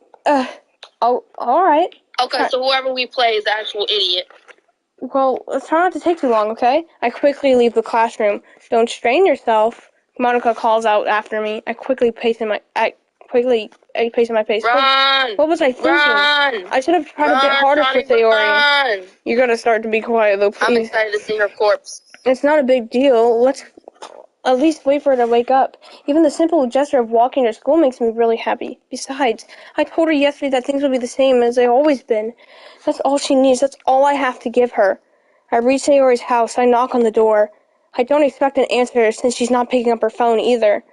alright. Okay, so whoever we play is the actual idiot. Well, let's try not to take too long, okay? I quickly leave the classroom. Don't strain yourself. Monica calls out after me. I quickly pace in my pace. Run! What was I thinking? Run! I should have tried a bit harder for Sayori. Run! You gotta start to be quiet, though, please. I'm excited to see her corpse. It's not a big deal. Let's at least wait for her to wake up. Even the simple gesture of walking to school makes me really happy. Besides, I told her yesterday that things will be the same as they've always been. That's all she needs. That's all I have to give her. I reach Sayori's house. I knock on the door. I don't expect an answer since she's not picking up her phone either.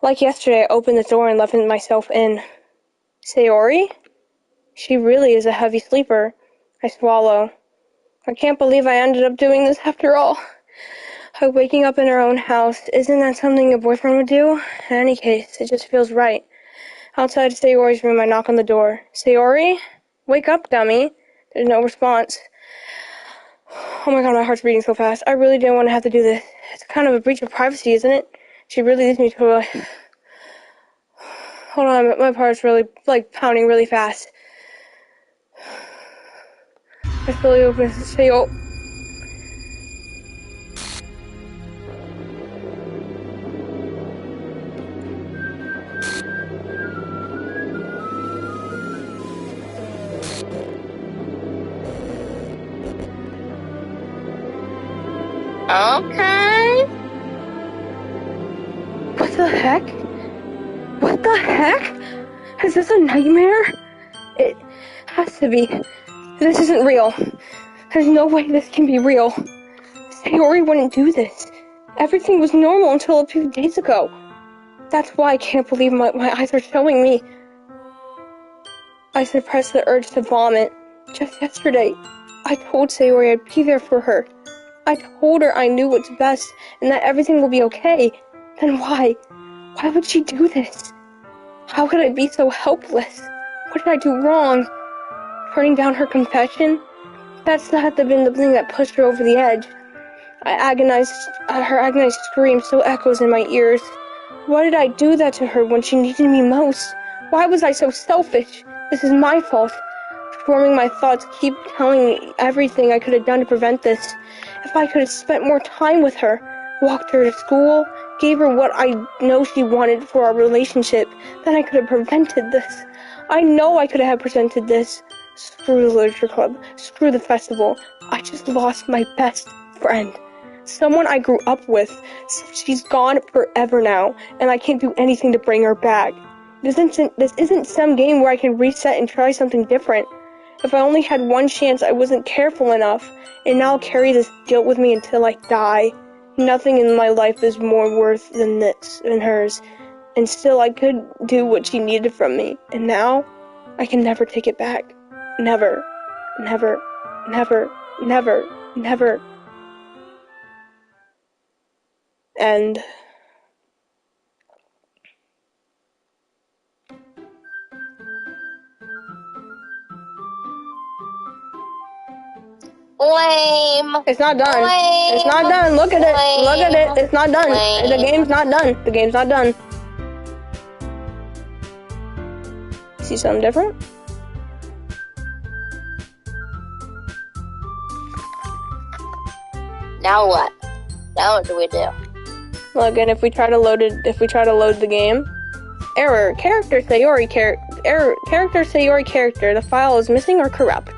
Like yesterday, I opened the door and let myself in. Sayori? She really is a heavy sleeper. I swallow. I can't believe I ended up doing this after all. Her waking up in her own house, isn't that something a boyfriend would do? In any case, it just feels right. Outside Sayori's room, I knock on the door. Sayori? Wake up, dummy. There's no response. Oh my god, my heart's beating so fast. I really didn't want to have to do this. It's kind of a breach of privacy, isn't it? She really leads me to a... Hold on, my heart's really, pounding really fast. I slowly open Sayori. Okay. What the heck? What the heck? Is this a nightmare? It has to be. This isn't real. There's no way this can be real. Sayori wouldn't do this. Everything was normal until a few days ago. That's why I can't believe my eyes are showing me. I suppressed the urge to vomit. Just yesterday, I told Sayori I'd be there for her. I told her I knew what's best and that everything will be okay. Then why? Why would she do this? How could I be so helpless? What did I do wrong? Turning down her confession? That had to have been the thing that pushed her over the edge. Her agonized scream still echoes in my ears. Why did I do that to her when she needed me most? Why was I so selfish? This is my fault. Forming my thoughts keep telling me everything I could have done to prevent this. If I could have spent more time with her, walked her to school, gave her what I know she wanted for our relationship, then I could have prevented this. I know I could have prevented this. Screw the literature club. Screw the festival. I just lost my best friend. Someone I grew up with. She's gone forever now, and I can't do anything to bring her back. This isn't some game where I can reset and try something different. If I only had one chance, I wasn't careful enough, and now I'll carry this guilt with me until I die. Nothing in my life is more worth than hers, and still I could do what she needed from me, and now I can never take it back. Never, never, never, never, never. And Lame. it's not done. Lame. It's not done. Look at it. Lame. Look at it. It's not done. Lame. The game's not done. The game's not done. See something different? Now what? Now what do we do? Look, and if we try to load the game, error. Character Sayori character. The file is missing or corrupt.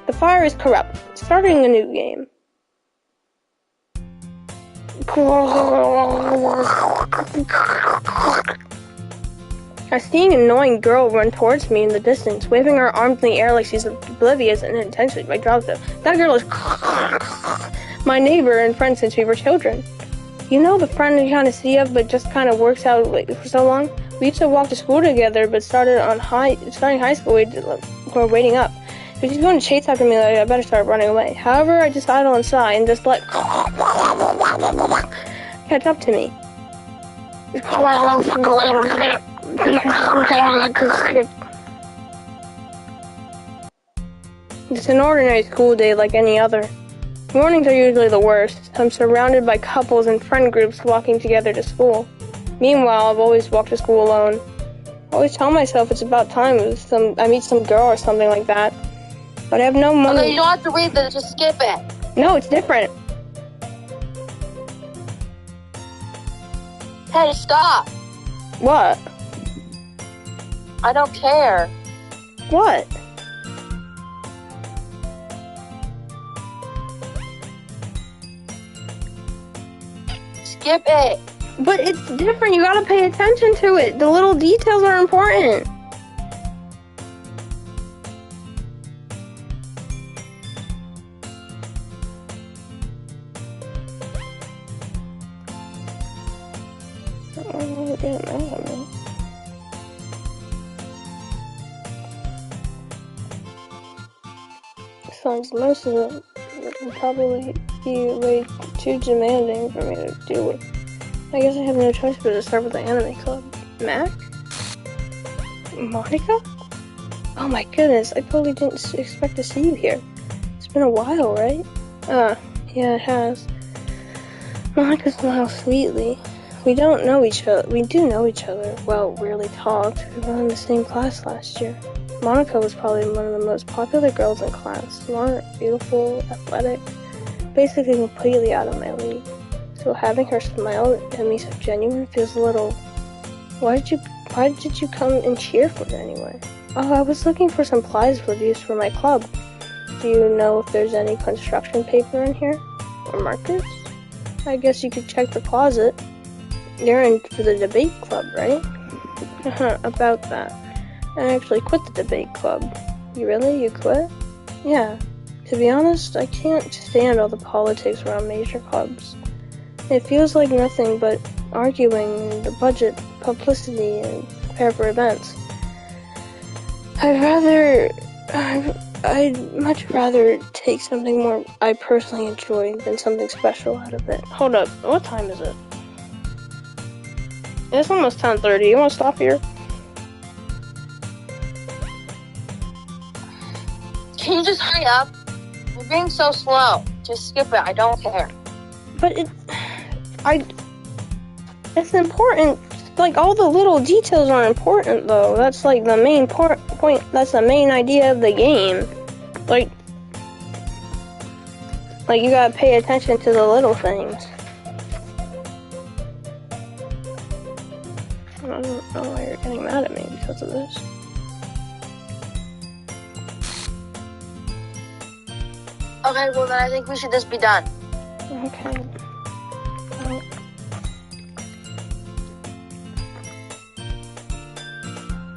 The file is corrupt. Starting a new game. I see an annoying girl run towards me in the distance, waving her arms in the air like she's oblivious and intentionally my job though. That girl is my neighbor and friend since we were children. You know the friend you kind of see of, but just kind of works out for so long? We used to walk to school together, but starting high school, we're waiting up. If she's going to chase after me, like, I better start running away. However, I just idle inside and just let catch up to me. It's an ordinary school day like any other. Mornings are usually the worst. I'm surrounded by couples and friend groups walking together to school. Meanwhile, I've always walked to school alone. I always tell myself it's about time I meet some girl or something like that. But I have no money. Okay, you don't have to read this, just skip it. No, it's different. Hey, stop. What? I don't care. What? Skip it. But it's different. You gotta pay attention to it. The little details are important. Besides, most of it would probably be way too demanding for me to deal with. I guess I have no choice but to start with the anime club. Mac? Monica? Oh my goodness, I totally didn't expect to see you here. It's been a while, right? Yeah, it has. Monica smiles sweetly. We do know each other. Well, rarely talked. We were in the same class last year. Monica was probably one of the most popular girls in class. Smart, beautiful, athletic, basically completely out of my league. So having her smile at me so genuine feels a little... Why did you come and cheer for it anyway? Oh, I was looking for some supplies for use for my club. Do you know if there's any construction paper in here? Or markers? I guess you could check the closet. You're in for the debate club, right? About that. I actually quit the debate club. You really? You quit? Yeah. To be honest, I can't stand all the politics around major clubs. It feels like nothing but arguing, the budget, publicity, and prepare for events. I'd much rather take something more I personally enjoy than something special out of it. Hold up, what time is it? It's almost 10:30. You want to stop here? Can you just hurry up? You're being so slow. Just skip it. I don't care. But it's important. Like, all the little details are important, though. That's, like, the main point. That's the main idea of the game. Like, you gotta pay attention to the little things. I don't know why you're getting mad at me because of this. Okay, well then I think we should just be done. Okay.